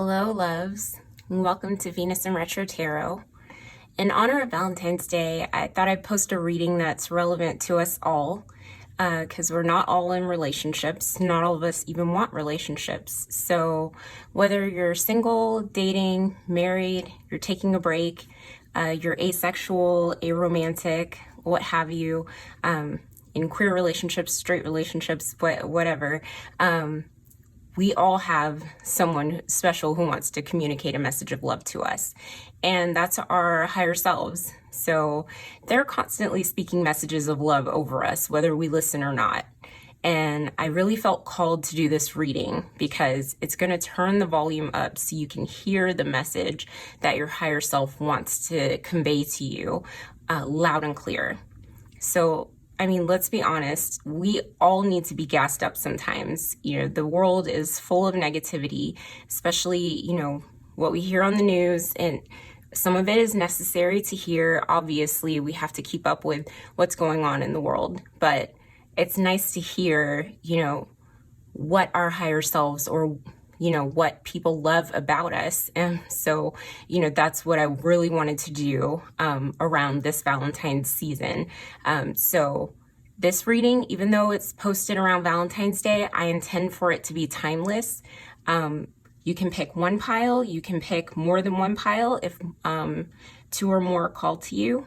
Hello, loves. Welcome to Venus in Retro Tarot. In honor of Valentine's Day, I thought I'd post a reading that's relevant to us all, because we're not all in relationships. Not all of us even want relationships. So whether you're single, dating, married, you're taking a break, you're asexual, aromantic, what have you, in queer relationships, straight relationships, whatever, we all have someone special who wants to communicate a message of love to us. And that's our higher selves. So they're constantly speaking messages of love over us, whether we listen or not. And I really felt called to do this reading because it's going to turn the volume up so you can hear the message that your higher self wants to convey to you loud and clear. So I mean, let's be honest, we all need to be gassed up sometimes. You know, the world is full of negativity, especially, what we hear on the news, and some of it is necessary to hear. Obviously, we have to keep up with what's going on in the world, but it's nice to hear, what our higher selves or what people love about us. And so, that's what I really wanted to do around this Valentine's season. So this reading, even though it's posted around Valentine's Day, I intend for it to be timeless. You can pick one pile, you can pick more than one pile if two or more call to you.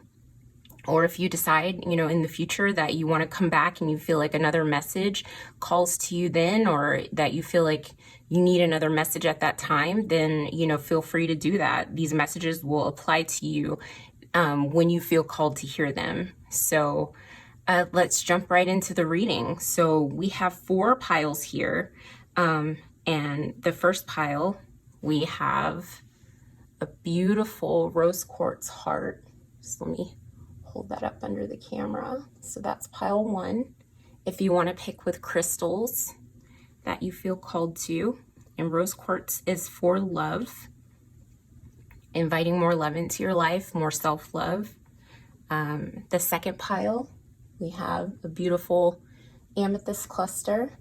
Or if you decide, in the future that you want to come back and you feel like another message calls to you then, or that you feel like you need another message at that time, then, feel free to do that. These messages will apply to you when you feel called to hear them. So let's jump right into the reading. So we have 4 piles here. And the first pile, we have a beautiful rose quartz heart. Just let me hold that up under the camera. So that's pile 1. If you want to pick with crystals that you feel called to, and rose quartz is for love, inviting more love into your life, more self-love. The second pile, we have a beautiful amethyst cluster.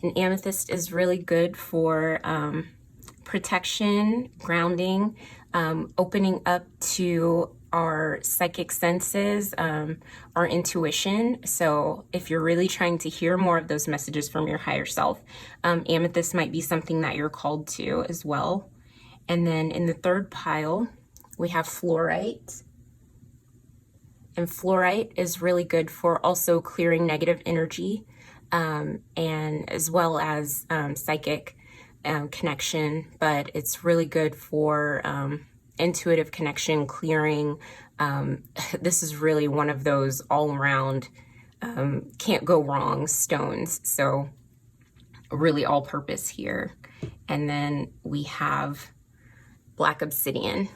And amethyst is really good for protection, grounding, opening up to our psychic senses, our intuition. So if you're really trying to hear more of those messages from your higher self, amethyst might be something that you're called to as well. And then in the third pile, we have fluorite. And fluorite is really good for also clearing negative energy, and as well as psychic connection, but it's really good for intuitive connection, clearing. This is really one of those all-around can't go wrong stones, so really all-purpose here. And then we have black obsidian,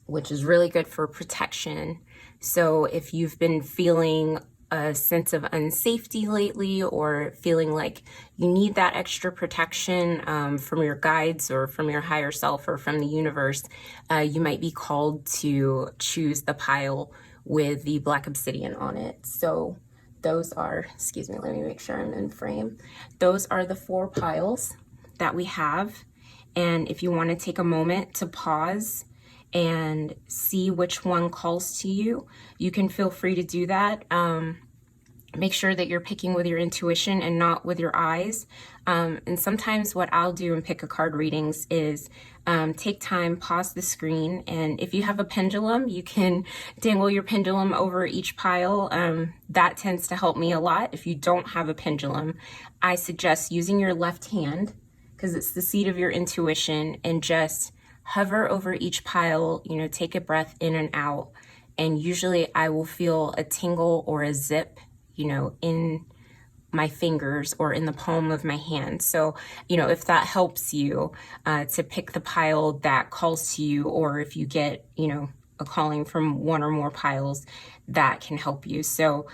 which is really good for protection. So if you've been feeling a sense of unsafety lately, or feeling like you need that extra protection from your guides or from your higher self or from the universe, you might be called to choose the pile with the black obsidian on it. So those are, excuse me, let me make sure I'm in frame. Those are the 4 piles that we have. And if you want to take a moment to pause and see which one calls to you, you can feel free to do that. Make sure that you're picking with your intuition and not with your eyes. And sometimes what I'll do in pick a card readings is take time, pause the screen, and if you have a pendulum, you can dangle your pendulum over each pile. That tends to help me a lot. If you don't have a pendulum, I suggest using your left hand, because it's the seat of your intuition, and just hover over each pile, take a breath in and out. And usually I will feel a tingle or a zip, in my fingers or in the palm of my hand. So, if that helps you to pick the pile that calls to you, or if you get, a calling from one or more piles, that can help you. So,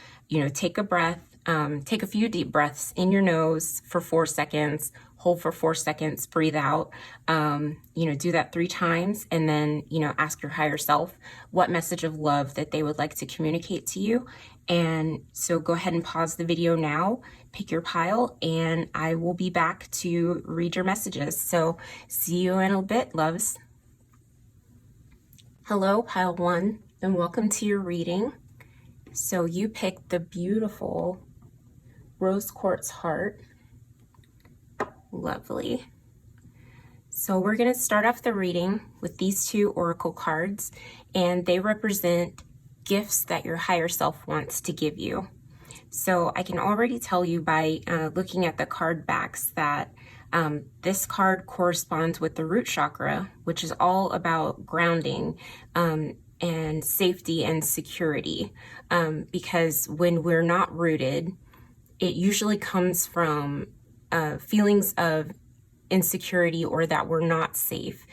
take a breath, take a few deep breaths in your nose for 4 seconds, hold for 4 seconds, breathe out. Do that 3 times, and then, ask your higher self what message of love that they would like to communicate to you. And so go ahead and pause the video now, pick your pile, and I will be back to read your messages. So see you in a bit, loves. Hello, pile 1, and welcome to your reading. So you picked the beautiful rose quartz heart. Lovely. So we're going to start off the reading with these 2 oracle cards, and they represent gifts that your higher self wants to give you. So I can already tell you by looking at the card backs that this card corresponds with the root chakra, which is all about grounding and safety and security. Because when we're not rooted, it usually comes from feelings of insecurity or that we're not safe.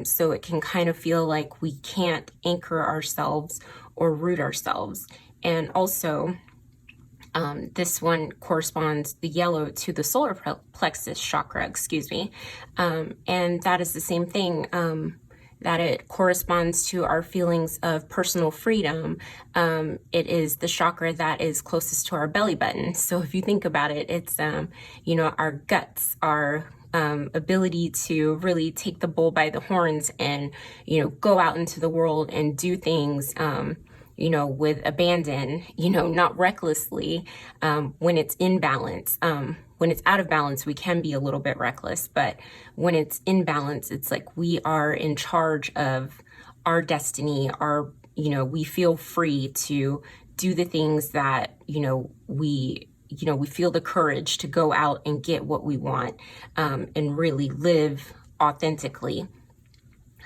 So it can kind of feel like we can't anchor ourselves or root ourselves. And also, this one corresponds, the yellow, to the solar plexus chakra, and that is the same thing, that it corresponds to our feelings of personal freedom. It is the chakra that is closest to our belly button. So if you think about it, it's, our guts, our ability to really take the bull by the horns and, go out into the world and do things, with abandon, not recklessly, when it's in balance. When it's out of balance, we can be a little bit reckless, but when it's in balance, it's like we are in charge of our destiny. We feel free to do the things that, we feel the courage to go out and get what we want, and really live authentically.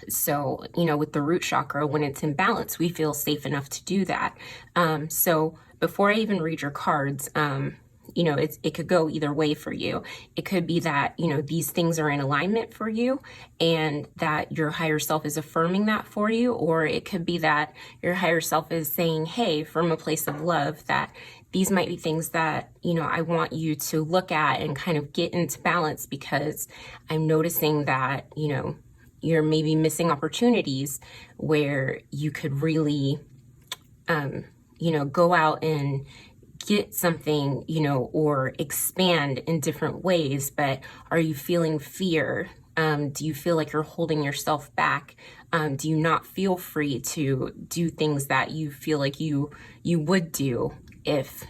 So, with the root chakra, when it's in balance, we feel safe enough to do that. So before I even read your cards, it could go either way for you. It could be that, these things are in alignment for you and that your higher self is affirming that for you. Or it could be that your higher self is saying, hey, from a place of love, that these might be things that, I want you to look at and kind of get into balance, because I'm noticing that, you're maybe missing opportunities where you could really, go out and get something, or expand in different ways. But are you feeling fear? Do you feel like you're holding yourself back? Do you not feel free to do things that you feel like you would do if,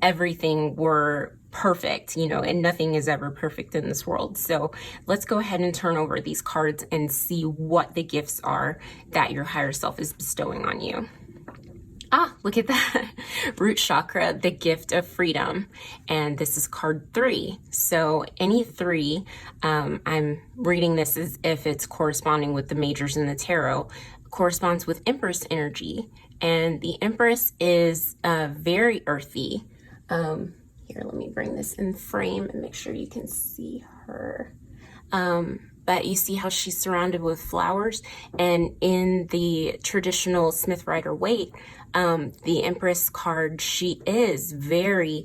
everything were perfect, and nothing is ever perfect in this world. So let's go ahead and turn over these cards and see what the gifts are that your higher self is bestowing on you. Ah, look at that. Root chakra, the gift of freedom. And this is card 3. So any 3, I'm reading this as if it's corresponding with the majors in the tarot, corresponds with Empress energy. And the Empress is very earthy. Here, let me bring this in frame and make sure you can see her. But you see how she's surrounded with flowers, and in the traditional Smith Rider-Waite, the Empress card, she is very,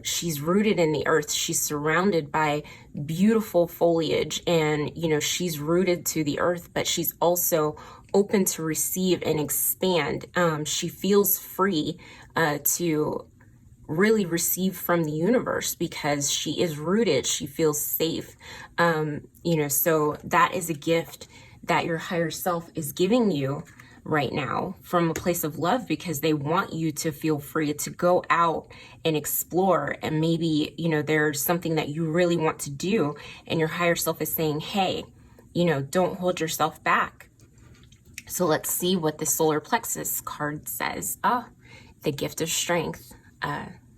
she's rooted in the earth. She's surrounded by beautiful foliage, and, she's rooted to the earth, but she's also open to receive and expand. She feels free to really receive from the universe because she is rooted. She feels safe. So that is a gift that your higher self is giving you right now from a place of love, because they want you to feel free to go out and explore. And maybe, there's something that you really want to do, and your higher self is saying, hey, don't hold yourself back. So let's see what the solar plexus card says. The gift of strength.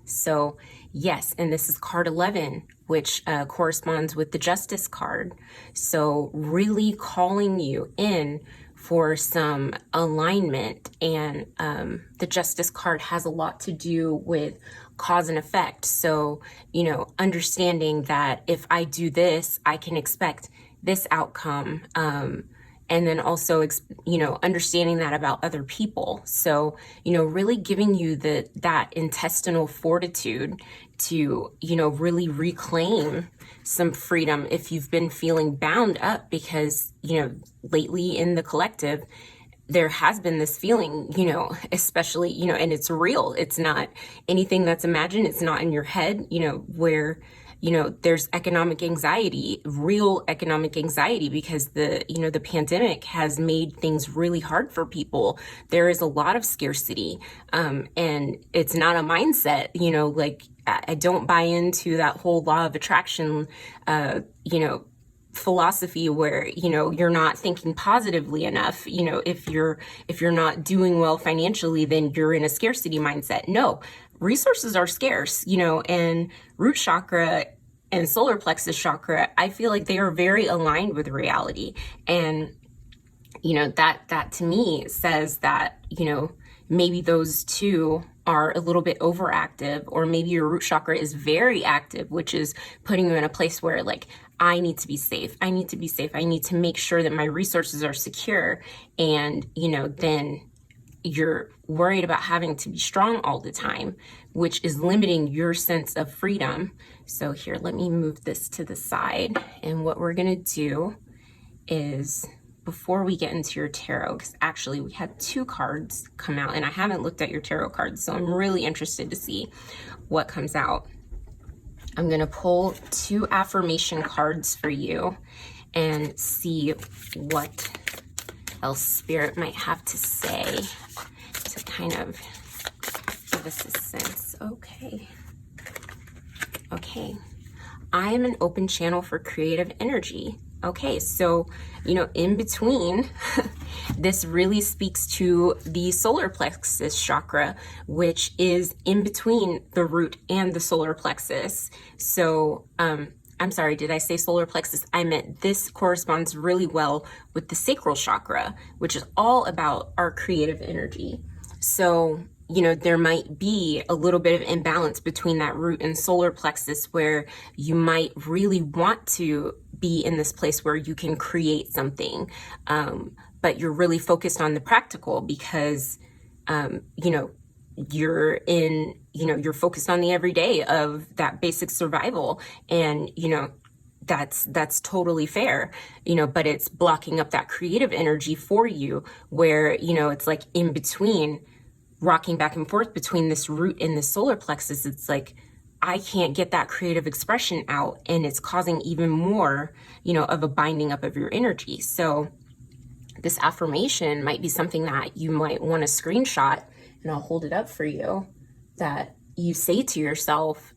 So yes, and this is card 11, which corresponds with the Justice card. So really calling you in for some alignment. And the Justice card has a lot to do with cause and effect. So, understanding that if I do this, I can expect this outcome. and then also, understanding that about other people. So, really giving you that intestinal fortitude to, really reclaim some freedom if you've been feeling bound up, because, lately in the collective, there has been this feeling, especially, and it's real. It's not anything that's imagined. It's not in your head, where, there's economic anxiety, real economic anxiety, because the pandemic has made things really hard for people. There is a lot of scarcity. And it's not a mindset, like I don't buy into that whole law of attraction, philosophy where you're not thinking positively enough. If you're not doing well financially, then you're in a scarcity mindset. No, resources are scarce, and root chakra and solar plexus chakra, I feel like they are very aligned with reality. And that to me says that maybe those two are a little bit overactive, or maybe your root chakra is very active, which is putting you in a place where, like, I need to be safe. I need to be safe. I need to make sure that my resources are secure. And, then you're worried about having to be strong all the time, which is limiting your sense of freedom. So here, let me move this to the side. And what we're going to do is, before we get into your tarot, because actually we had 2 cards come out, and I haven't looked at your tarot cards, so I'm really interested to see what comes out. I'm going to pull 2 affirmation cards for you and see what else Spirit might have to say to kind of give us a sense. Okay. I am an open channel for creative energy. Okay, so, in between, this really speaks to the solar plexus chakra, which is in between the root and the solar plexus. So, I'm sorry, did I say solar plexus? I meant this corresponds really well with the sacral chakra, which is all about our creative energy. So, there might be a little bit of imbalance between that root and solar plexus, where you might really want to be in this place where you can create something, but you're really focused on the practical because, you're focused on the everyday of that basic survival. And, that's totally fair, but it's blocking up that creative energy for you, where, it's like in between, rocking back and forth between this root and the solar plexus. It's like, I can't get that creative expression out, and it's causing even more, of a binding up of your energy. So this affirmation might be something that you might want to screenshot, and I'll hold it up for you, that you say to yourself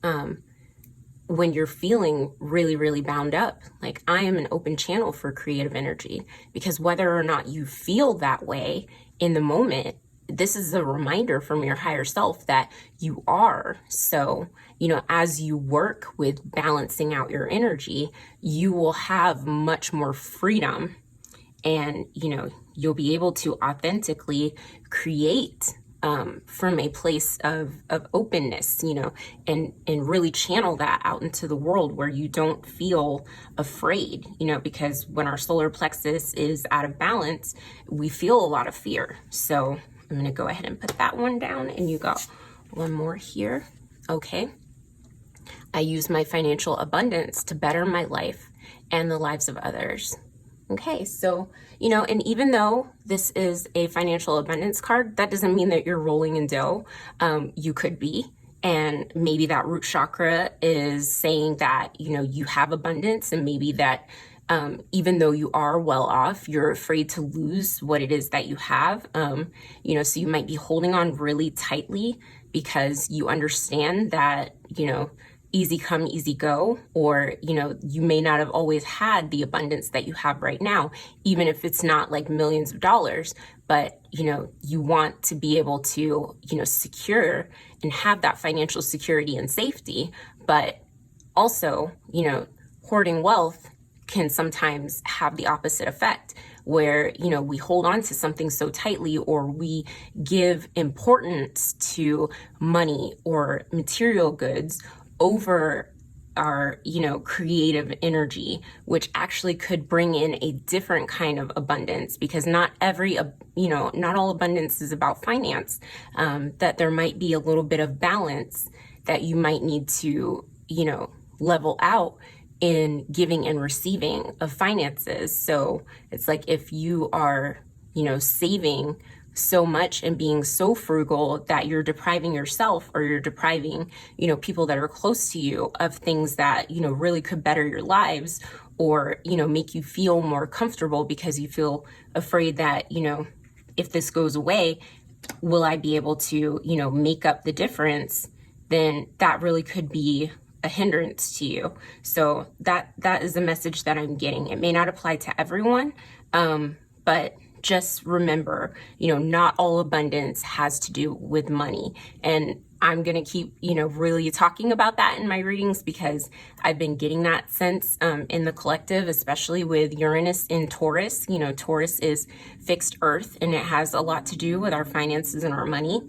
when you're feeling really, really bound up, like, I am an open channel for creative energy. Because whether or not you feel that way in the moment, this is a reminder from your higher self that you are. So, as you work with balancing out your energy, you will have much more freedom, and, you'll be able to authentically create from a place of openness, and really channel that out into the world where you don't feel afraid, because when our solar plexus is out of balance, we feel a lot of fear. So I'm going to go ahead and put that one down, and you got one more here. Okay. I use my financial abundance to better my life and the lives of others. Okay, so, and even though this is a financial abundance card, that doesn't mean that you're rolling in dough. You could be, and maybe that root chakra is saying that, you have abundance, and maybe that even though you are well off, you're afraid to lose what it is that you have. So you might be holding on really tightly because you understand that, easy come, easy go, or, you may not have always had the abundance that you have right now, even if it's not like millions of dollars, but, you want to be able to, secure and have that financial security and safety. But also, hoarding wealth can sometimes have the opposite effect, where, we hold on to something so tightly, or we give importance to money or material goods over our, creative energy, which actually could bring in a different kind of abundance, because not all abundance is about finance, that there might be a little bit of balance that you might need to, level out in giving and receiving of finances. So it's like if you are, saving so much and being so frugal that you're depriving yourself, or you're depriving, people that are close to you of things that, really could better your lives, or, make you feel more comfortable, because you feel afraid that, if this goes away, will I be able to, make up the difference? Then that really could be a hindrance to you. So that is the message that I'm getting. It may not apply to everyone, but just remember, not all abundance has to do with money. And I'm going to keep, really talking about that in my readings, because I've been getting that sense in the collective, especially with Uranus in Taurus. Taurus is fixed earth, and it has a lot to do with our finances and our money,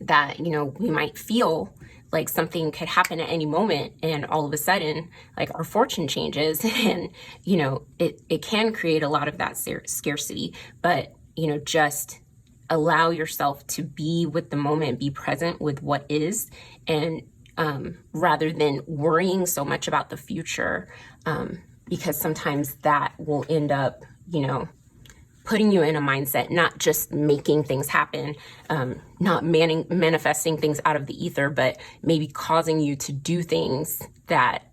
that, we might feel like something could happen at any moment, and all of a sudden, like, our fortune changes, and, it can create a lot of that scarcity. But, just allow yourself to be with the moment, be present with what is, and rather than worrying so much about the future, because sometimes that will end up, putting you in a mindset, not just making things happen, not manifesting things out of the ether, but maybe causing you to do things that,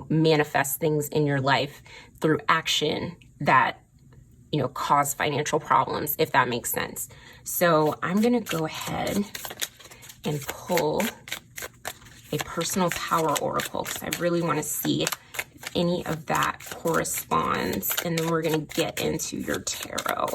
manifest things in your life through action that, cause financial problems, if that makes sense. So I'm going to go ahead and pull a personal power oracle, because I really want to see any of that corresponds, and then we're going to get into your tarot.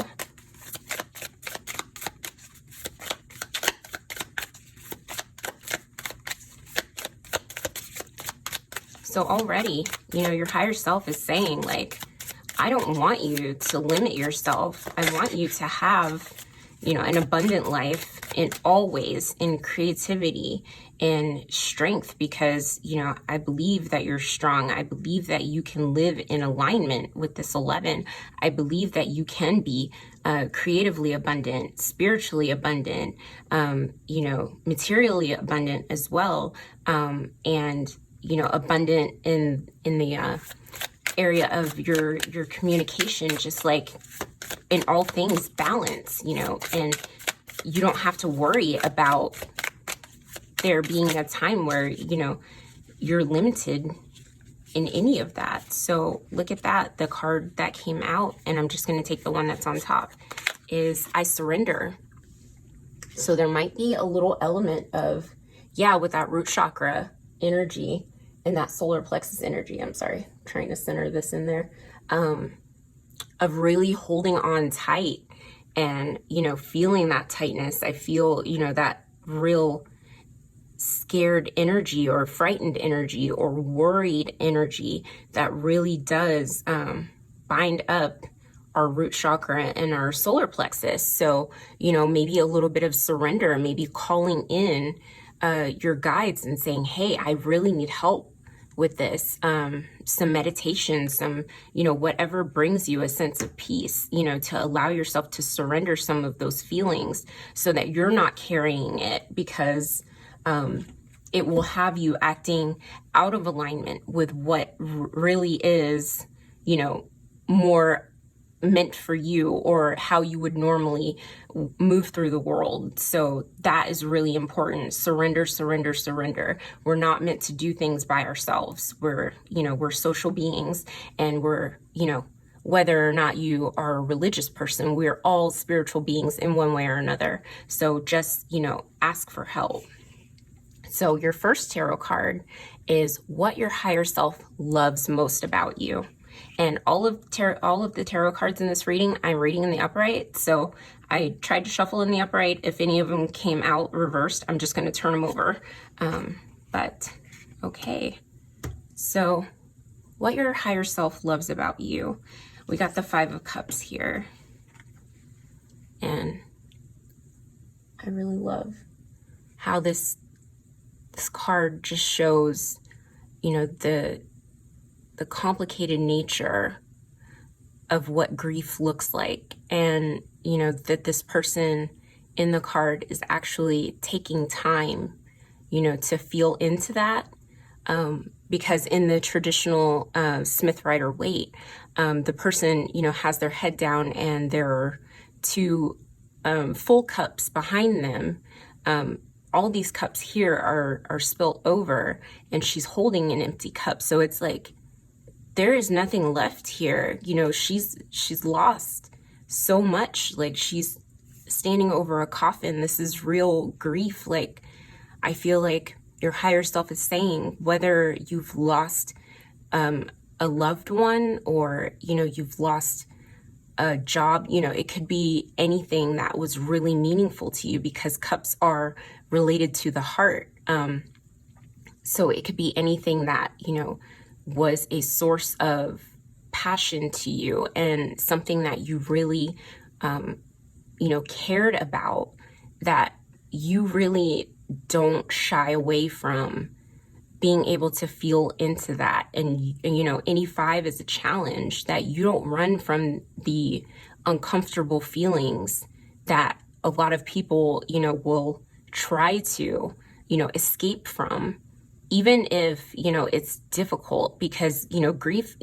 So already, your higher self is saying, like, I don't want you to limit yourself. I want you to have, an abundant life in all ways, in creativity and strength, because, I believe that you're strong. I believe that you can live in alignment with this 11. I believe that you can be creatively abundant, spiritually abundant, materially abundant as well, and, abundant in the area of your communication, just like in all things balance, and you don't have to worry about there being a time where, you're limited in any of that. So look at that. The card that came out, and I'm just going to take the one that's on top, is I surrender. So there might be a little element of, with that root chakra energy and that solar plexus energy. I'm sorry, I'm trying to center this in there, of really holding on tight and, feeling that tightness. I feel, that real scared energy, or frightened energy, or worried energy that really does bind up our root chakra and our solar plexus. So, maybe a little bit of surrender, maybe calling in your guides and saying, hey, I really need help with this, some meditation, some, whatever brings you a sense of peace, to allow yourself to surrender some of those feelings, so that you're not carrying it, because it will have you acting out of alignment with what really is, more meant for you, or how you would normally move through the world. So that is really important. Surrender, surrender, surrender. We're not meant to do things by ourselves. We're social beings, and we're, whether or not you are a religious person, we're all spiritual beings in one way or another. So just, ask for help. So your first tarot card is what your higher self loves most about you. And all of the tarot cards in this reading, I'm reading in the upright. So I tried to shuffle in the upright. If any of them came out reversed, I'm just going to turn them over. But okay. So what your higher self loves about you. We got the 5 of Cups here. And I really love how this card just shows the complicated nature of what grief looks like, and that this person in the card is actually taking time to feel into that, because in the traditional Smith Rider Waite, the person has their head down and there are two full cups behind them. All these cups here are spilt over, and she's holding an empty cup, so it's like there is nothing left here. She's lost so much. Like, she's standing over a coffin. This is real grief. Like, I feel like your higher self is saying, whether you've lost a loved one, or you've lost a job, it could be anything that was really meaningful to you, because cups are related to the heart. So it could be anything that was a source of passion to you, and something that you really cared about, that you really don't shy away from being able to feel into that. And any 5 is a challenge, that you don't run from the uncomfortable feelings that a lot of people will try to escape from, even if it's difficult, because grief,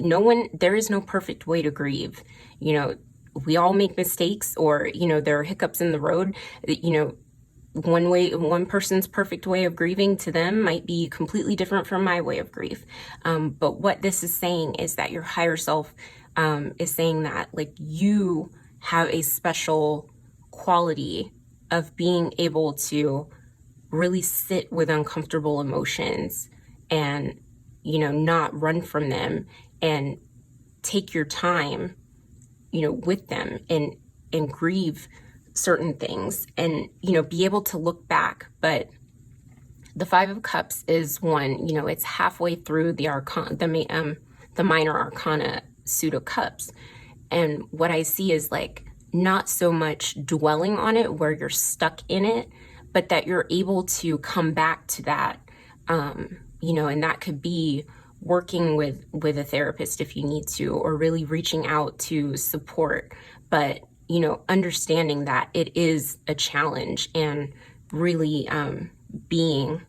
there is no perfect way to grieve. We all make mistakes, or there are hiccups in the road. One person's perfect way of grieving to them might be completely different from my way of grief. But what this is saying is that your higher self is saying that, like, you have a special quality of being able to really sit with uncomfortable emotions, and not run from them, and take your time with them, and grieve certain things, and be able to look back. But the 5 of Cups is one, it's halfway through the minor arcana suit of cups, and what I see is, like, not so much dwelling on it where you're stuck in it, but that you're able to come back to that, and that could be working with a therapist if you need to, or really reaching out to support, but understanding that it is a challenge, and really being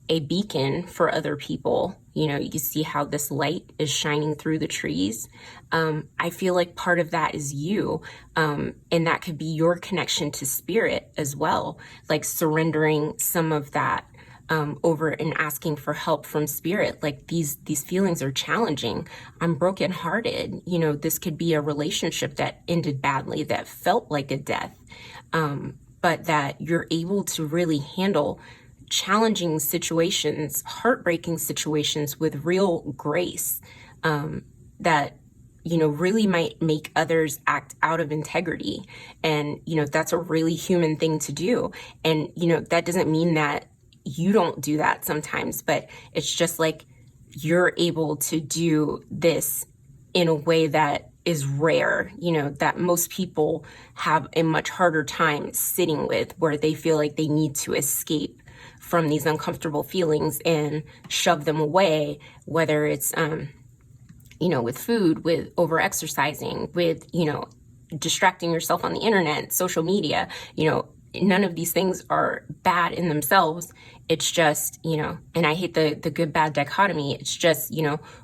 a beacon for other people. You see how this light is shining through the trees. I feel like part of that is you, and that could be your connection to spirit as well, like surrendering some of that over and asking for help from spirit. Like, these feelings are challenging. I'm brokenhearted. This could be a relationship that ended badly, that felt like a death, but that you're able to really handle challenging situations, heartbreaking situations, with real grace, that really might make others act out of integrity. And that's a really human thing to do. And that doesn't mean that you don't do that sometimes, but it's just like you're able to do this in a way that is rare, that most people have a much harder time sitting with, where they feel like they need to escape from these uncomfortable feelings and shove them away, whether it's, with food, with over exercising, with, distracting yourself on the internet, social media. None of these things are bad in themselves. It's just, and I hate the good bad dichotomy. It's just,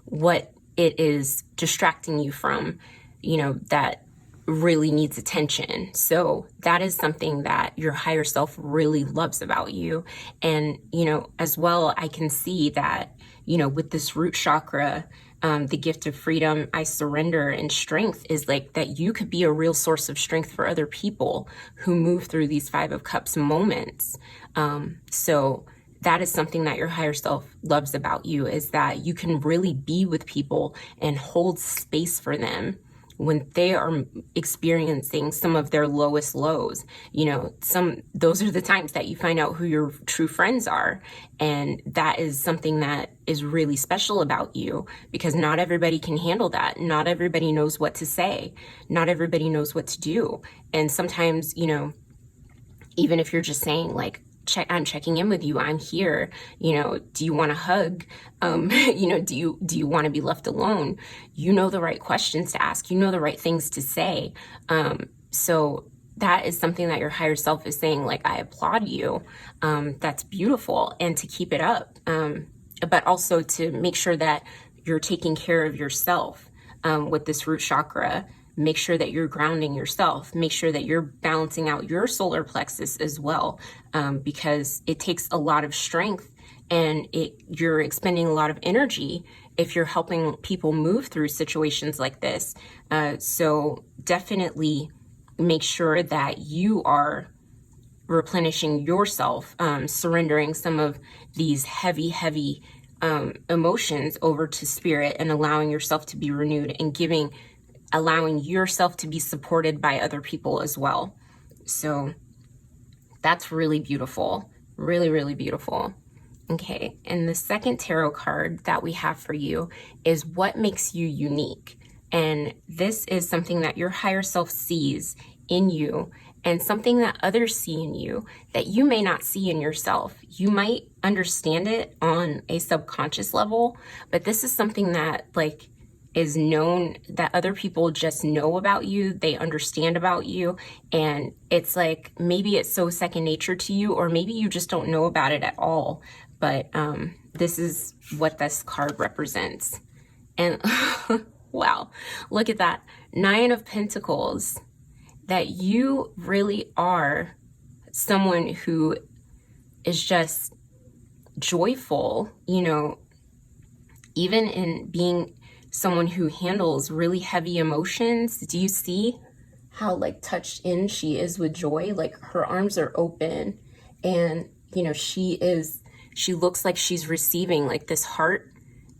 what it is distracting you from, that really needs attention. So that is something that your higher self really loves about you. And, as well, I can see that, with this root chakra, the gift of freedom, I surrender, and strength is like that you could be a real source of strength for other people who move through these 5 of Cups moments. So that is something that your higher self loves about you, is that you can really be with people and hold space for them when they are experiencing some of their lowest lows. Those are the times that you find out who your true friends are. And that is something that is really special about you, because not everybody can handle that. Not everybody knows what to say. Not everybody knows what to do. And sometimes, even if you're just saying, like, I'm checking in with you. I'm here. You know, do you want a hug? You know, do you want to be left alone? You know the right questions to ask. You know the right things to say. So that is something that your higher self is saying, like, I applaud you. That's beautiful. And to keep it up. But also to make sure that you're taking care of yourself with this root chakra. Make sure that you're grounding yourself. Make sure that you're balancing out your solar plexus as well, because it takes a lot of strength and you're expending a lot of energy if you're helping people move through situations like this. So definitely make sure that you are replenishing yourself, surrendering some of these heavy emotions over to spirit and allowing yourself to be renewed and allowing yourself to be supported by other people as well. So that's really beautiful. Really, really beautiful. Okay, and the second tarot card that we have for you is what makes you unique. And this is something that your higher self sees in you and something that others see in you that you may not see in yourself. You might understand it on a subconscious level, but this is something that like is known, that other people just know about you, they understand about you, and it's like maybe it's so second nature to you, or maybe you just don't know about it at all. But this is what this card represents. And wow, look at that. 9 of Pentacles. That you really are someone who is just joyful, you know, even in being someone who handles really heavy emotions. Do you see how like touched in she is with joy? Like her arms are open and, you know, she looks like she's receiving, like this heart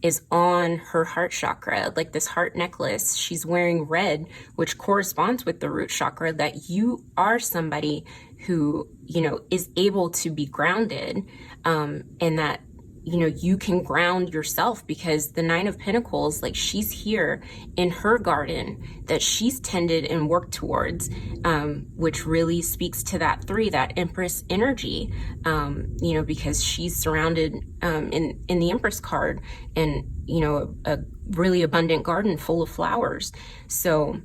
is on her heart chakra, like this heart necklace. She's wearing red, which corresponds with the root chakra, that you are somebody who, you know, is able to be grounded, and that, you know, you can ground yourself, because the 9 of Pentacles, like she's here in her garden that she's tended and worked towards, which really speaks to that 3, that Empress energy, you know, because she's surrounded in the Empress card and, you know, a really abundant garden full of flowers. So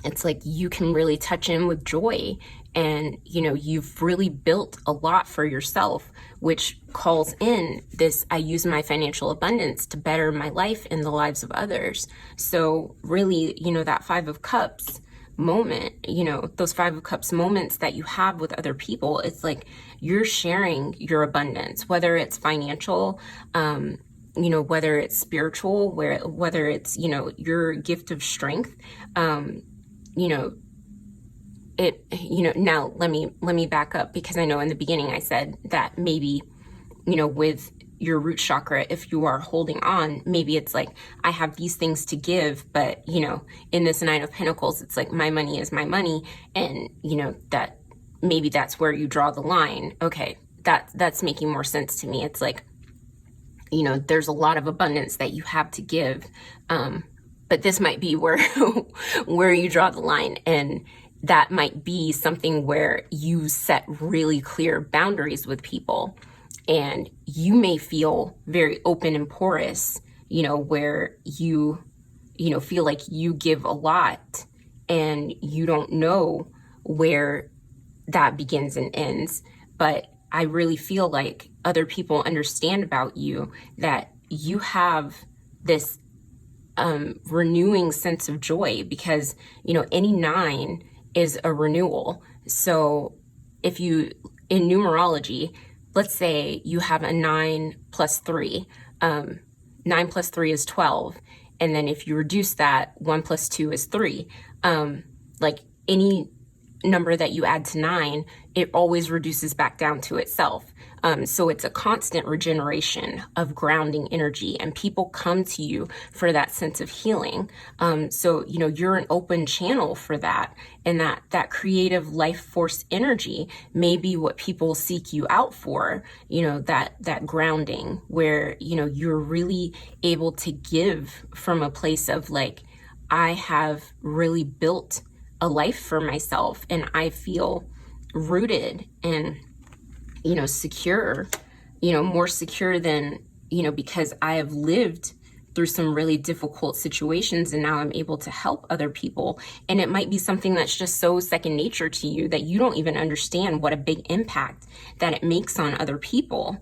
it's like you can really touch in with joy, and, you know, you've really built a lot for yourself, which calls in this, I use my financial abundance to better my life and the lives of others. So really, you know, that 5 of Cups moment, you know, those 5 of Cups moments that you have with other people, it's like you're sharing your abundance, whether it's financial, you know, whether it's spiritual, whether it's, you know, your gift of strength, you know, you know, now let me back up, because I know in the beginning I said that maybe, you know, with your root chakra, if you are holding on, maybe it's like, I have these things to give, but, you know, in this 9 of Pentacles, it's like, my money is my money. And, you know, that maybe that's where you draw the line. Okay. That's making more sense to me. It's like, you know, there's a lot of abundance that you have to give. But this might be where, where you draw the line. And that might be something where you set really clear boundaries with people, and you may feel very open and porous, you know, where you know, feel like you give a lot and you don't know where that begins and ends. But I really feel like other people understand about you that you have this renewing sense of joy, because, you know, any 9 is a renewal. So if you, in numerology, let's say you have a 9 plus 3, 9 plus 3 is 12. And then if you reduce that, 1 plus 2 is 3. Like any number that you add to 9, it always reduces back down to itself. So it's a constant regeneration of grounding energy, and people come to you for that sense of healing. So, you know, you're an open channel for that, and that creative life force energy may be what people seek you out for, you know, that grounding where, you know, you're really able to give from a place of like, I have really built a life for myself and I feel rooted and secure, more secure than, because I have lived through some really difficult situations and now I'm able to help other people. And it might be something that's just so second nature to you that you don't even understand what a big impact that it makes on other people.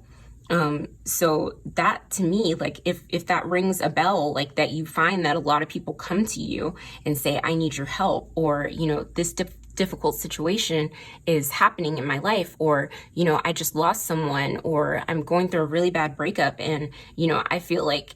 So that to me, like if that rings a bell, like that you find that a lot of people come to you and say, I need your help, or, this difficult situation is happening in my life, or, I just lost someone, or I'm going through a really bad breakup and, I feel like,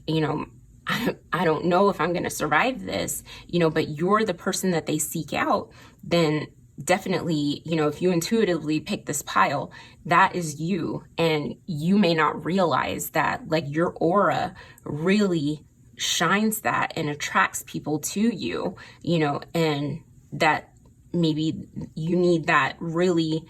I don't know if I'm going to survive this, but you're the person that they seek out, then definitely, if you intuitively pick this pile, that is you. And you may not realize that, like, your aura really shines that and attracts people to you, and that maybe you really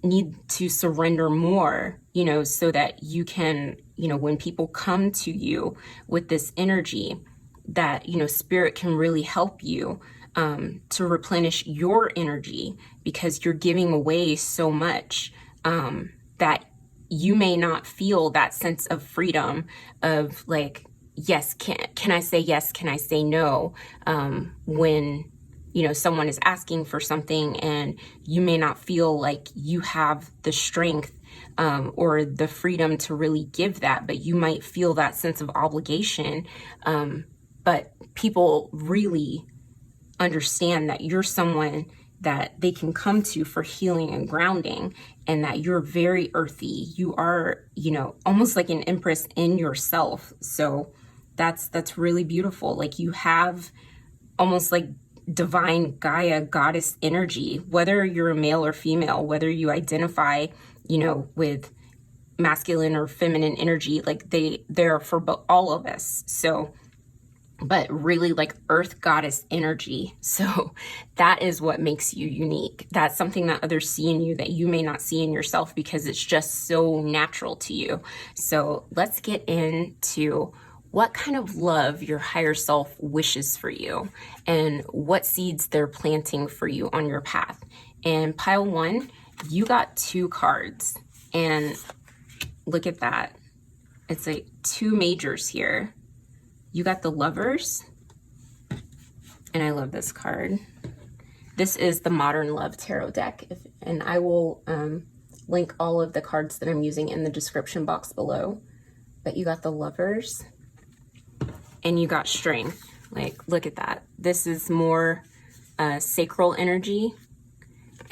need to surrender more, so that you can, when people come to you with this energy, that, spirit can really help you to replenish your energy, because you're giving away so much that you may not feel that sense of freedom of like, yes, can I say yes? Can I say no? When someone is asking for something and you may not feel like you have the strength or the freedom to really give that, but you might feel that sense of obligation. But people really understand that you're someone that they can come to for healing and grounding, and that you're very earthy. You are, almost like an empress in yourself. So that's really beautiful. Like, you have almost like divine Gaia goddess energy, whether you're a male or female, whether you identify, with masculine or feminine energy, like they're for all of us. So, but really like earth goddess energy. So that is what makes you unique. That's something that others see in you that you may not see in yourself, because it's just so natural to you. So let's get into what kind of love your higher self wishes for you and what seeds they're planting for you on your path. And pile one, you got 2 cards, and look at that. It's like 2 majors here. You got the Lovers, and I love this card. This is the Modern Love Tarot deck, and I will link all of the cards that I'm using in the description box below. But you got the Lovers, and you got Strength. Like, look at that. This is more sacral energy.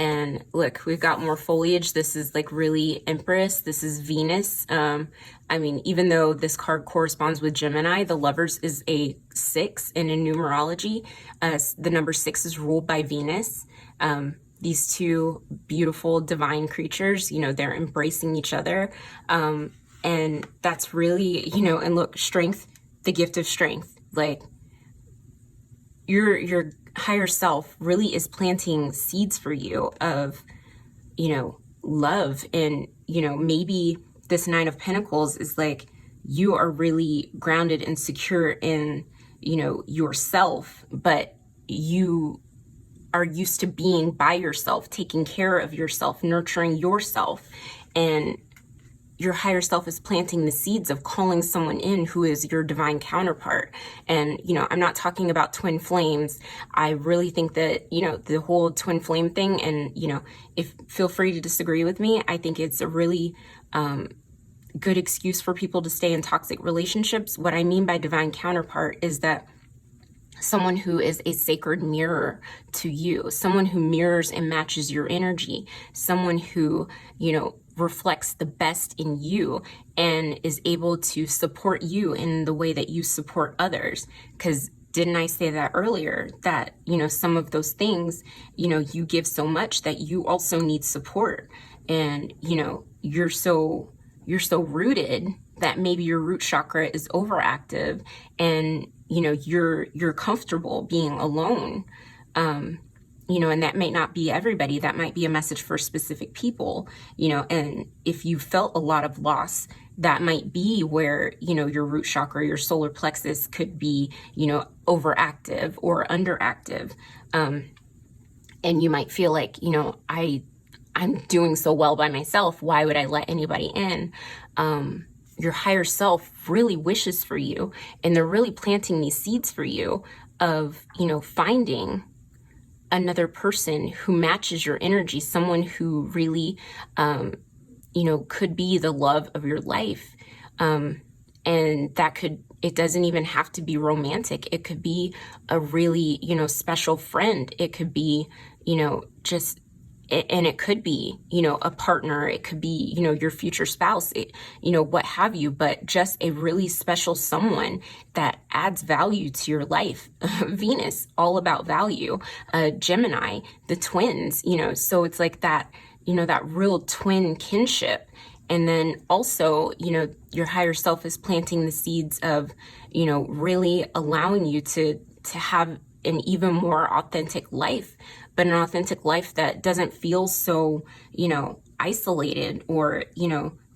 And look, we've got more foliage. This is like really Empress. This is Venus. I mean, even though this card corresponds with Gemini, the Lovers is a 6, and in numerology, the number 6 is ruled by Venus. These 2 beautiful divine creatures, they're embracing each other. And that's really, and look, Strength, the gift of strength. Like, your higher self really is planting seeds for you of, love. And, maybe this 9 of Pentacles is like, you are really grounded and secure in, yourself, but you are used to being by yourself, taking care of yourself, nurturing yourself. And your higher self is planting the seeds of calling someone in who is your divine counterpart. And, I'm not talking about twin flames. I really think that, the whole twin flame thing, and, feel free to disagree with me. I think it's a really good excuse for people to stay in toxic relationships. What I mean by divine counterpart is that someone who is a sacred mirror to you, someone who mirrors and matches your energy, someone who, reflects the best in you and is able to support you in the way that you support others. Because didn't I say that earlier, that, some of those things, you give so much that you also need support. And, you're so rooted that maybe your root chakra is overactive, and, you're comfortable being alone. And that may not be everybody. That might be a message for specific people, and if you felt a lot of loss, that might be where, your root chakra, your solar plexus could be, overactive or underactive. And you might feel like, I'm doing so well by myself. Why would I let anybody in? Your higher self really wishes for you, and they're really planting these seeds for you of, finding another person who matches your energy, someone who really, could be the love of your life. And it doesn't even have to be romantic. It could be a really, special friend. It could be, and it could be, a partner. It could be, your future spouse, what have you, but just a really special someone that adds value to your life. Venus, all about value. Gemini, the twins, so it's like that, that real twin kinship. And then also, your higher self is planting the seeds of, really allowing you to have an even more authentic life, but an authentic life that doesn't feel so, isolated or,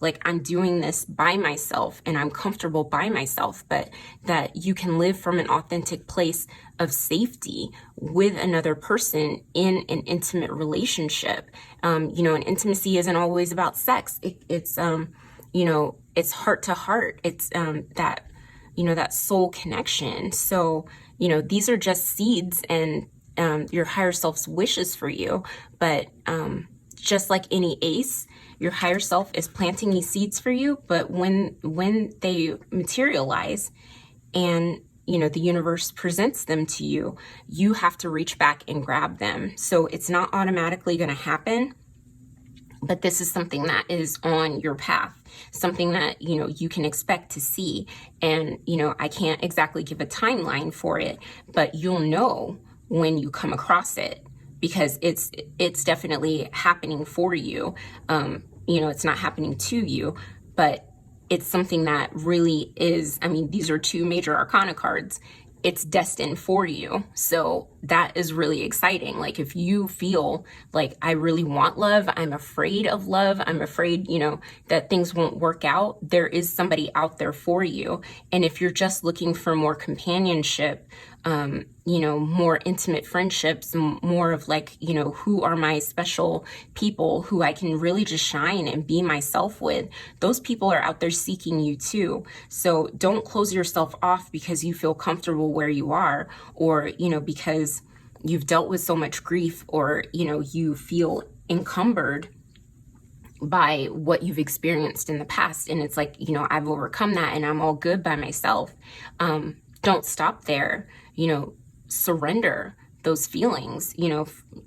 like I'm doing this by myself and I'm comfortable by myself, but that you can live from an authentic place of safety with another person in an intimate relationship. And intimacy isn't always about sex. It's it's heart to heart. It's that, that soul connection. So, these are just seeds and your higher self's wishes for you. But just like any ace, your higher self is planting these seeds for you. But when they materialize and, the universe presents them to you, you have to reach back and grab them. So it's not automatically going to happen. But this is something that is on your path, something that, you can expect to see. And, I can't exactly give a timeline for it, but you'll know when you come across it, because it's definitely happening for you. It's not happening to you, but it's something that really is, these are 2 major arcana cards. It's destined for you. So that is really exciting. Like if you feel like I really want love, I'm afraid of love, I'm afraid, that things won't work out, there is somebody out there for you. And if you're just looking for more companionship, more intimate friendships, more of like, who are my special people who I can really just shine and be myself with, those people are out there seeking you too. So don't close yourself off because you feel comfortable where you are, or, because you've dealt with so much grief, or, you feel encumbered by what you've experienced in the past. And it's like, I've overcome that and I'm all good by myself. Don't stop there, surrender those feelings,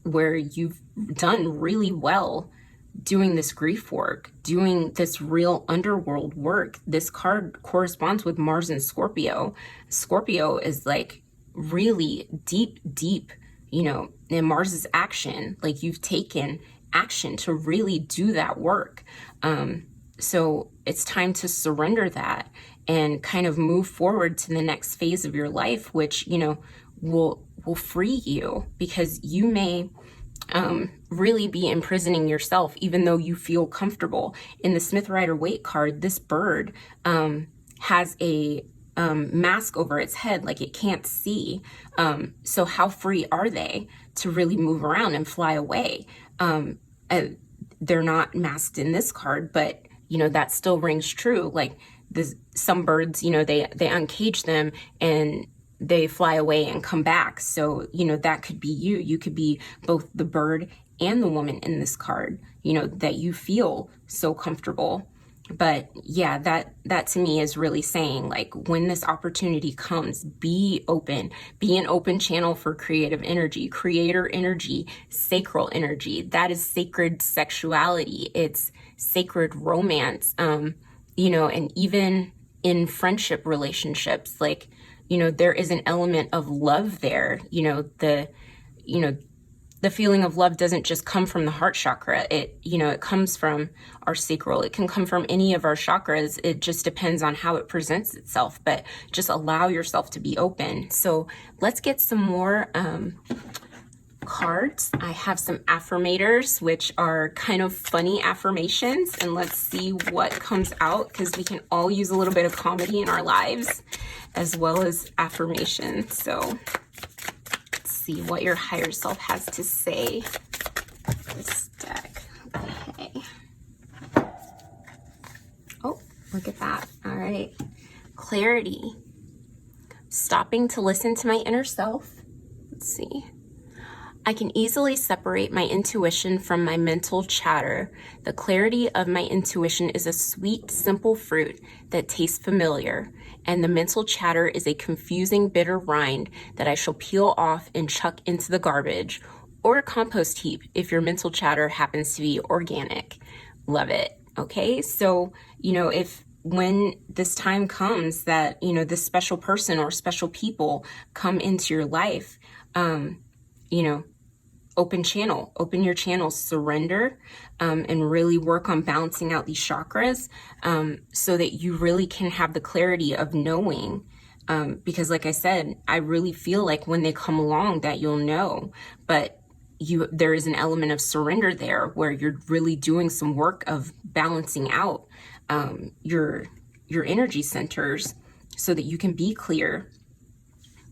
where you've done really well doing this grief work, doing this real underworld work. This card corresponds with Mars and Scorpio. Scorpio is like really deep, and Mars is action. Like you've taken action to really do that work. So it's time to surrender that and kind of move forward to the next phase of your life, which, will free you, because you may really be imprisoning yourself, even though you feel comfortable. In the Smith Rider-Waite card, this bird has a mask over its head, like it can't see. So how free are they to really move around and fly away? They're not masked in this card, but that still rings true. Like some birds, they uncage them and they fly away and come back. So, that could be you. You could be both the bird and the woman in this card, that you feel so comfortable. But yeah, that to me is really saying, like, when this opportunity comes, be open, be an open channel for creative energy, creator energy, sacral energy. That is sacred sexuality. It's sacred romance. And even in friendship relationships, like, there is an element of love there. The feeling of love doesn't just come from the heart chakra. It comes from our sacral. It can come from any of our chakras. It just depends on how it presents itself, but just allow yourself to be open. So let's get some more cards. I have some affirmators, which are kind of funny affirmations, and let's see what comes out, because we can all use a little bit of comedy in our lives as well as affirmations. So let's see what your higher self has to say. This deck. right. Clarity. Stopping to listen to my inner self. Let's see. I can easily separate my intuition from my mental chatter. The clarity of my intuition is a sweet, simple fruit that tastes familiar, and the mental chatter is a confusing, bitter rind that I shall peel off and chuck into the garbage or a compost heap if your mental chatter happens to be organic. Love it. Okay, so, if when this time comes that, this special person or special people come into your life, open your channel, surrender, and really work on balancing out these chakras, so that you really can have the clarity of knowing, because like I said, I really feel like when they come along that you'll know, but there is an element of surrender there where you're really doing some work of balancing out, your energy centers so that you can be clear,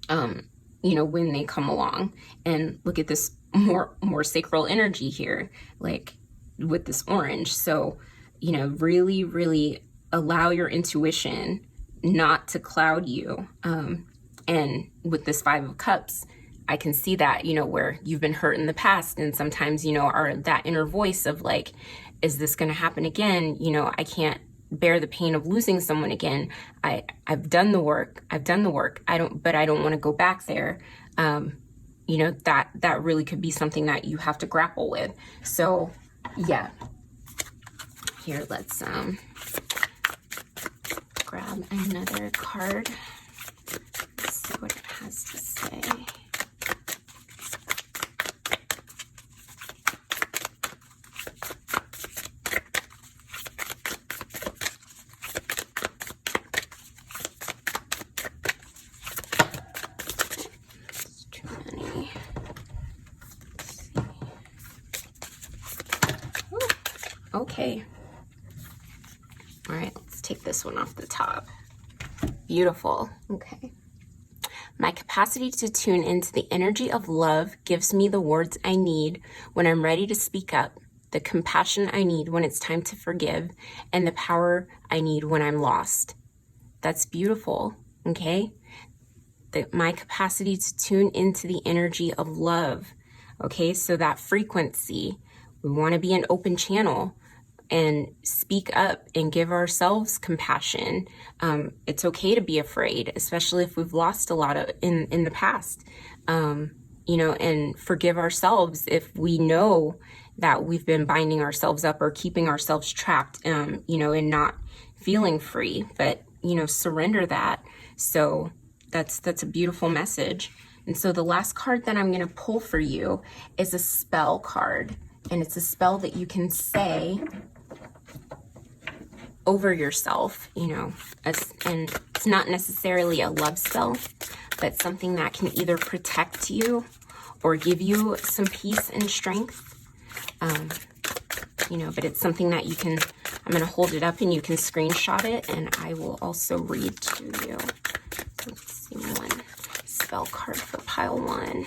when they come along. And look at this more sacral energy here, like with this orange. So, really, really allow your intuition not to cloud you. And with this Five of Cups, I can see that, where you've been hurt in the past. And sometimes, that inner voice of like, is this going to happen again? I can't bear the pain of losing someone again. I've done the work. I don't want to go back there. That really could be something that you have to grapple with. So yeah, here, let's grab another card. Let's see what it has to say. Okay. All right, let's take this one off the top. Beautiful. Okay. My capacity to tune into the energy of love gives me the words I need when I'm ready to speak up, the compassion I need when it's time to forgive, and the power I need when I'm lost. That's beautiful. Okay. My capacity to tune into the energy of love. Okay. So that frequency, we want to be an open channel and speak up and give ourselves compassion. It's okay to be afraid, especially if we've lost a lot in the past, and forgive ourselves if we know that we've been binding ourselves up or keeping ourselves trapped, and not feeling free, but, surrender that. So that's a beautiful message. And so the last card that I'm going to pull for you is a spell card, and it's a spell that you can say over yourself, and it's not necessarily a love spell, but something that can either protect you or give you some peace and strength. But it's something that you can, I'm going to hold it up and you can screenshot it, and I will also read to you. Let's see, one spell card for pile one.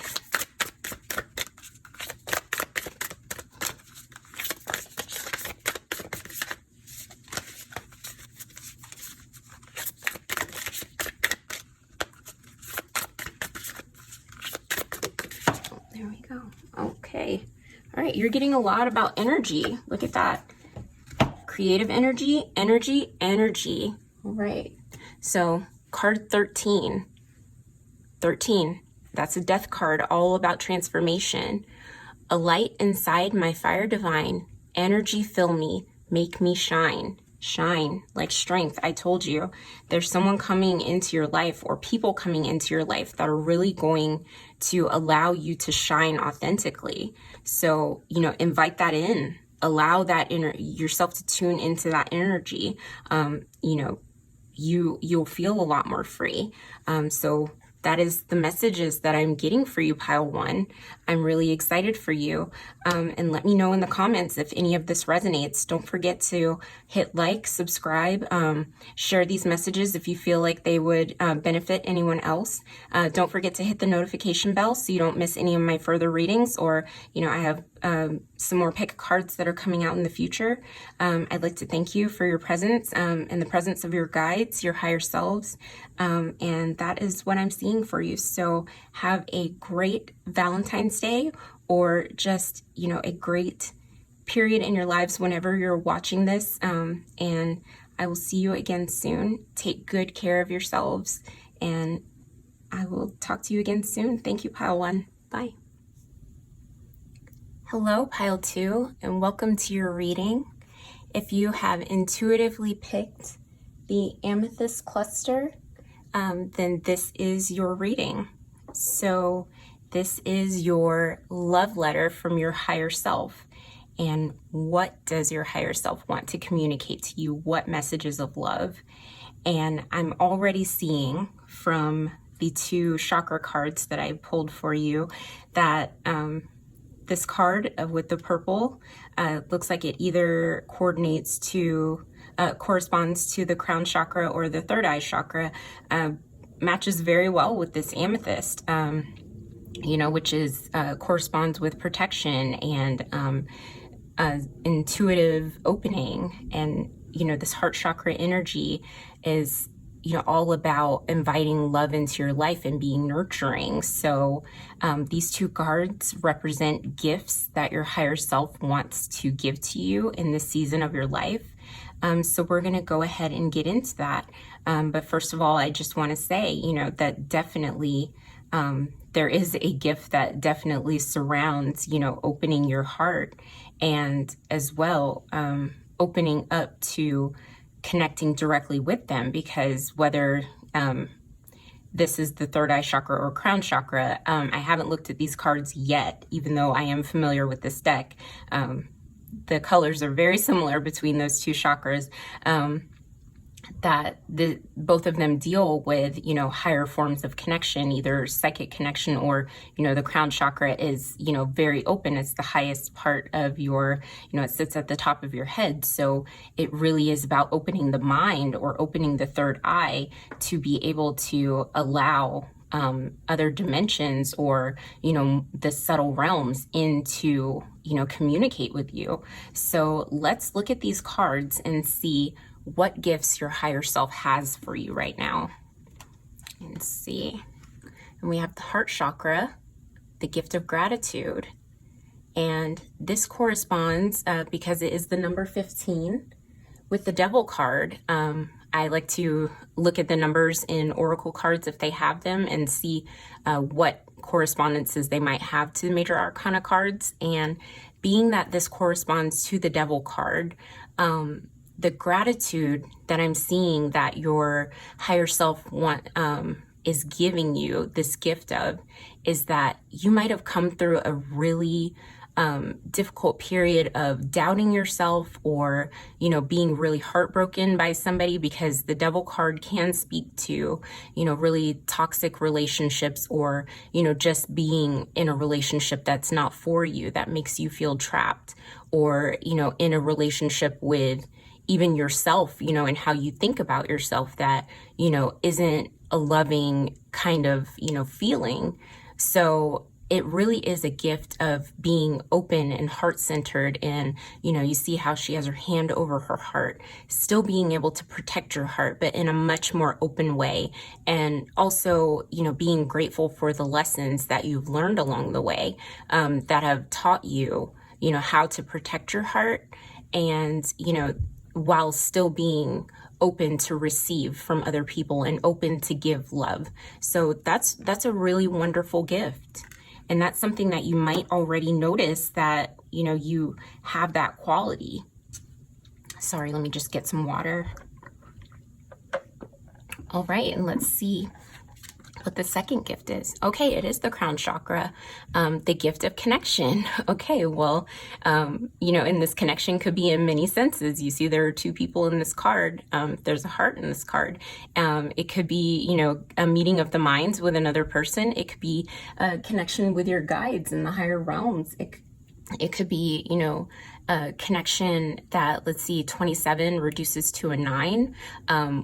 There we go. Okay. All right. You're getting a lot about energy. Look at that. Creative energy, energy, energy. All right. So card 13. 13. That's a death card, all about transformation. A light inside my fire divine. Energy fill me. Make me shine. Shine like strength. I told you, there's someone coming into your life or people coming into your life that are really going to allow you to shine authentically. So, invite that in, allow that yourself to tune into that energy. You'll feel a lot more free. So that is the messages that I'm getting for you, pile one. I'm really excited for you. And let me know in the comments if any of this resonates. Don't forget to hit like, subscribe, share these messages if you feel like they would benefit anyone else. Don't forget to hit the notification bell so you don't miss any of my further readings, or, I have some more pick cards that are coming out in the future. I'd like to thank you for your presence and the presence of your guides, your higher selves. And that is what I'm seeing for you. So have a great Valentine's Day, or just, a great period in your lives whenever you're watching this. And I will see you again soon. Take good care of yourselves, and I will talk to you again soon. Thank you, pile one. Bye. Hello, pile two, and welcome to your reading. If you have intuitively picked the Amethyst cluster, then this is your reading. So this is your love letter from your higher self. And what does your higher self want to communicate to you? What messages of love? And I'm already seeing from the two chakra cards that I pulled for you that this card with the purple looks like it either corresponds to the crown chakra or the third eye chakra. Matches very well with this amethyst, which is corresponds with protection and intuitive opening. And this heart chakra energy is all about inviting love into your life and being nurturing. So these two cards represent gifts that your higher self wants to give to you in this season of your life. So we're going to go ahead and get into that. But first of all, I just want to say, that definitely there is a gift that definitely surrounds, opening your heart, and as well opening up to connecting directly with them, because whether this is the third eye chakra or crown chakra, I haven't looked at these cards yet, even though I am familiar with this deck. The colors are very similar between those two chakras, that both of them deal with, higher forms of connection, either psychic connection or, the crown chakra is, very open. It's the highest part of your, it sits at the top of your head. So it really is about opening the mind or opening the third eye to be able to allow other dimensions or, the subtle realms into, communicate with you. So let's look at these cards and see what gifts your higher self has for you right now. And see. And we have the heart chakra, the gift of gratitude. And this corresponds, because it is the number 15, with the devil card. I like to look at the numbers in oracle cards if they have them, and see what correspondences they might have to the major arcana cards. And being that this corresponds to the devil card, the gratitude that I'm seeing that your higher self is giving you this gift of is that you might have come through a really difficult period of doubting yourself, or, being really heartbroken by somebody, because the devil card can speak to, really toxic relationships, or, just being in a relationship that's not for you, that makes you feel trapped, or, in a relationship with even yourself, and how you think about yourself that, isn't a loving kind of, feeling. So it really is a gift of being open and heart-centered. And, you see how she has her hand over her heart, still being able to protect your heart, but in a much more open way. And also, being grateful for the lessons that you've learned along the way, that have taught you, how to protect your heart, and, while still being open to receive from other people and open to give love. So that's a really wonderful gift. And that's something that you might already notice that, you have that quality. Sorry, let me just get some water. All right, and let's see what the second gift is. Okay, it is the crown chakra, the gift of connection. Okay, well, and this connection could be in many senses. You see, there are two people in this card. There's a heart in this card. It could be, a meeting of the minds with another person. It could be a connection with your guides in the higher realms. It could be, a connection that, let's see, 27 reduces to a 9,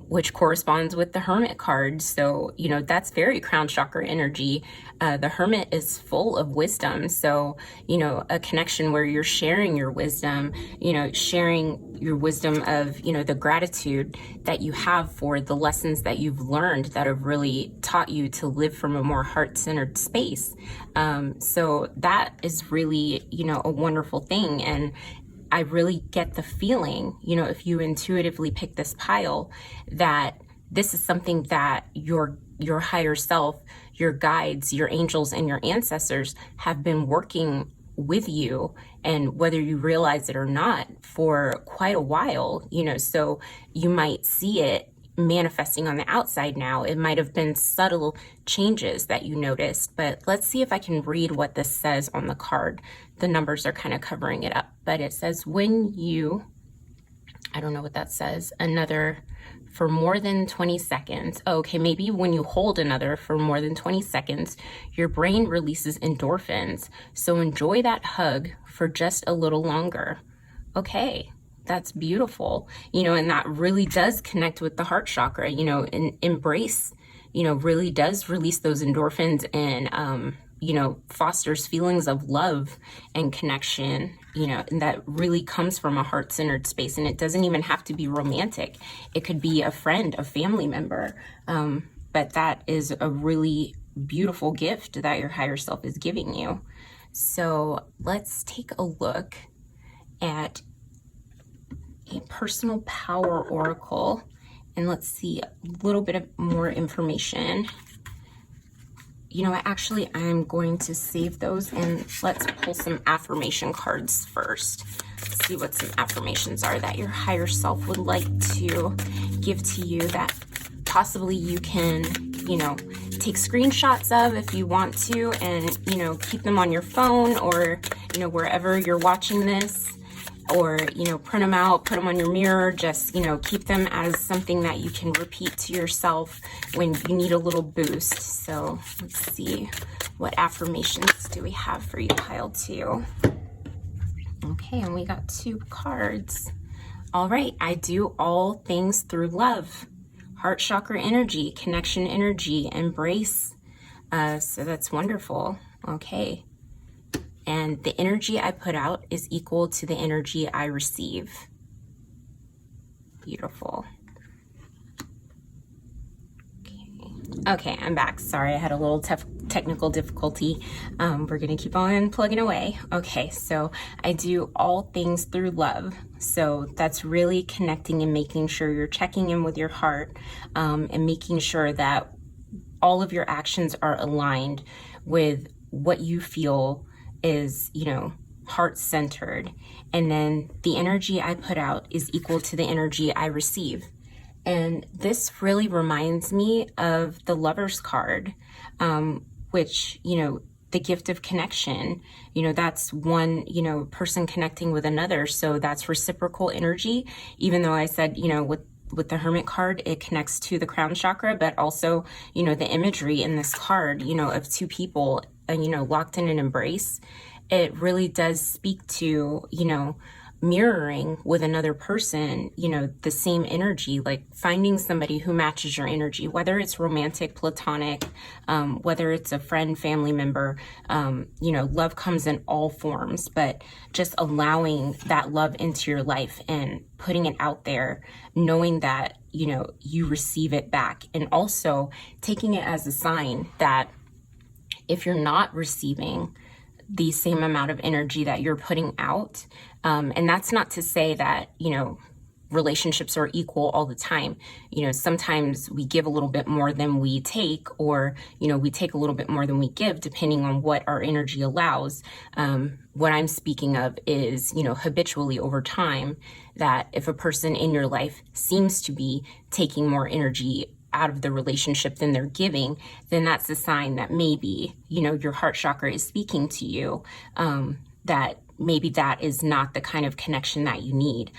which corresponds with the Hermit card. So, that's very crown chakra energy. The Hermit is full of wisdom. So, a connection where you're sharing your wisdom, sharing your wisdom of, the gratitude that you have for the lessons that you've learned that have really taught you to live from a more heart-centered space. So that is really, a wonderful thing. And I really get the feeling, if you intuitively pick this pile, that this is something that your higher self, your guides, your angels, and your ancestors have been working with you, and whether you realize it or not, for quite a while, so you might see it manifesting on the outside now. It might have been subtle changes that you noticed, but let's see if I can read what this says on the card. The numbers are kind of covering it up, but it says I don't know what that says, another for more than 20 seconds. Okay, maybe when you hold another for more than 20 seconds, your brain releases endorphins. So enjoy that hug for just a little longer. Okay. That's beautiful, and that really does connect with the heart chakra, and embrace, really does release those endorphins and, fosters feelings of love and connection, and that really comes from a heart-centered space. And it doesn't even have to be romantic. It could be a friend, a family member. But that is a really beautiful gift that your higher self is giving you. So let's take a look at a personal power oracle, and let's see a little bit of more information. I'm going to save those, and let's pull some affirmation cards first. Let's see what some affirmations are that your higher self would like to give to you, that possibly you can, take screenshots of if you want to, and, keep them on your phone or, wherever you're watching this. Or, print them out, put them on your mirror, just, keep them as something that you can repeat to yourself when you need a little boost. So let's see, what affirmations do we have for you, pile 2? Okay, and we got 2 cards. All right, I do all things through love. Heart chakra energy, connection energy, embrace. So that's wonderful. Okay. And the energy I put out is equal to the energy I receive. Beautiful. Okay, I'm back. Sorry, I had a little technical difficulty. We're going to keep on plugging away. Okay, so I do all things through love. So that's really connecting and making sure you're checking in with your heart, and making sure that all of your actions are aligned with what you feel is, heart-centered. And then the energy I put out is equal to the energy I receive. And this really reminds me of the Lover's card, which, the gift of connection, that's one, person connecting with another. So that's reciprocal energy, even though I said, with the Hermit card, it connects to the crown chakra, but also, the imagery in this card, of two people, locked in an embrace. It really does speak to, mirroring with another person, the same energy, like finding somebody who matches your energy, whether it's romantic, platonic, whether it's a friend, family member, love comes in all forms, but just allowing that love into your life and putting it out there, knowing that, you receive it back, and also taking it as a sign that if you're not receiving the same amount of energy that you're putting out, and that's not to say that, relationships are equal all the time. Sometimes we give a little bit more than we take, or, we take a little bit more than we give, depending on what our energy allows. What I'm speaking of is, habitually over time, that if a person in your life seems to be taking more energy out of the relationship than they're giving, then that's a sign that maybe, your heart chakra is speaking to you, that maybe that is not the kind of connection that you need,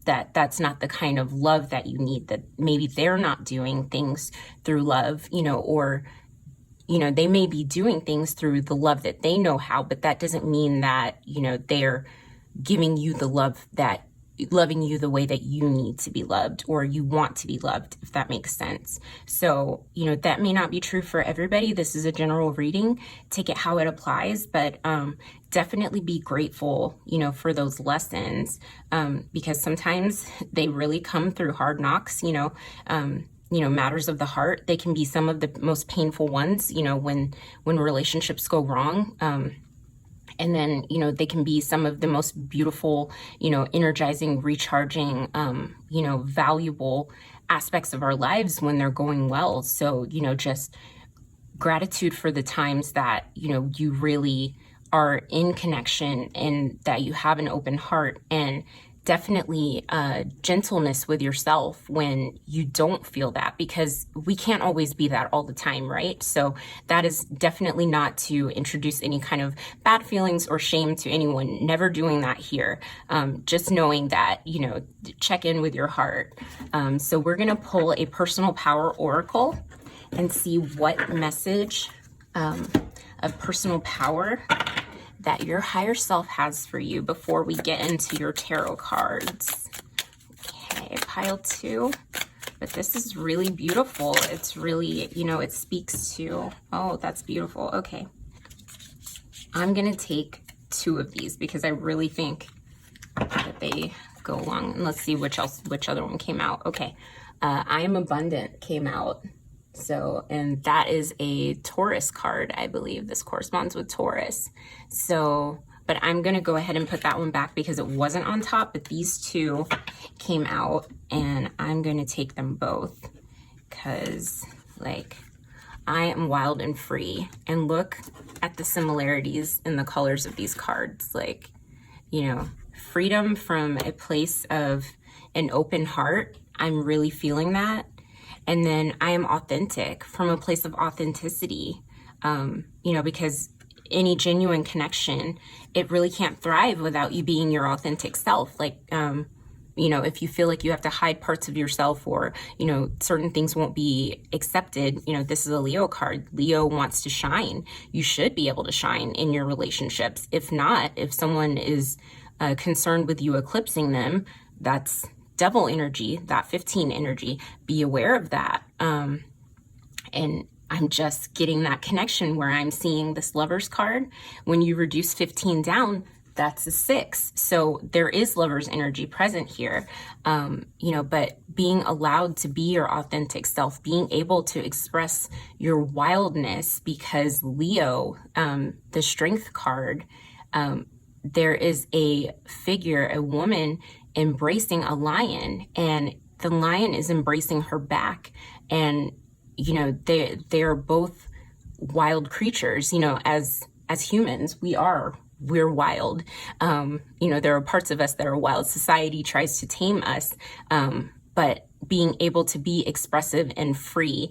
that's not the kind of love that you need, that maybe they're not doing things through love, or they may be doing things through the love that they know how, but that doesn't mean that, they're giving you the love that, loving you the way that you need to be loved or you want to be loved, if that makes sense. So, that may not be true for everybody. This is a general reading. Take it how it applies, but definitely be grateful, for those lessons, because sometimes they really come through hard knocks, matters of the heart. They can be some of the most painful ones, when relationships go wrong. And then, they can be some of the most beautiful, energizing, recharging, valuable aspects of our lives when they're going well. So, just gratitude for the times that, you really are in connection and that you have an open heart, and definitely gentleness with yourself when you don't feel that, because we can't always be that all the time, right? So that is definitely not to introduce any kind of bad feelings or shame to anyone. Never doing that here. Just knowing that, check in with your heart. So we're going to pull a personal power oracle and see what message of personal power that your higher self has for you before we get into your tarot cards. Okay, pile 2. But this is really beautiful. It's really, it speaks to, oh, that's beautiful. Okay. I'm going to take 2 of these because I really think that they go along. And let's see which other one came out. Okay. I am abundant came out. So, and that is a Taurus card, I believe. This corresponds with Taurus. So, but I'm going to go ahead and put that one back because it wasn't on top, but these 2 came out, and I'm going to take them both because, I am wild and free. And look at the similarities in the colors of these cards. Freedom from a place of an open heart. I'm really feeling that. And then I am authentic from a place of authenticity, because any genuine connection, it really can't thrive without you being your authentic self. If you feel like you have to hide parts of yourself or, certain things won't be accepted, this is a Leo card. Leo wants to shine. You should be able to shine in your relationships. If not, if someone is concerned with you eclipsing them, that's devil energy, that 15 energy. Be aware of that. And I'm just getting that connection where I'm seeing this Lover's card. When you reduce 15 down, that's a 6. So there is Lover's energy present here. But being allowed to be your authentic self, being able to express your wildness, because Leo, the Strength card, there is a figure, a woman embracing a lion, and the lion is embracing her back, and they're both wild creatures. As humans, we're wild. There are parts of us that are wild. Society tries to tame us, but being able to be expressive and free,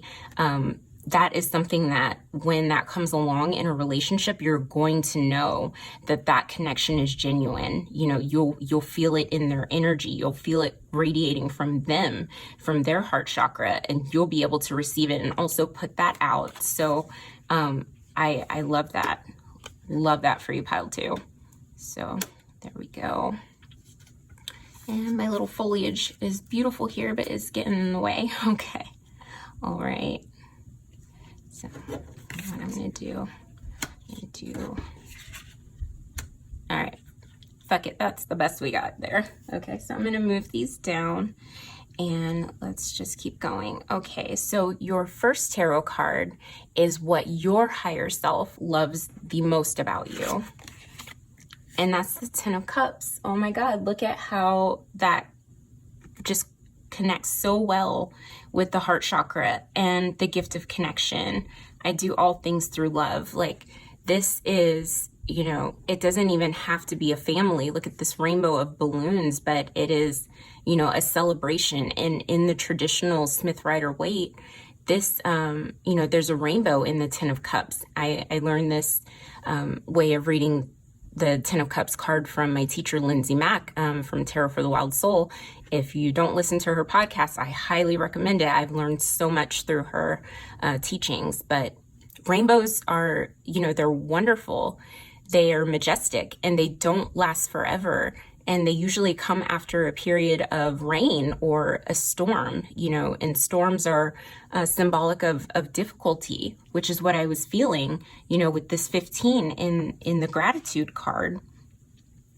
that is something that when that comes along in a relationship, you're going to know that connection is genuine. You'll feel it in their energy. You'll feel it radiating from them, from their heart chakra, and you'll be able to receive it and also put that out. So I love that. Love that for you, pile 2. So there we go. And my little foliage is beautiful here, but it's getting in the way. Okay. All right. So what I'm going to do, all right, fuck it. That's the best we got there. Okay. So I'm going to move these down and let's just keep going. Okay. So your first tarot card is what your higher self loves the most about you. And that's the 10 of Cups. Oh my God. Look at how that just connects so well with the heart chakra and the gift of connection. I do all things through love. This is it doesn't even have to be a family. Look at this rainbow of balloons, but it is, a celebration. And in the traditional Smith Rider-Waite, this, there's a rainbow in the Ten of Cups. I learned this way of reading the Ten of Cups card from my teacher, Lindsay Mack, from Tarot for the Wild Soul. If you don't listen to her podcast, I highly recommend it. I've learned so much through her teachings. But rainbows are, they're wonderful. They are majestic, and they don't last forever. And they usually come after a period of rain or a storm, and storms are symbolic of difficulty, which is what I was feeling, with this 15 in the gratitude card,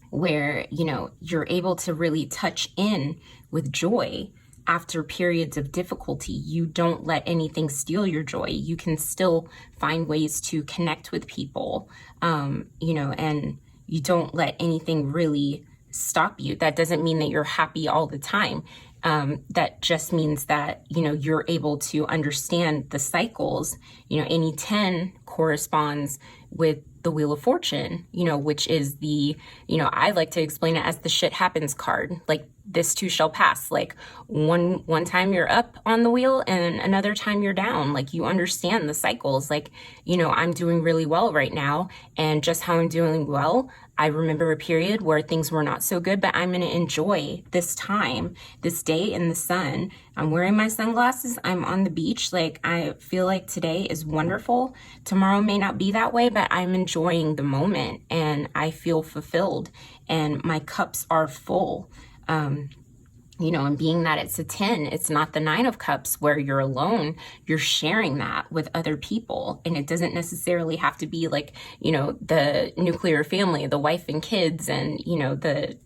where, you're able to really touch in with joy after periods of difficulty. You don't let anything steal your joy. You can still find ways to connect with people, and you don't let anything really stop you. That doesn't mean that you're happy all the time. That just means that, you're able to understand the cycles. Any 10 corresponds with the Wheel of Fortune, which is the, I like to explain it as the shit happens card. Like, this too shall pass. Like, one time you're up on the wheel and another time you're down. Like, you understand the cycles. Like, I'm doing really well right now, and just how I'm doing well, I remember a period where things were not so good, but I'm going to enjoy this time, this day in the sun. I'm wearing my sunglasses. I'm on the beach. Like, I feel like today is wonderful. Tomorrow may not be that way, but I'm enjoying the moment, and I feel fulfilled, and my cups are full. And being that it's a 10, it's not the 9 of Cups where you're alone. You're sharing that with other people. And it doesn't necessarily have to be like, the nuclear family, the wife and kids, and, the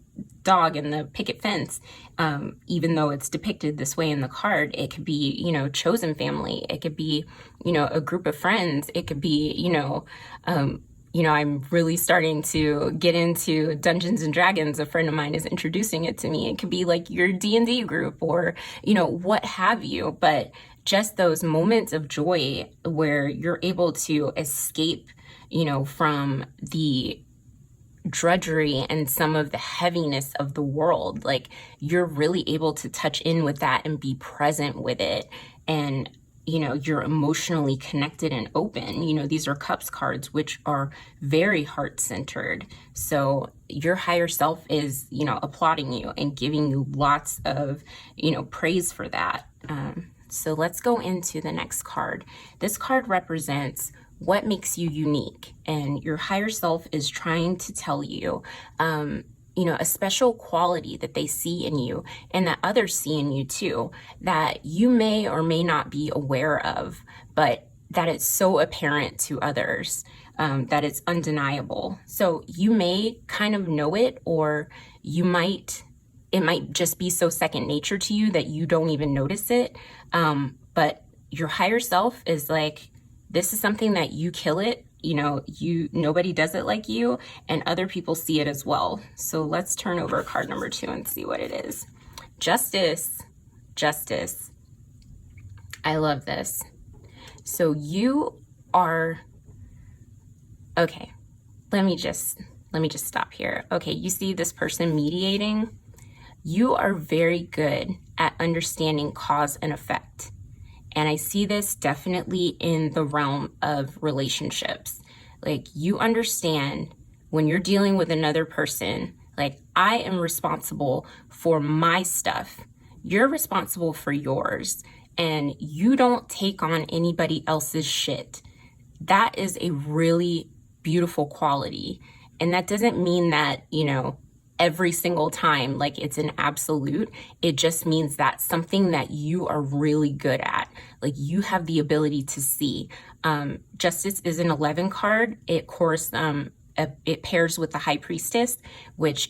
dog and the picket fence. Even though it's depicted this way in the card, it could be, chosen family. It could be, a group of friends. It could be, I'm really starting to get into Dungeons and Dragons. A friend of mine is introducing it to me. It could be like your D&D group or, what have you. But just those moments of joy where you're able to escape, from the drudgery and some of the heaviness of the world. Like, you're really able to touch in with that and be present with it. And you're emotionally connected and open. These are Cups cards, which are very heart-centered. So your higher self is, applauding you and giving you lots of, praise for that. So let's go into the next card. This card represents what makes you unique. And your higher self is trying to tell you, a special quality that they see in you and that others see in you too, that you may or may not be aware of, but that it's so apparent to others, that it's undeniable. So you may kind of know it, or it might just be so second nature to you that you don't even notice it. But your higher self is like, this is something that you kill it. Nobody does it like you, and other people see it as well. So let's turn over card number 2 and see what it is. Justice. I love this. So you are, okay, let me just stop here. Okay, you see this person mediating? You are very good at understanding cause and effect. And I see this definitely in the realm of relationships. Like, you understand when you're dealing with another person, like, I am responsible for my stuff. You're responsible for yours. And you don't take on anybody else's shit. That is a really beautiful quality. And that doesn't mean that, every single time, like, it's an absolute. It just means that's something that you are really good at. Like, you have the ability to see. Justice is an 11 card. It pairs with the High Priestess, which,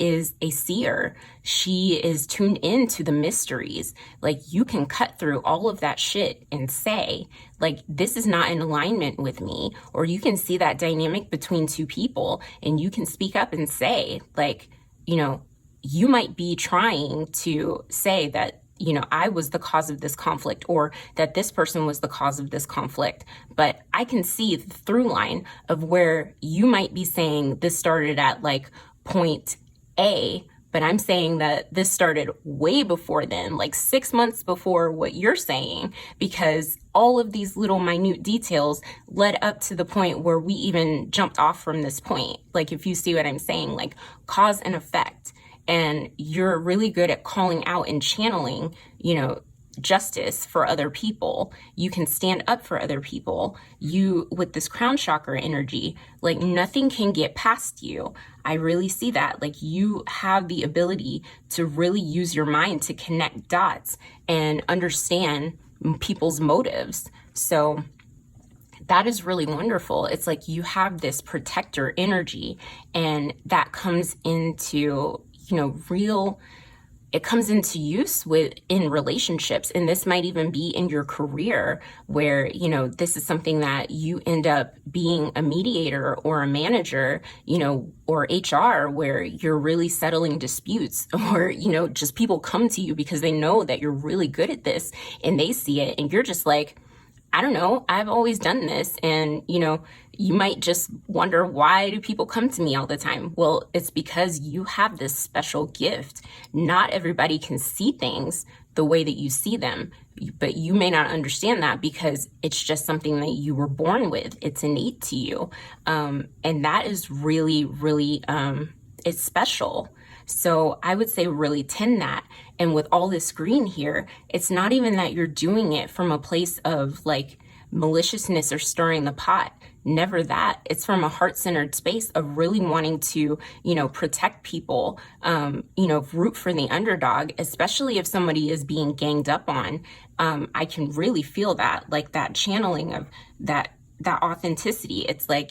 is a seer. She is tuned into the mysteries. Like, you can cut through all of that shit and say, like, this is not in alignment with me. Or you can see that dynamic between two people, and you can speak up and say, like, you might be trying to say that, I was the cause of this conflict, or that this person was the cause of this conflict. But I can see the through line of where you might be saying this started at like point A, but I'm saying that this started way before then, like 6 months before what you're saying, because all of these little minute details led up to the point where we even jumped off from this point. Like, if you see what I'm saying, like cause and effect. And you're really good at calling out and channeling, justice for other people. You can stand up for other people. You, with this crown chakra energy, like nothing can get past you. I really see that. Like, you have the ability to really use your mind to connect dots and understand people's motives. So that is really wonderful. It's like you have this protector energy, and that comes into, it comes into use in relationships. And this might even be in your career where, this is something that you end up being a mediator or a manager, or HR, where you're really settling disputes, or, just people come to you because they know that you're really good at this and they see it. And you're just like, I don't know, I've always done this. And, you might just wonder, why do people come to me all the time? Well, it's because you have this special gift. Not everybody can see things the way that you see them, but you may not understand that because it's just something that you were born with. It's innate to you. And that is really, really, it's special. So I would say really tend that. And with all this green here, it's not even that you're doing it from a place of like maliciousness or stirring the pot. Never that. It's from a heart-centered space of really wanting to, protect people, root for the underdog, especially if somebody is being ganged up on. I can really feel that, like that channeling of that authenticity. It's like,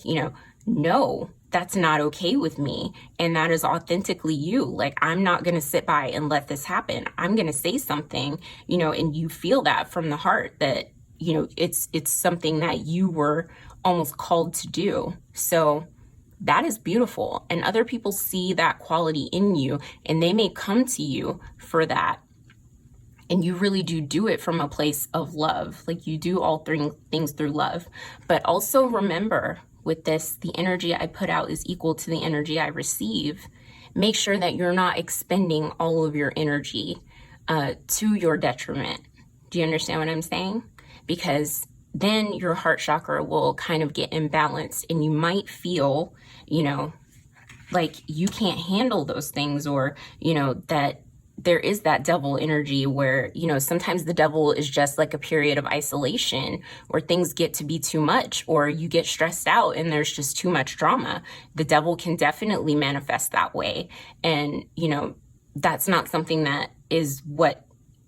no, that's not okay with me. And that is authentically you. Like, I'm not going to sit by and let this happen. I'm going to say something, and you feel that from the heart that, it's something that you were almost called to do. So that is beautiful. And other people see that quality in you, and they may come to you for that. And you really do it from a place of love. Like, you do all three things through love. But also remember, with this, the energy I put out is equal to the energy I receive. Make sure that you're not expending all of your energy to your detriment. Do you understand what I'm saying? Because then your heart chakra will kind of get imbalanced, and you might feel, like you can't handle those things, or, that there is that devil energy where, sometimes the devil is just like a period of isolation where things get to be too much, or you get stressed out and there's just too much drama. The devil can definitely manifest that way. And, that's not something that is what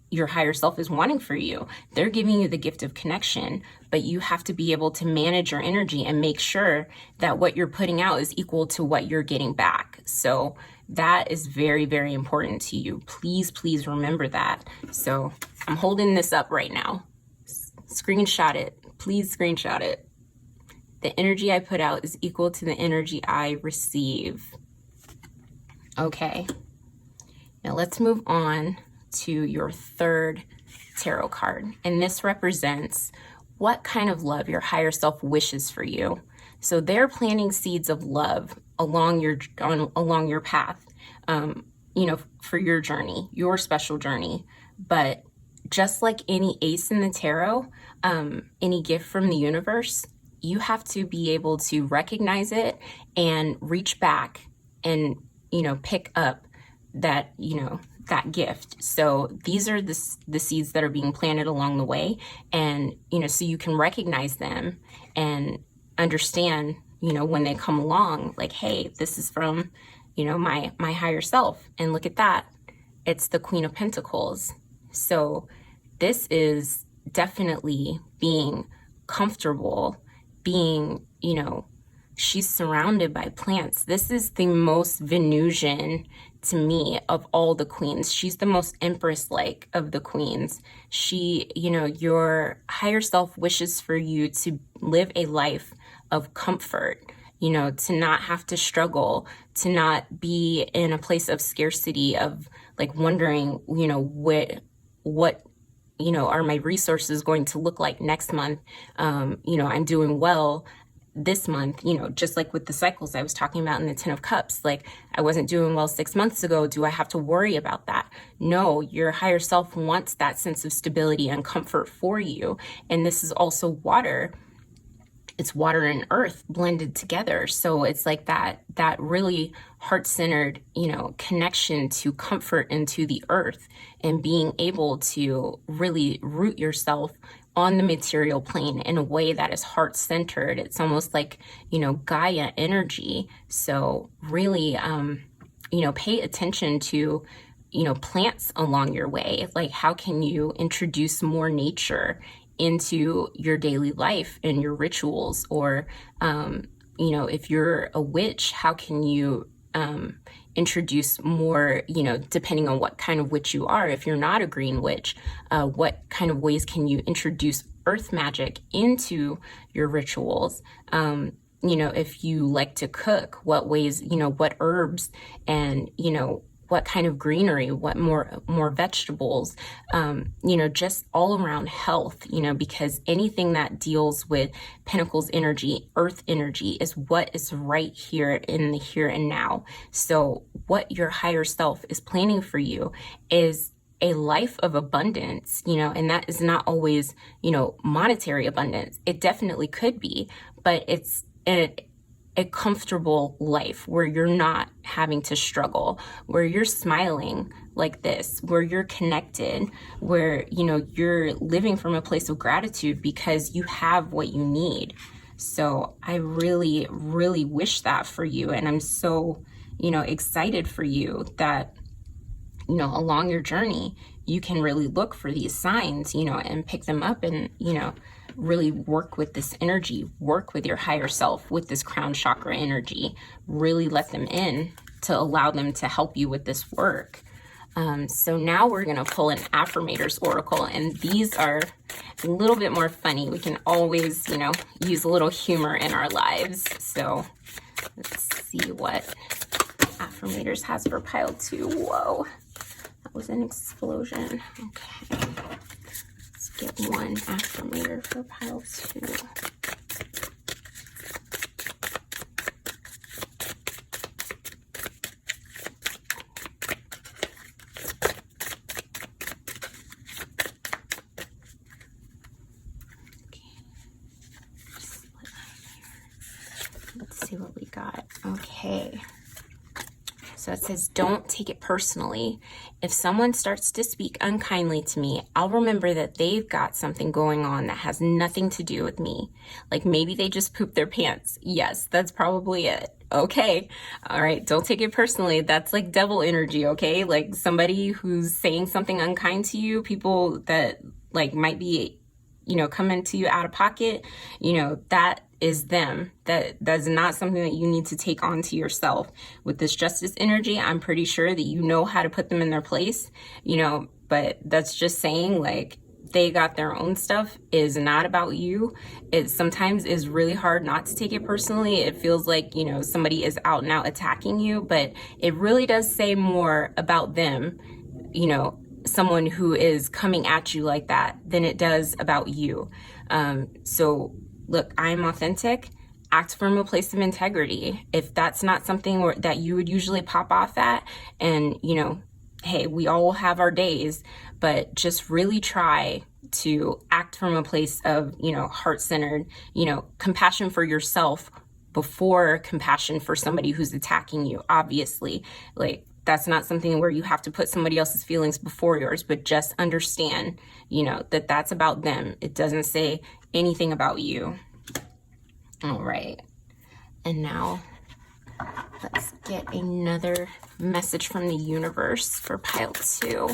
your higher self is wanting for you. They're giving you the gift of connection, but you have to be able to manage your energy and make sure that what you're putting out is equal to what you're getting back. So that is very, very important to you. Please, please remember that. So I'm holding this up right now. Screenshot it. Please screenshot it. The energy I put out is equal to the energy I receive. Okay. Now let's move on to your third tarot card. And this represents what kind of love your higher self wishes for you. So they're planting seeds of love along your path, for your journey, your special journey. But just like any ace in the tarot, any gift from the universe, you have to be able to recognize it and reach back and, pick up that, that gift. So these are the seeds that are being planted along the way. And, so you can recognize them and understand, when they come along, like, hey, this is from, my higher self. And look at that. It's the Queen of Pentacles. So this is definitely being comfortable, being, she's surrounded by plants. This is the most Venusian to me of all the queens. She's the most empress-like of the queens. She, your higher self wishes for you to live a life of comfort, to not have to struggle, to not be in a place of scarcity, of like wondering, what, are my resources going to look like next month? I'm doing well this month, just like with the cycles I was talking about in the Ten of Cups. Like, I wasn't doing well 6 months ago. Do I have to worry about that? No, your higher self wants that sense of stability and comfort for you. And this is also water. It's water and earth blended together. So it's like that really heart-centered, connection to comfort into the earth, and being able to really root yourself on the material plane in a way that is heart-centered. It's almost like, Gaia energy. So really, pay attention to, plants along your way. Like, how can you introduce more nature into your daily life and your rituals? Or, if you're a witch, how can you introduce more, depending on what kind of witch you are. If you're not a green witch, what kind of ways can you introduce earth magic into your rituals? If you like to cook, what ways, what herbs and, what kind of greenery, what more vegetables, just all around health, because anything that deals with Pentacles energy, earth energy, is what is right here in the here and now. So what your higher self is planning for you is a life of abundance, and that is not always, monetary abundance. It definitely could be, but it's a comfortable life where you're not having to struggle, where you're smiling like this, where you're connected, where, you're living from a place of gratitude because you have what you need. So I really, really wish that for you. And I'm so, excited for you that, along your journey, you can really look for these signs, and pick them up and, really work with this energy, work with your higher self, with this crown chakra energy, really let them in to allow them to help you with this work. So now we're going to pull an Affirmators Oracle, and these are a little bit more funny. We can always, use a little humor in our lives. So let's see what Affirmators has for pile 2. Whoa, that was an explosion. Okay. Get one affirmator for pile 2. Let's see what we got. Okay. So it says, don't take it personally. If someone starts to speak unkindly to me, I'll remember that they've got something going on that has nothing to do with me. Like, maybe they just pooped their pants. Yes, that's probably it. Okay. All right. Don't take it personally. That's like devil energy. Okay. Like, somebody who's saying something unkind to you, people that like might be, coming to you out of pocket, that is them. That's not something that you need to take onto yourself. With this justice energy, I'm pretty sure that you know how to put them in their place, but that's just saying, like, they got their own stuff, is not about you. It sometimes is really hard not to take it personally. It feels like, somebody is out and out attacking you, but it really does say more about them, someone who is coming at you like that, than it does about you. So look, I'm authentic. Act from a place of integrity. If that's not something that you would usually pop off at, and, hey, we all have our days, but just really try to act from a place of, heart-centered, compassion for yourself before compassion for somebody who's attacking you. Obviously, like, that's not something where you have to put somebody else's feelings before yours, but just understand, that that's about them. It doesn't say anything about you. All right. And now let's get another message from the universe for pile 2.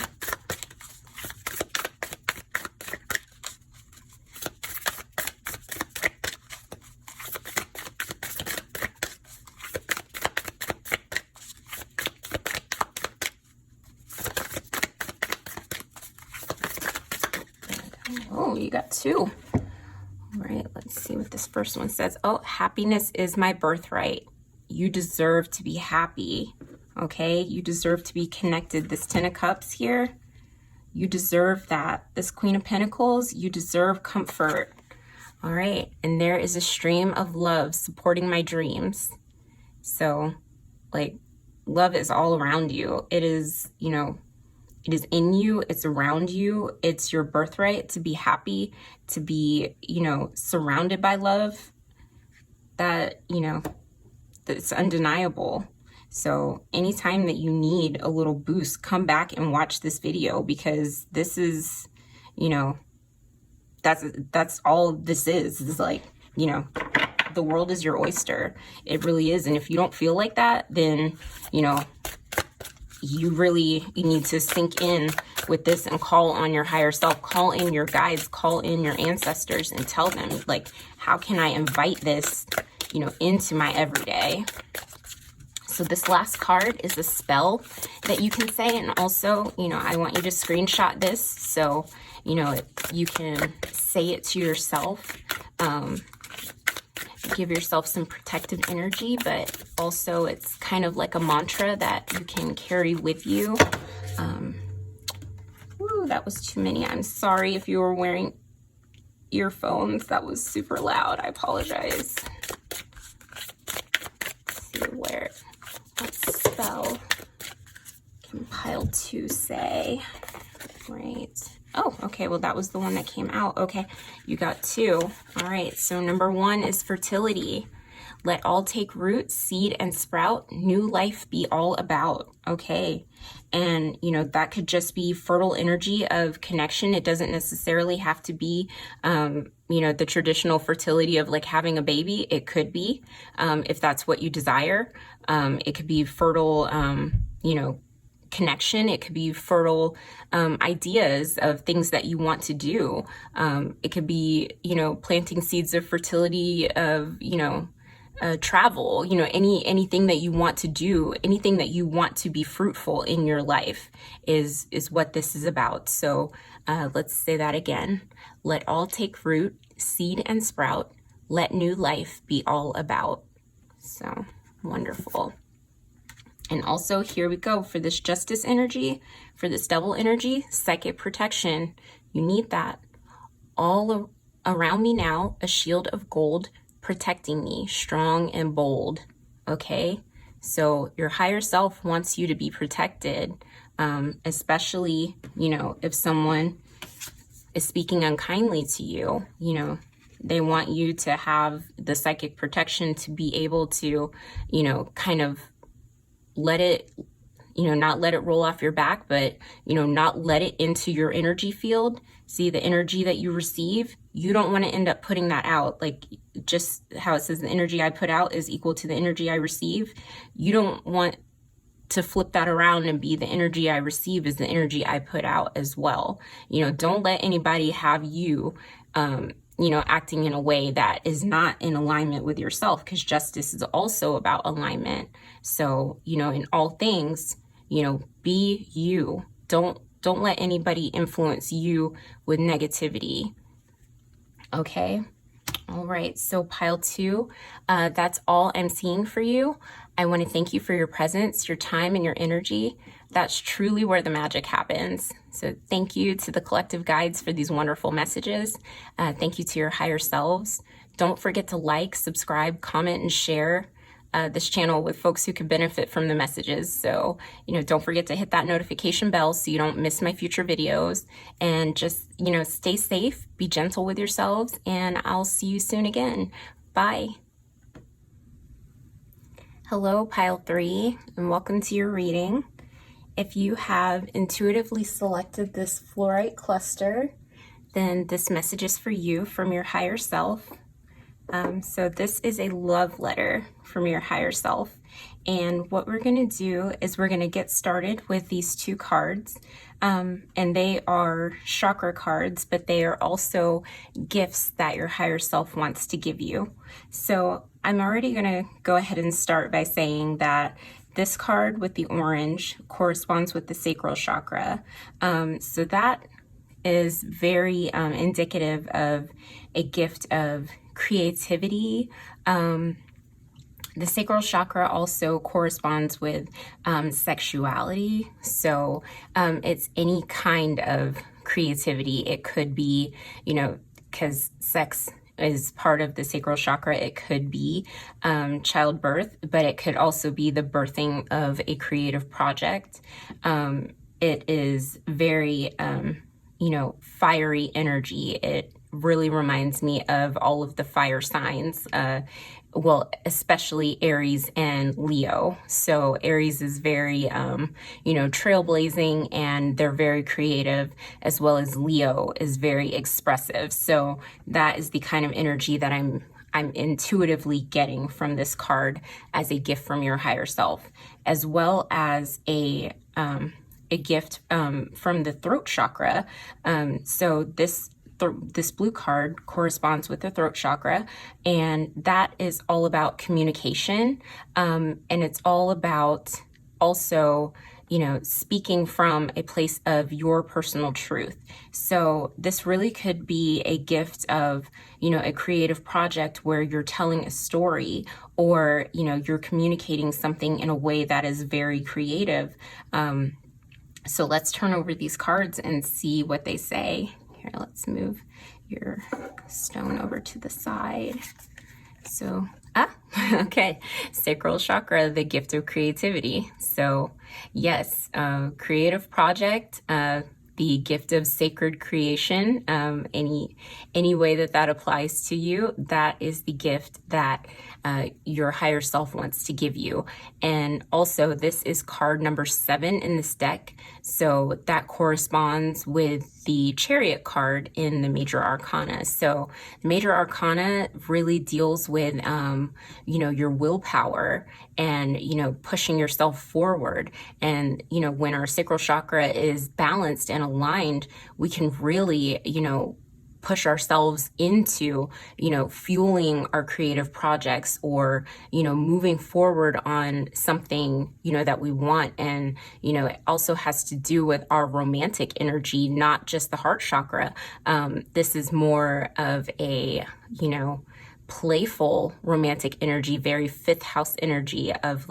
Oh, you got 2. All right, let's see what this first one says. Oh, happiness is my birthright. You deserve to be happy, okay? You deserve to be connected. This 10 of Cups here, You deserve that. This Queen of Pentacles, you deserve comfort. All right. And there is a stream of love supporting my dreams. So, like, love is all around you. It is, you know, it is in you. It's around you. It's your birthright to be happy, to be, you know, surrounded by love. That, you know, that's undeniable. So anytime that you need a little boost, come back and watch this video, because this is, you know, that's all this is like, you know, the world is your oyster. It really is. And if you don't feel like that, then, you know, you need to sink in with this and call on your higher self, call in your guides, call in your ancestors and tell them, like, how can I invite this, you know, into my everyday? So this last card is a spell that you can say. And also, you know, I want you to screenshot this so, you know, you can say it to yourself. Give yourself some protective energy, but also it's kind of like a mantra that you can carry with you. Ooh, that was too many. I'm sorry if you were wearing earphones. That was super loud. I apologize. Let's see what spell can pile 2 say. Right. Oh, okay. Well, that was the one that came out. Okay. You got 2. All right. So number 1 is fertility. Let all take root, seed, and sprout. New life be all about. Okay. And, you know, that could just be fertile energy of connection. It doesn't necessarily have to be, you know, the traditional fertility of like having a baby. It could be, if that's what you desire. It could be fertile, you know, connection. It could be fertile ideas of things that you want to do. It could be, you know, planting seeds of fertility of, you know, travel, you know, anything that you want to do, anything that you want to be fruitful in your life is what this is about. So let's say that again. Let all take root, seed, and sprout. Let new life be all about. So wonderful. And also, here we go for this justice energy, for this devil energy, psychic protection. You need that. All around me now, a shield of gold protecting me, strong and bold. Okay? So your higher self wants you to be protected, especially, you know, if someone is speaking unkindly to you, you know, they want you to have the psychic protection to be able to, you know, kind of let it, you know, not let it roll off your back, but, you know, not let it into your energy field. See, the energy that you receive, you don't want to end up putting that out. Like, just how it says the energy I put out is equal to the energy I receive. You don't want to flip that around and be the energy I receive is the energy I put out as well. You know, don't let anybody have you, you know, acting in a way that is not in alignment with yourself, because justice is also about alignment. So, you know, in all things, you know, be you. Don't let anybody influence you with negativity. Okay. All right. So pile 2, that's all I'm seeing for you. I want to thank you for your presence, your time, and your energy. That's truly where the magic happens. So thank you to the collective guides for these wonderful messages. Thank you to your higher selves. Don't forget to like, subscribe, comment, and share this channel with folks who could benefit from the messages. So, you know, don't forget to hit that notification bell so you don't miss my future videos. And just, you know, stay safe, be gentle with yourselves, and I'll see you soon again. Bye. Hello, pile 3, and welcome to your reading. If you have intuitively selected this fluorite cluster, then this message is for you from your higher self. So this is a love letter from your higher self. And what we're going to do is we're going to get started with these 2 cards. And they are chakra cards, but they are also gifts that your higher self wants to give you. So I'm already going to go ahead and start by saying that this card with the orange corresponds with the sacral chakra. So that is very The sacral chakra also corresponds with sexuality. So it's any kind of creativity. It could be, because sex is part of the sacral chakra, it could be childbirth, but it could also be the birthing of a creative project. It is very, fiery energy. It really reminds me of all of the fire signs, especially Aries and Leo. So Aries is very, trailblazing, and they're very creative, as well as Leo is very expressive. So that is the kind of energy that I'm intuitively getting from this card as a gift from your higher self, as well as a gift from the throat chakra. So this blue card corresponds with the throat chakra, and that is all about communication. And it's all about also, speaking from a place of your personal truth. So this really could be a gift of, a creative project where you're telling a story, or, you're communicating something in a way that is very creative. So let's turn over these cards and see what they say. Here, let's move your stone over to the side. So, okay. Sacral chakra, the gift of creativity. So, yes, creative project, the gift of sacred creation, any way that applies to you, that is the gift that your higher self wants to give you. And also, this is card number 7 in this deck, so that corresponds with the Chariot card in the Major Arcana. So the Major Arcana really deals with your willpower and pushing yourself forward. And when our sacral chakra is balanced and aligned, we can really push ourselves into, fueling our creative projects, or, moving forward on something, that we want. And, it also has to do with our romantic energy, not just the heart chakra. This is more of a, playful romantic energy, very 5th house energy of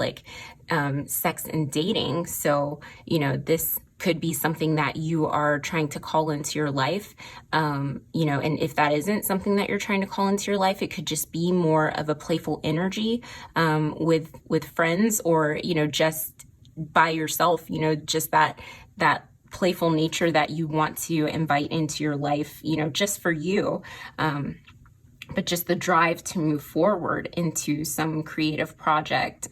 sex and dating. So, this could be something that you are trying to call into your life. And if that isn't something that you're trying to call into your life, it could just be more of a playful energy with friends, or, just by yourself, just that playful nature that you want to invite into your life, just for you. But just the drive to move forward into some creative project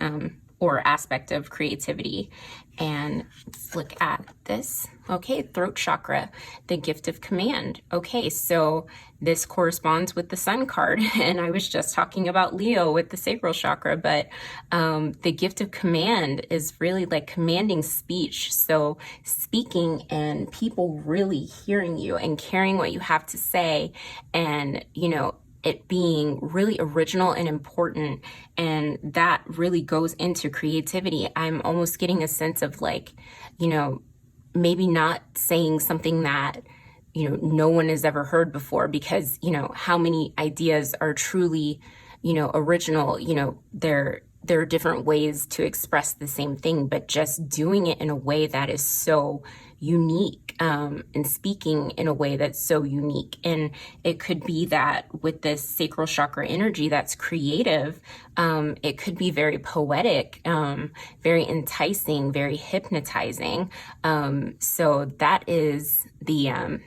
or aspect of creativity. And let's look at this. Okay, throat chakra, the gift of command. Okay, so this corresponds with the Sun card, and I was just talking about Leo with the sacral chakra, but the gift of command is really like commanding speech. So speaking and people really hearing you and caring what you have to say, and it being really original and important, and that really goes into creativity. I'm almost getting a sense of maybe not saying something that no one has ever heard before, because how many ideas are truly original. There are different ways to express the same thing, but just doing it in a way that is so unique, and speaking in a way that's so unique. And it could be that with this sacral chakra energy that's creative, it could be very poetic, very enticing, very hypnotizing. So that is the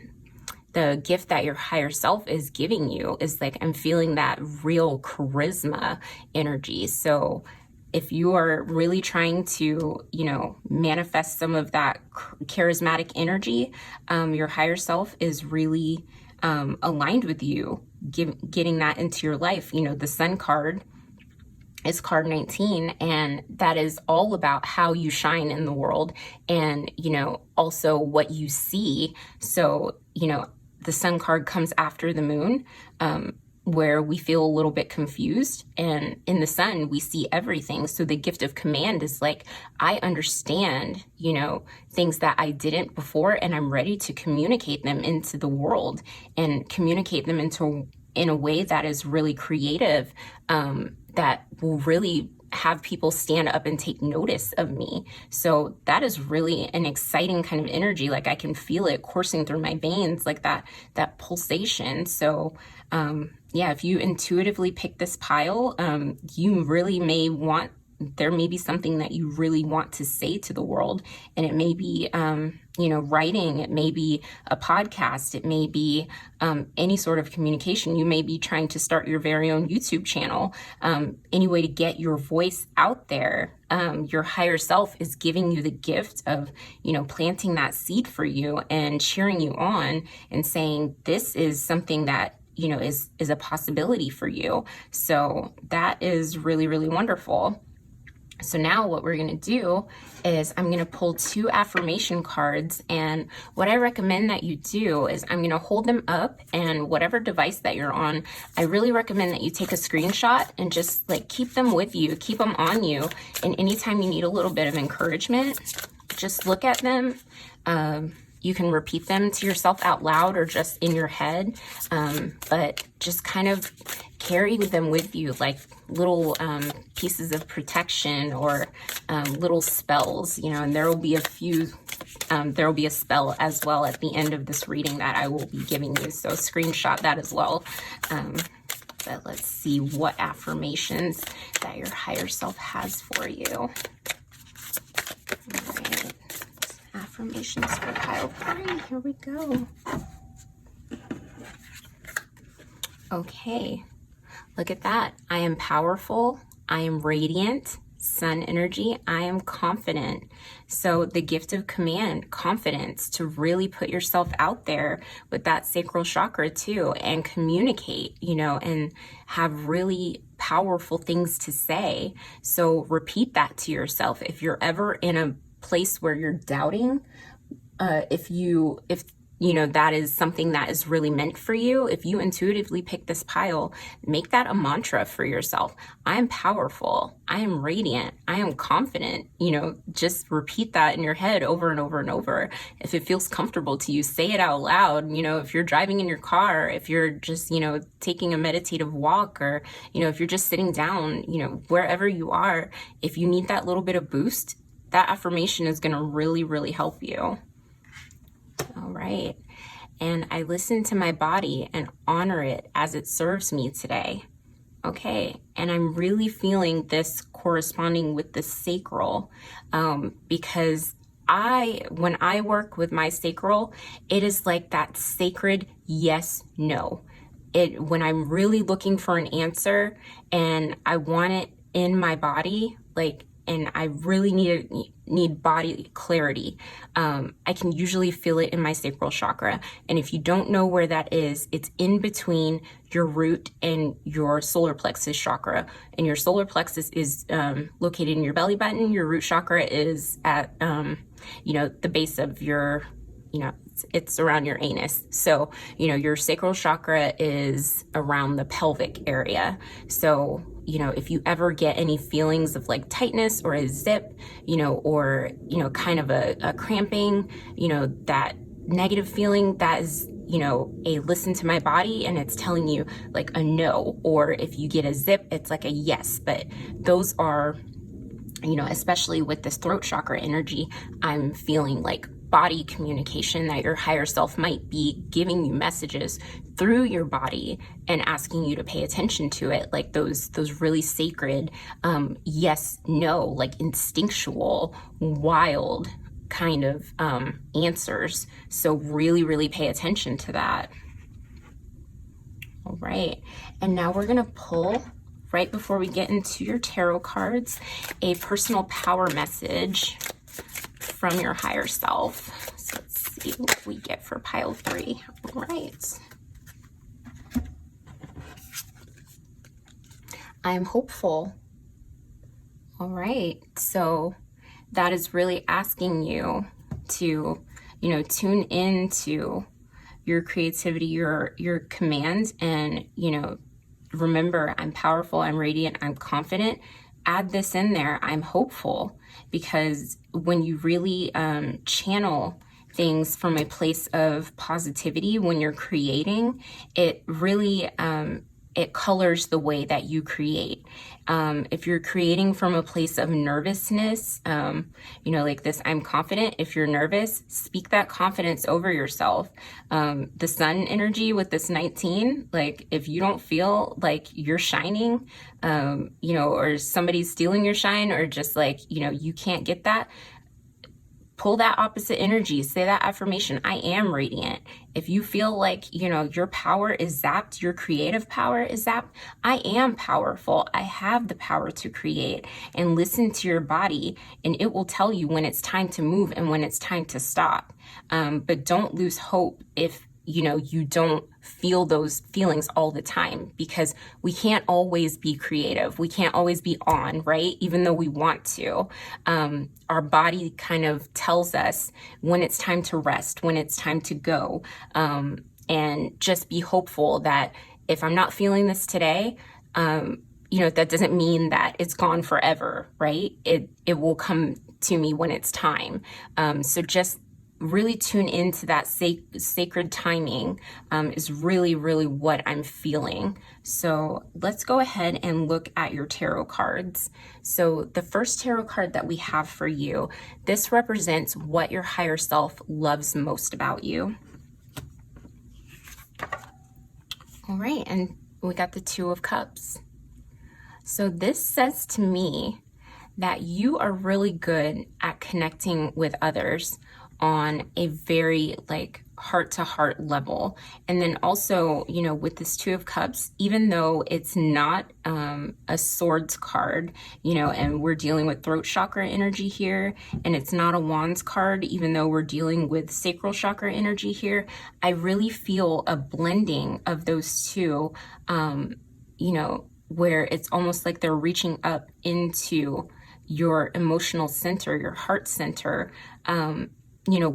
gift that your higher self is giving you, is I'm feeling that real charisma energy. So if you are really trying to, manifest some of that charismatic energy, your higher self is really aligned with you, getting that into your life. The Sun card is card 19, and that is all about how you shine in the world, and, also what you see. So, the Sun card comes after the Moon, where we feel a little bit confused, and in the Sun we see everything. So the gift of command is I understand, things that I didn't before, and I'm ready to communicate them into the world, and communicate them in a way that is really creative, that will really have people stand up and take notice of me. So that is really an exciting kind of energy. Like I can feel it coursing through my veins, like that pulsation. So yeah, if you intuitively pick this pile, you really may want, there may be something that you really want to say to the world. And it may be, writing, it may be a podcast, it may be any sort of communication. You may be trying to start your very own YouTube channel. Any way to get your voice out there. Your higher self is giving you the gift of, planting that seed for you and cheering you on and saying, this is something that, is a possibility for you. So that is really, really wonderful. So now what we're going to do is I'm going to pull 2 affirmation cards, and what I recommend that you do is I'm going to hold them up, and whatever device that you're on, I really recommend that you take a screenshot and just like keep them with you, keep them on you, and anytime you need a little bit of encouragement, just look at them. You can repeat them to yourself out loud or just in your head, but just kind of carry them with you like little pieces of protection or little spells, and there will be a few, there will be a spell as well at the end of this reading that I will be giving you. So screenshot that as well. But let's see what affirmations that your higher self has for you. All right. Affirmations for pile 3. Here we go. Okay. Look at that. I am powerful. I am radiant. Sun energy. I am confident. So the gift of command, confidence to really put yourself out there with that sacral chakra too, and communicate, and have really powerful things to say. So repeat that to yourself. If you're ever in a place where you're doubting, if that is something that is really meant for you, if you intuitively pick this pile, make that a mantra for yourself. I am powerful. I am radiant. I am confident. Just repeat that in your head over and over and over. If it feels comfortable to you, say it out loud. If you're driving in your car, if you're just, taking a meditative walk, or, if you're just sitting down, wherever you are, if you need that little bit of boost, that affirmation is going to really, really help you. All right. And I listen to my body and honor it as it serves me today. Okay. And I'm really feeling this corresponding with the sacral, because when I work with my sacral, it is like that sacred yes, no. When I'm really looking for an answer and I want it in my body, and I really need body clarity, I can usually feel it in my sacral chakra. And if you don't know where that is, it's in between your root and your solar plexus chakra. And your solar plexus is located in your belly button. Your root chakra is at, the base of your, it's around your anus. So, your sacral chakra is around the pelvic area. So, if you ever get any feelings of like tightness or a zip, or, kind of a cramping, that negative feeling, that is, a listen to my body and it's telling you like a no. Or if you get a zip, it's like a yes. But those are, especially with this throat chakra energy, I'm feeling like body communication, that your higher self might be giving you messages through your body and asking you to pay attention to it, like those really sacred yes, no, like instinctual, wild kind of answers. So really, really pay attention to that. All right. And now we're going to pull, right before we get into your tarot cards, a personal power message from your higher self. So let's see what we get for pile 3. All right. I am hopeful. All right. So that is really asking you to, tune into your creativity, your commands, and, remember, I'm powerful, I'm radiant, I'm confident. Add this in there, I'm hopeful, because when you really channel things from a place of positivity, when you're creating, it really it colors the way that you create. If you're creating from a place of nervousness, like this, I'm confident. If you're nervous, speak that confidence over yourself. The sun energy with this 19, like if you don't feel like you're shining, or somebody's stealing your shine, or just like, you can't get that, pull that opposite energy, say that affirmation, I am radiant. If you feel like, your power is zapped, your creative power is zapped, I am powerful. I have the power to create. And listen to your body, and it will tell you when it's time to move and when it's time to stop. But don't lose hope if you don't feel those feelings all the time, because we can't always be creative. We can't always be on, right? Even though we want to. Our body kind of tells us when it's time to rest, when it's time to go. And just be hopeful that if I'm not feeling this today, that doesn't mean that it's gone forever, right? It will come to me when it's time. So just really tune into that sacred timing is really, really what I'm feeling. So let's go ahead and look at your tarot cards. So the first tarot card that we have for you, this represents what your higher self loves most about you. All right, and we got the Two of Cups. So this says to me that you are really good at connecting with others on a very heart-to-heart level. And then also, with this Two of Cups, even though it's not a swords card, and we're dealing with throat chakra energy here, and it's not a wands card, even though we're dealing with sacral chakra energy here, I really feel a blending of those two, where it's almost like they're reaching up into your emotional center, your heart center,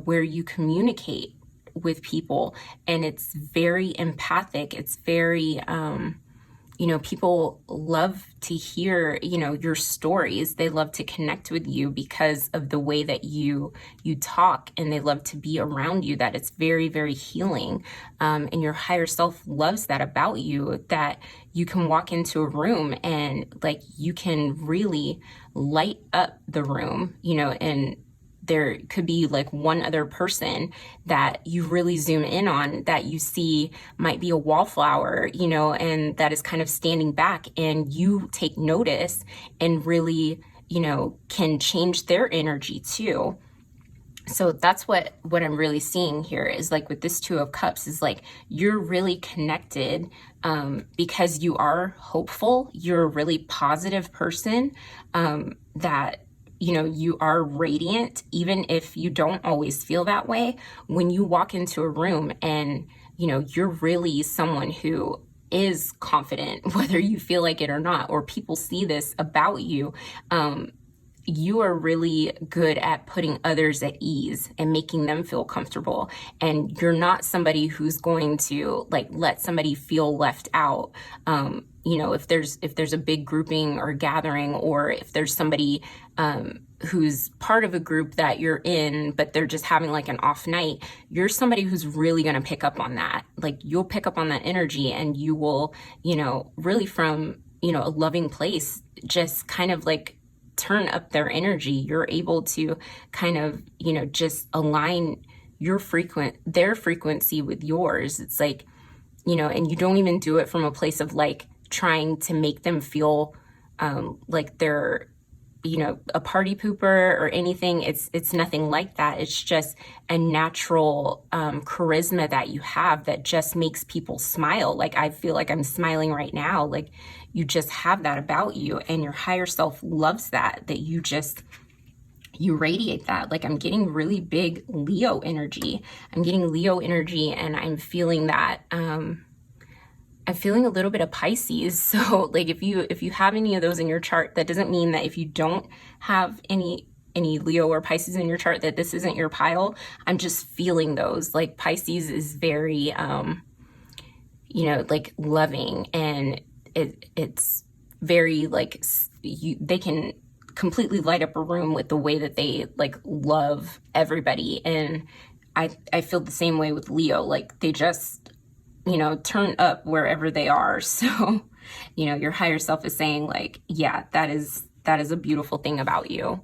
where you communicate with people, and it's very empathic. It's very, people love to hear, your stories. They love to connect with you because of the way that you talk, and they love to be around you, that it's very, very healing. And your higher self loves that about you, that you can walk into a room and you can really light up the room, and there could be one other person that you really zoom in on that you see might be a wallflower, and that is kind of standing back, and you take notice and really, can change their energy too. So that's what I'm really seeing here is with this Two of Cups is you're really connected because you are hopeful. You're a really positive person that you are radiant, even if you don't always feel that way. When you walk into a room and, you're really someone who is confident, whether you feel like it or not, or people see this about you, you are really good at putting others at ease and making them feel comfortable. And you're not somebody who's going to let somebody feel left out. If there's a big grouping or gathering, or if there's somebody who's part of a group that you're in, but they're just having an off night, you're somebody who's really going to pick up on that. You'll pick up on that energy, and you will, really from, a loving place, just kind of turn up their energy. You're able to kind of, just align their frequency with yours. It's and you don't even do it from a place of trying to make them feel like they're, a party pooper or anything. It's nothing like that. It's just a natural charisma that you have that just makes people smile. I feel like I'm smiling right now. You just have that about you, and your higher self loves that you radiate that. I'm getting really big Leo energy. And I'm feeling that, I'm feeling a little bit of Pisces. So if you have any of those in your chart, that doesn't mean that if you don't have any Leo or Pisces in your chart, that this isn't your pile. I'm just feeling those. Pisces is very, loving, and it's very they can completely light up a room with the way that they love everybody. And I feel the same way with Leo. They just turn up wherever they are. So, your higher self is saying like, yeah, that is a beautiful thing about you.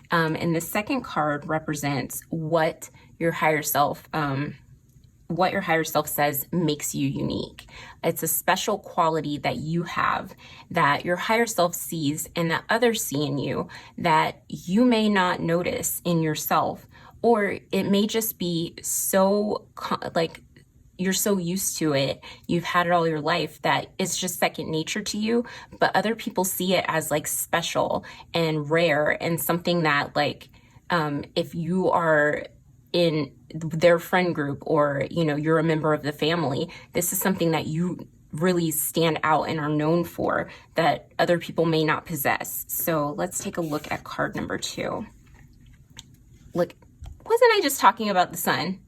And the second card represents what your higher self says makes you unique. It's a special quality that you have that your higher self sees and that others see in you that you may not notice in yourself, or it may just be so like you're so used to it, you've had it all your life that it's just second nature to you, but other people see it as like special and rare and something that like if you are in their friend group or you're a member of the family, this is something that you really stand out and are known for that other people may not possess. So let's take a look at card number 2. Look, wasn't I just talking about the sun?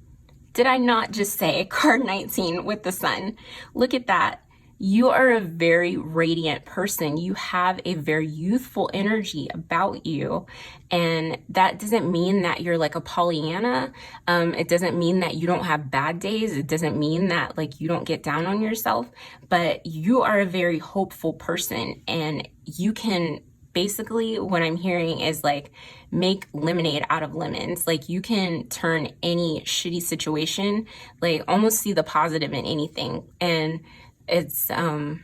Did I not just say card 19 with the sun? Look at that. You are a very radiant person. You have a very youthful energy about you. And that doesn't mean that you're like a Pollyanna. It doesn't mean that you don't have bad days. It doesn't mean that like you don't get down on yourself, but you are a very hopeful person, and you can basically, what I'm hearing is like make lemonade out of lemons. Like you can turn any shitty situation, like almost see the positive in anything. And it's not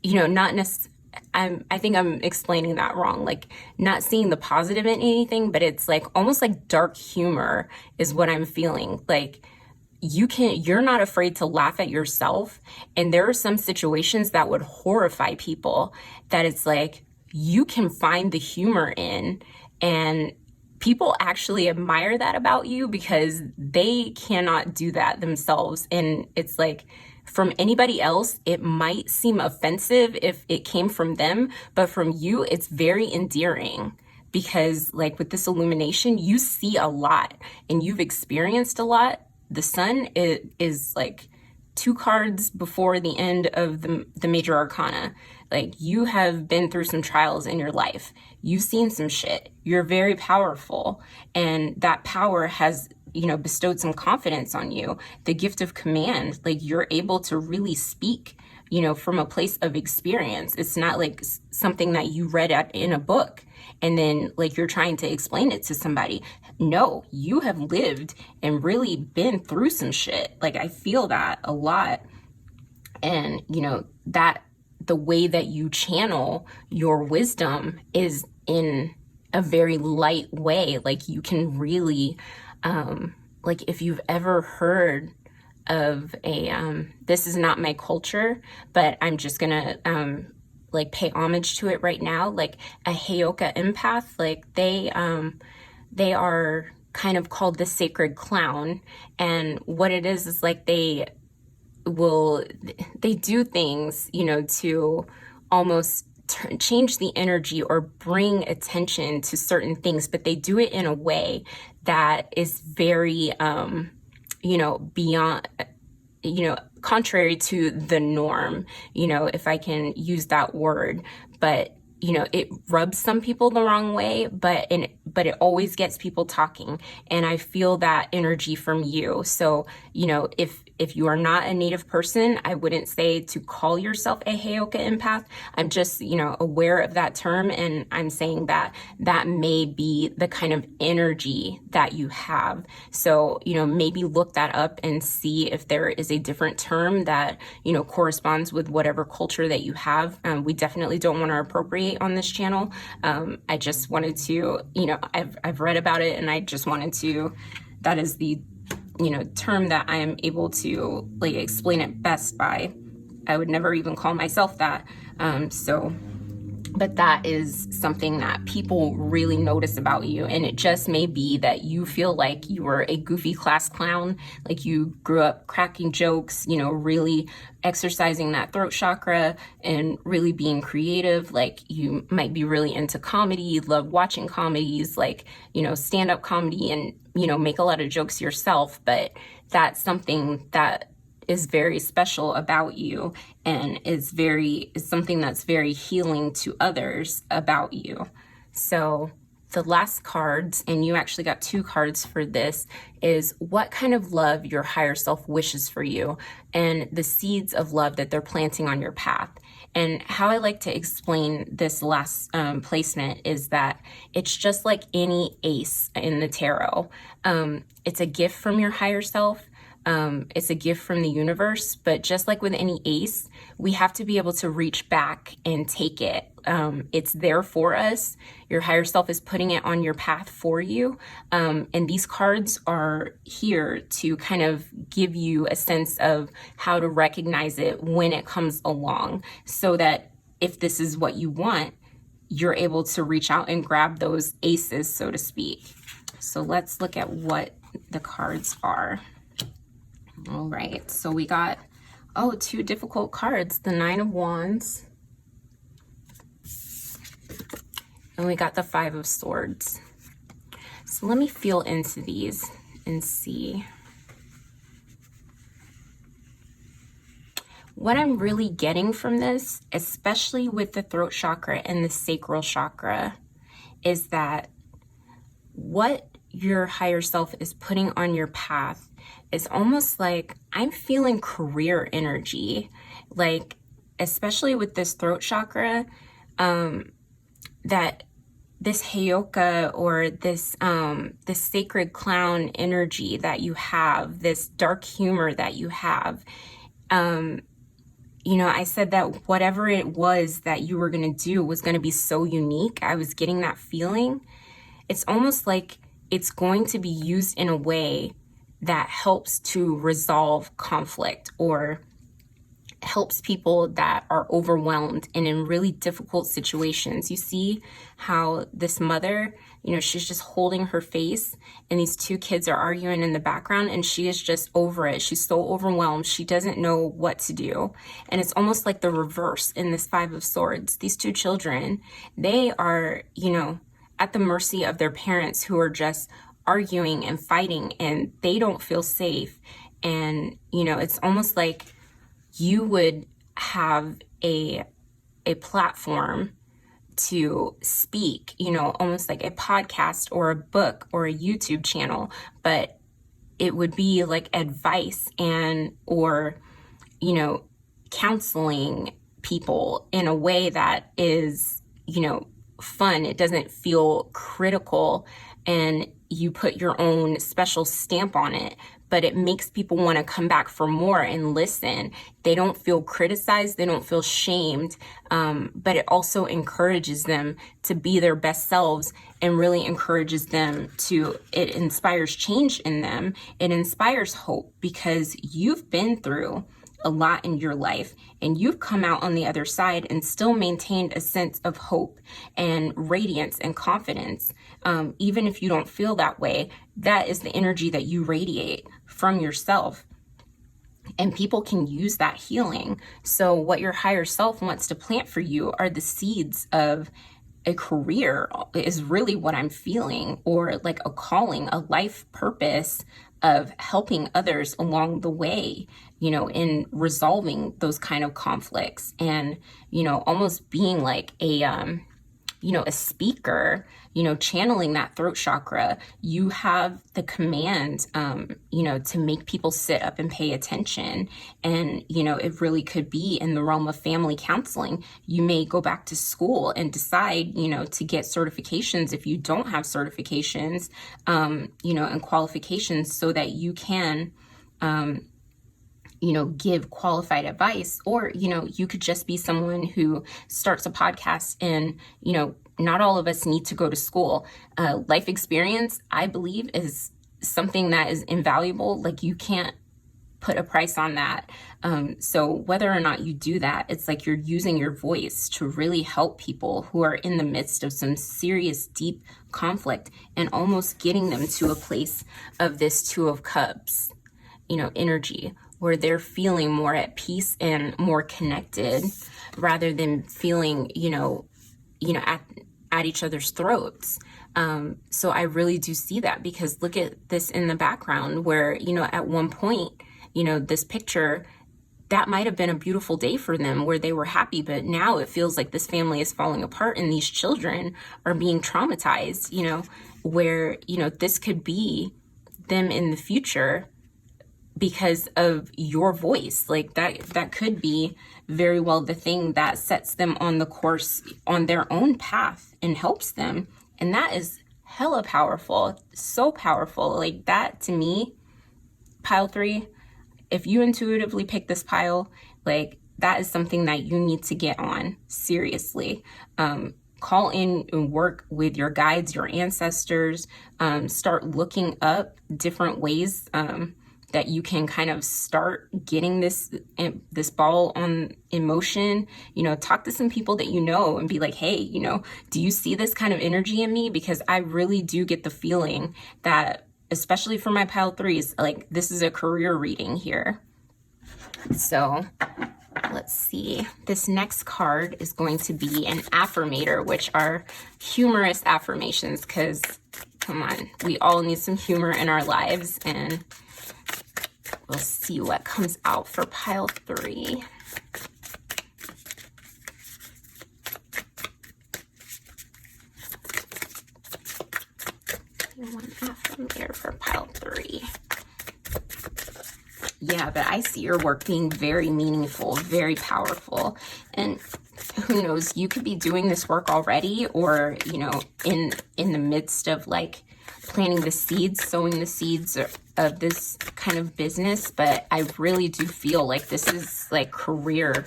necessarily, I think I'm explaining that wrong, like not seeing the positive in anything, but it's like almost like dark humor is what I'm feeling. Like you're not afraid to laugh at yourself, and there are some situations that would horrify people that it's like you can find the humor in, and people actually admire that about you because they cannot do that themselves. And it's like, from anybody else, it might seem offensive if it came from them, but from you, it's very endearing because like with this illumination, you see a lot and you've experienced a lot. The sun is like 2 cards before the end of the major arcana. Like you have been through some trials in your life. You've seen some shit. You're very powerful. And that power has bestowed some confidence on you, the gift of command. Like you're able to really speak, from a place of experience. It's not like something that you read in a book and then like you're trying to explain it to somebody. No, you have lived and really been through some shit. Like I feel that a lot. And that the way that you channel your wisdom is in a very light way. Like you can really like if you've ever heard of this is not my culture, but I'm just gonna like pay homage to it right now, like a Heyoka empath. Like they are kind of called the sacred clown, and what it is like they do things to almost change the energy or bring attention to certain things, but they do it in a way that is very, beyond, contrary to the norm, if I can use that word. But it rubs some people the wrong way, but it always gets people talking. And I feel that energy from you. So, if you are not a native person, I wouldn't say to call yourself a Heyoka empath. I'm just, aware of that term. And I'm saying that that may be the kind of energy that you have. So, maybe look that up and see if there is a different term that, corresponds with whatever culture that you have. We definitely don't want to appropriate on this channel. I just wanted to, I've read about it, and I just wanted to, that is the term that I am able to like explain it best by. I would never even call myself that. But that is something that people really notice about you. And it just may be that you feel like you were a goofy class clown, like you grew up cracking jokes, really exercising that throat chakra and really being creative. Like you might be really into comedy, love watching comedies, like, stand-up comedy, and, make a lot of jokes yourself. But that's something that is very special about you, and is something that's very healing to others about you. So the last cards, and you actually got 2 cards for this, is what kind of love your higher self wishes for you and the seeds of love that they're planting on your path. And how I like to explain this last placement is that it's just like any ace in the tarot. It's a gift from your higher self. It's a gift from the universe, but just like with any ace, we have to be able to reach back and take it. It's there for us. Your higher self is putting it on your path for you. And these cards are here to kind of give you a sense of how to recognize it when it comes along, so that if this is what you want, you're able to reach out and grab those aces, so to speak. So let's look at what the cards are. All right, so we got, 2 difficult cards, the 9 of Wands, and we got the 5 of Swords. So let me feel into these and see. What I'm really getting from this, especially with the throat chakra and the sacral chakra, is that what your higher self is putting on your path is almost like, I'm feeling career energy, like especially with this throat chakra, that this heyoka, or this this sacred clown energy that you have, this dark humor that you have. You know, I said that whatever it was that you were going to do was going to be so unique. I was getting that feeling. It's almost like it's going to be used in a way that helps to resolve conflict, or helps people that are overwhelmed and in really difficult situations. You see how this mother, you know, she's just holding her face, and these 2 kids are arguing in the background, and she is just over it. She's so overwhelmed. She doesn't know what to do. And it's almost like the reverse in this 5 of Swords. These 2 children, they are, you know, at the mercy of their parents, who are just arguing and fighting, and they don't feel safe. And, you know, it's almost like you would have a platform to speak, you know, almost like a podcast or a book or a YouTube channel, but it would be like advice or, you know, counseling people in a way that is, you know, fun. It doesn't feel critical, and you put your own special stamp on it, but it makes people want to come back for more and listen. They don't feel criticized. They don't feel shamed. But it also encourages them to be their best selves, and really encourages them it inspires change in them. It inspires hope, because you've been through a lot in your life, and you've come out on the other side and still maintained a sense of hope and radiance and confidence. Even if you don't feel that way, that is the energy that you radiate from yourself, and people can use that healing. So what your higher self wants to plant for you are the seeds of a career, is really what I'm feeling, or like a calling, a life purpose of helping others along the way, you know, in resolving those kind of conflicts, and, you know, almost being like a speaker, you know, channeling that throat chakra. You have the command, you know, to make people sit up and pay attention. And, you know, it really could be in the realm of family counseling. You may go back to school and decide, you know, to get certifications if you don't have certifications, you know, and qualifications, so that you can, you know, give qualified advice. Or, you know, you could just be someone who starts a podcast, and, you know, not all of us need to go to school. Life experience, I believe, is something that is invaluable. Like, you can't put a price on that. So whether or not you do that, it's like you're using your voice to really help people who are in the midst of some serious, deep conflict, and almost getting them to a place of this 2 of Cups, you know, energy, where they're feeling more at peace and more connected, rather than feeling, you know, at each other's throats. So I really do see that, because look at this in the background, where, you know, at one point, you know, this picture, that might have been a beautiful day for them where they were happy, but now it feels like this family is falling apart and these children are being traumatized, you know, where, you know, this could be them in the future because of your voice. Like that could be very well the thing that sets them on the course, on their own path, and helps them. And that is hella powerful, so powerful. Like that, to me, pile 3, if you intuitively pick this pile, like that is something that you need to get on seriously. Call in and work with your guides, your ancestors. Start looking up different ways that you can kind of start getting this ball in motion. You know, talk to some people that you know and be like, hey, you know, do you see this kind of energy in me? Because I really do get the feeling that, especially for my pile 3s, like this is a career reading here. So let's see. This next card is going to be an affirmator, which are humorous affirmations, because come on, we all need some humor in our lives, and we'll see what comes out for pile 3. One affirmator for pile 3. Yeah, but I see your work being very meaningful, very powerful. And who knows, you could be doing this work already, or, you know, in the midst of like planting the seeds, sowing the seeds of this kind of business. But I really do feel like this is like career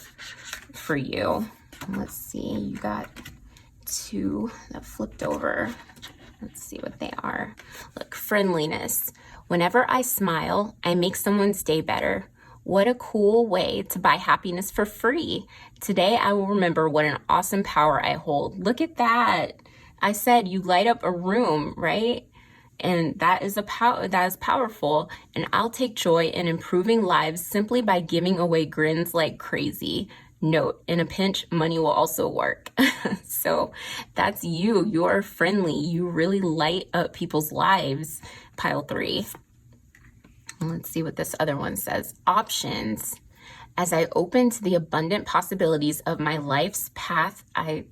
for you. Let's see, you got 2 that flipped over. Let's see what they are. Look, friendliness. Whenever I smile, I make someone's day better. What a cool way to buy happiness for free. Today, I will remember what an awesome power I hold. Look at that. I said you light up a room, right? And that is powerful. And I'll take joy in improving lives simply by giving away grins like crazy. Note, in a pinch, money will also work. So that's you. You're friendly. You really light up people's lives, pile 3. Let's see what this other one says. Options. As I open to the abundant possibilities of my life's path, I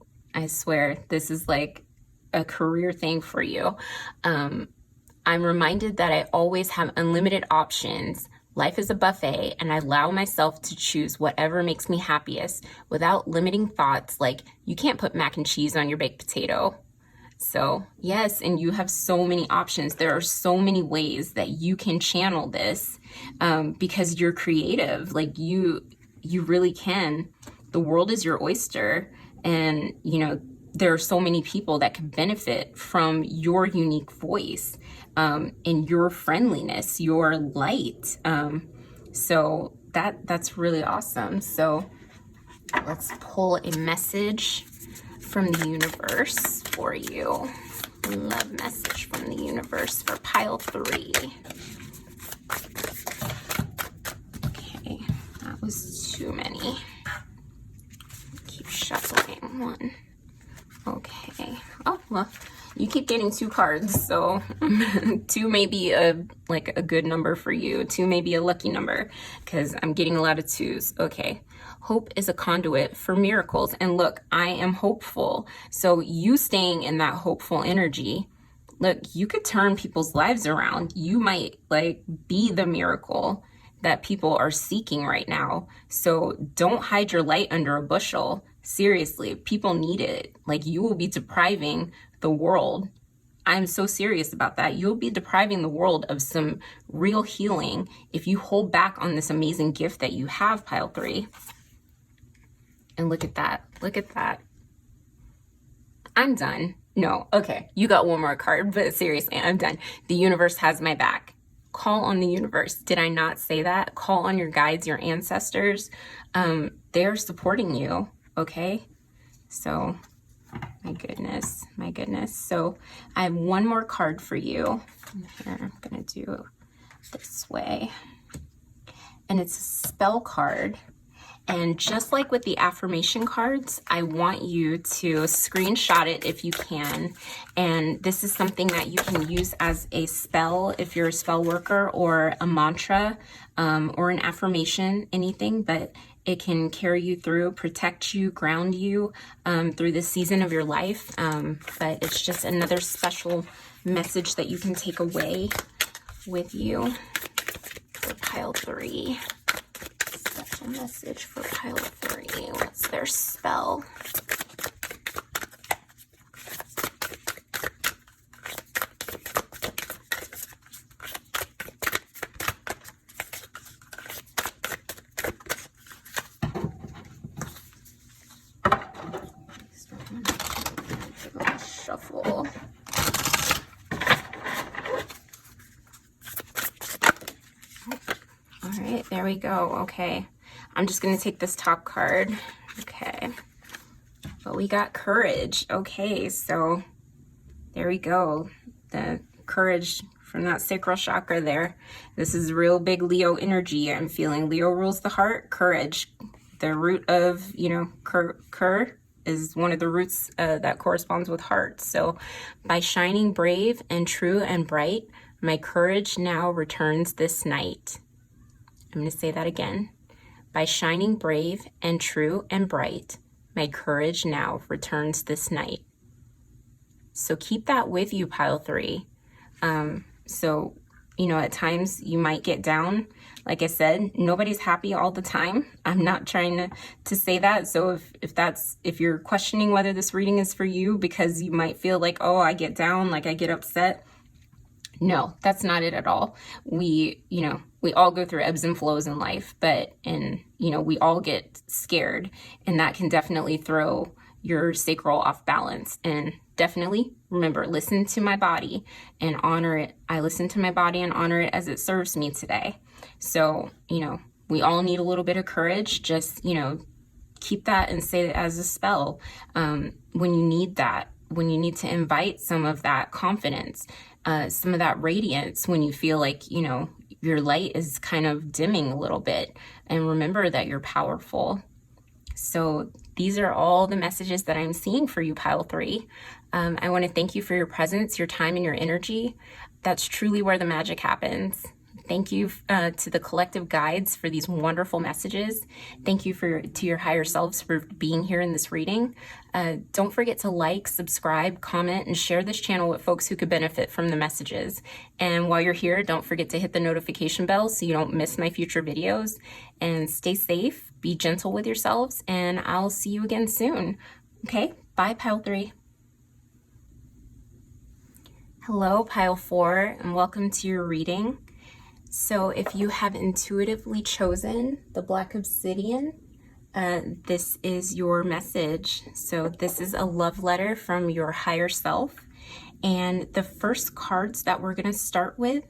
swear this is like a career thing for you. I'm reminded that I always have unlimited options. Life is a buffet, and I allow myself to choose whatever makes me happiest without limiting thoughts like, you can't put mac and cheese on your baked potato. So yes, and you have so many options. There are so many ways that you can channel this because you're creative. Like you really can. The world is your oyster, and you know, there are so many people that can benefit from your unique voice and your friendliness, your light. So that's really awesome. So let's pull a message from the universe for you. Love message from the universe for pile 3. Okay, that was too many. Keep shuffling. 1. Okay. Oh, well, you keep getting 2 cards, so 2 may be a good number for you. 2 may be a lucky number, because I'm getting a lot of 2s. Okay. Hope is a conduit for miracles. And look, I am hopeful. So you staying in that hopeful energy, look, you could turn people's lives around. You might be the miracle that people are seeking right now. So don't hide your light under a bushel. Seriously, people need it. Like, you will be depriving the world. I'm so serious about that. You'll be depriving the world of some real healing if you hold back on this amazing gift that you have, pile 3. And look at that. Look at that. I'm done. No, okay. You got one more card, but seriously, I'm done. The universe has my back. Call on the universe. Did I not say that? Call on your guides, your ancestors. They're supporting you, okay? So, my goodness, my goodness. So, I have one more card for you. Here, I'm going to do this way. And it's a spell card. And just like with the affirmation cards, I want you to screenshot it if you can. And this is something that you can use as a spell if you're a spell worker, or a mantra, or an affirmation, anything, but it can carry you through, protect you, ground you through this season of your life. But it's just another special message that you can take away with you for pile 3. Special message for pile 3. What's their spell? Shuffle. All right, there we go. Okay, I'm just going to take this top card. Okay, but we got courage. Okay, so there we go. The courage from that sacral chakra there. This is real big Leo energy. I'm feeling Leo rules the heart. Courage, the root of, cur is one of the roots that corresponds with heart. So by shining brave and true and bright, my courage now returns this night. I'm going to say that again. By shining brave and true and bright, my courage now returns this night. So keep that with you, pile 3. So, at times you might get down. Like I said, nobody's happy all the time. I'm not trying to say that. So if you're questioning whether this reading is for you because you might feel like, oh, I get down, like I get upset. No, that's not it at all. We all go through ebbs and flows in life, we all get scared, and that can definitely throw your sacral off balance. And definitely remember, listen to my body and honor it. I listen to my body and honor it as it serves me today. So, we all need a little bit of courage. Just, keep that and say it as a spell when you need that, when you need to invite some of that confidence, some of that radiance when you feel like, your light is kind of dimming a little bit. And remember that you're powerful. So these are all the messages that I'm seeing for you, pile 3. I want to thank you for your presence, your time, and your energy. That's truly where the magic happens. Thank you to the collective guides for these wonderful messages. Thank you to your higher selves for being here in this reading. Don't forget to like, subscribe, comment, and share this channel with folks who could benefit from the messages. And while you're here, don't forget to hit the notification bell so you don't miss my future videos. And stay safe, be gentle with yourselves, and I'll see you again soon. Okay, bye, pile 3. Hello, pile 4, and welcome to your reading. So if you have intuitively chosen the Black Obsidian, this is your message. So this is a love letter from your higher self. And the first cards that we're going to start with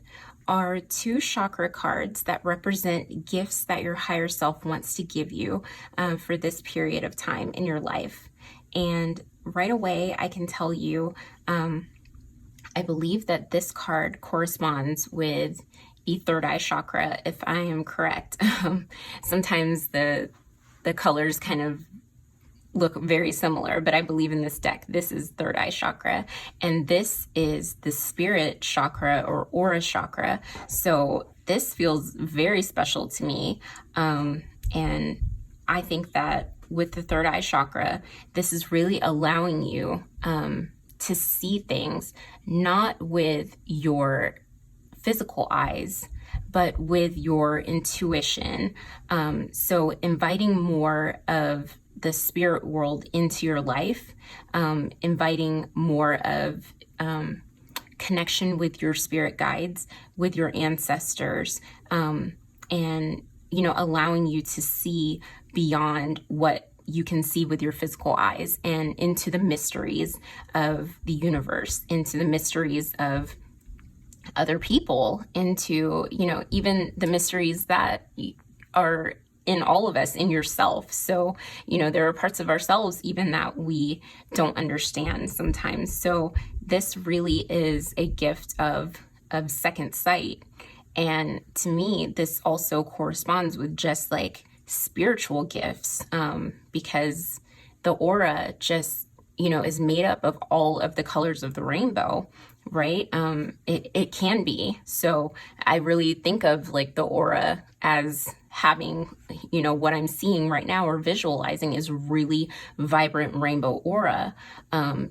are 2 chakra cards that represent gifts that your higher self wants to give you for this period of time in your life. And right away, I can tell you, I believe that this card corresponds with the third eye chakra, if I am correct. Sometimes the colors kind of look very similar, but I believe in this deck, this is third eye chakra, and this is the spirit chakra or aura chakra. So this feels very special to me. And I think that with the third eye chakra, this is really allowing you to see things not with your physical eyes, but with your intuition. So inviting more of the spirit world into your life, inviting more of connection with your spirit guides, with your ancestors, and allowing you to see beyond what you can see with your physical eyes and into the mysteries of the universe, into the mysteries of other people, into, even the mysteries that are in all of us, in yourself. So, there are parts of ourselves even that we don't understand sometimes. So this really is a gift of second sight. And to me, this also corresponds with just like spiritual gifts, because the aura just, is made up of all of the colors of the rainbow, right? It can be. So I really think of like the aura as having, what I'm seeing right now or visualizing is really vibrant rainbow aura.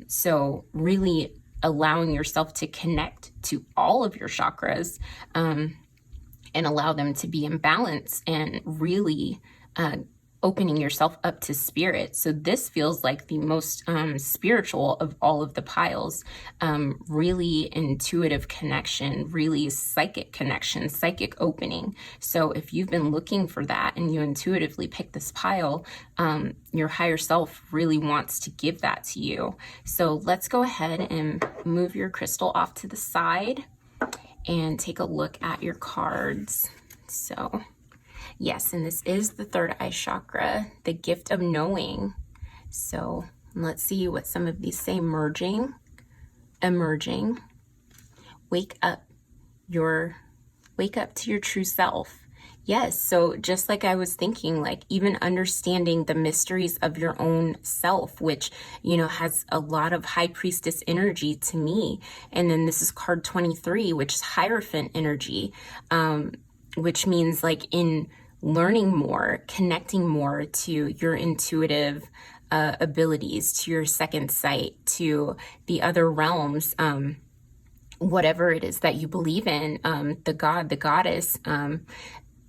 So really allowing yourself to connect to all of your chakras, and allow them to be in balance, and really opening yourself up to spirit. So this feels like the most spiritual of all of the piles. Really intuitive connection, really psychic connection, psychic opening. So if you've been looking for that and you intuitively pick this pile, your higher self really wants to give that to you. So let's go ahead and move your crystal off to the side and take a look at your cards. So yes, and this is the third eye chakra, the gift of knowing. So let's see what some of these say. Emerging, wake up to your true self. Yes, so just like I was thinking, like even understanding the mysteries of your own self, which, has a lot of high priestess energy to me. And then this is card 23, which is Hierophant energy, which means like in learning more, connecting more to your intuitive abilities, to your second sight, to the other realms, whatever it is that you believe in, the god, the goddess,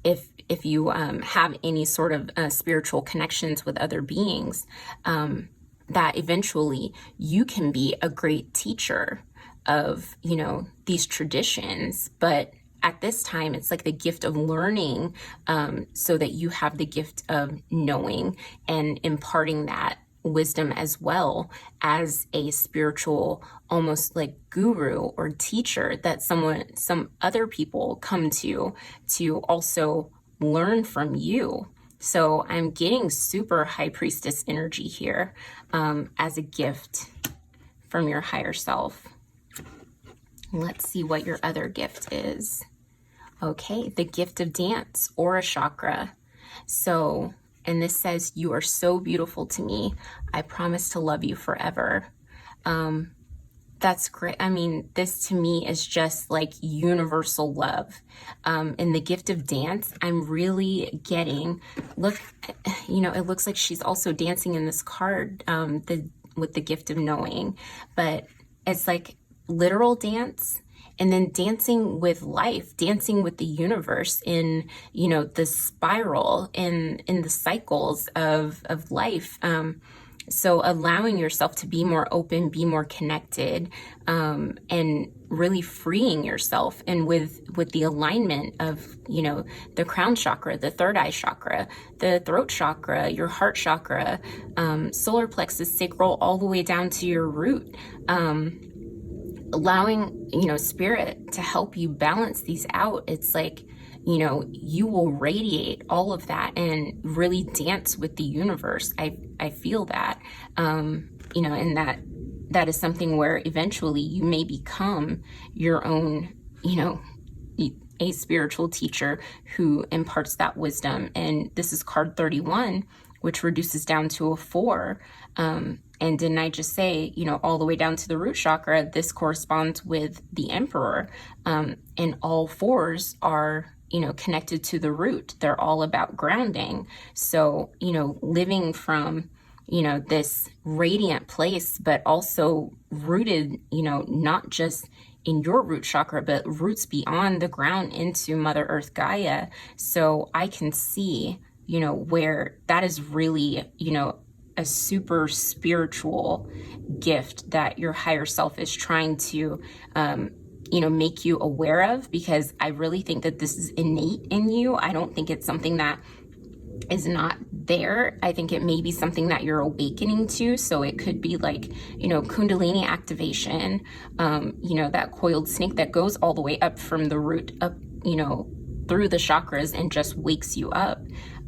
if you have any sort of spiritual connections with other beings, that eventually you can be a great teacher of, these traditions. But at this time, it's like the gift of learning, so that you have the gift of knowing and imparting that wisdom as well as a spiritual, almost like guru or teacher that some other people come to also learn from you. So I'm getting super high priestess energy here, as a gift from your higher self. Let's see what your other gift is. Okay, the gift of dance, aura chakra. So, and this says, you are so beautiful to me. I promise to love you forever. That's great. I mean, this to me is just like universal love. In the gift of dance, I'm really getting, look, it looks like she's also dancing in this card, with the gift of knowing, but it's like literal dance, and then dancing with life, dancing with the universe in, the spiral and in the cycles of life. So allowing yourself to be more open, be more connected, and really freeing yourself. And with the alignment of, the crown chakra, the third eye chakra, the throat chakra, your heart chakra, solar plexus, sacral, all the way down to your root. Allowing, spirit to help you balance these out. It's like, you will radiate all of that and really dance with the universe. I feel that, and that is something where eventually you may become your own, a spiritual teacher who imparts that wisdom. And this is card 31, which reduces down to a 4. And didn't I just say, all the way down to the root chakra, this corresponds with the emperor. And all 4s are, connected to the root. They're all about grounding. So, living from, this radiant place, but also rooted, not just in your root chakra, but roots beyond the ground into Mother Earth Gaia. So I can see, where that is really, a super spiritual gift that your higher self is trying to, make you aware of, because I really think that this is innate in you. I don't think it's something that is not there. I think it may be something that you're awakening to. So it could be like, Kundalini activation, that coiled snake that goes all the way up from the root up, through the chakras and just wakes you up.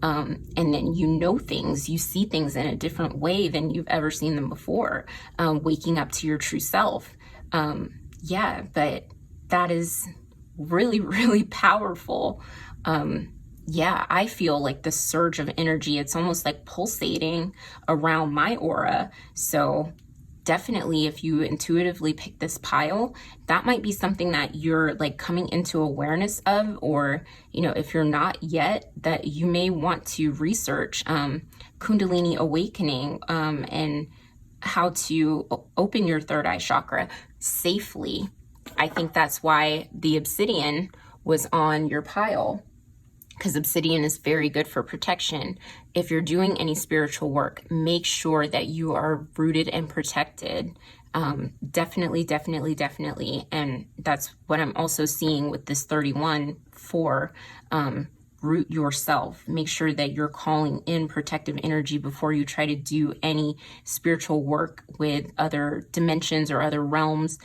And then things, you see things in a different way than you've ever seen them before, waking up to your true self. But that is really, really powerful. yeah, I feel like the surge of energy. It's almost like pulsating around my aura. So definitely, if you intuitively pick this pile, that might be something that you're like coming into awareness of, or, you know, if you're not yet, that you may want to research Kundalini awakening, and how to open your third eye chakra safely. I think that's why the obsidian was on your pile, because obsidian is very good for protection. If you're doing any spiritual work, make sure that you are rooted and protected. Definitely, definitely, definitely. And that's what I'm also seeing with this 31 for root yourself. Make sure that you're calling in protective energy before you try to do any spiritual work with other dimensions or other realms,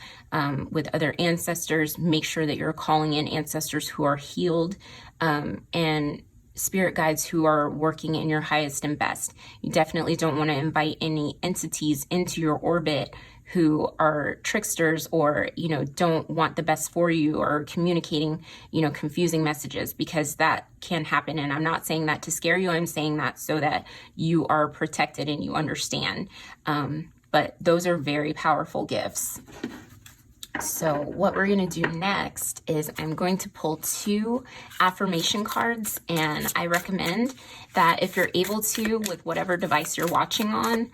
with other ancestors. Make sure that you're calling in ancestors who are healed, and spirit guides who are working in your highest and best. You definitely don't want to invite any entities into your orbit who are tricksters, or, you know, don't want the best for you, or communicating, you know, confusing messages, because that can happen. And I'm not saying that to scare you. I'm saying that so that you are protected and you understand. But those are very powerful gifts. So what we're going to do next is I'm going to pull 2 affirmation cards, and I recommend that if you're able to, with whatever device you're watching on,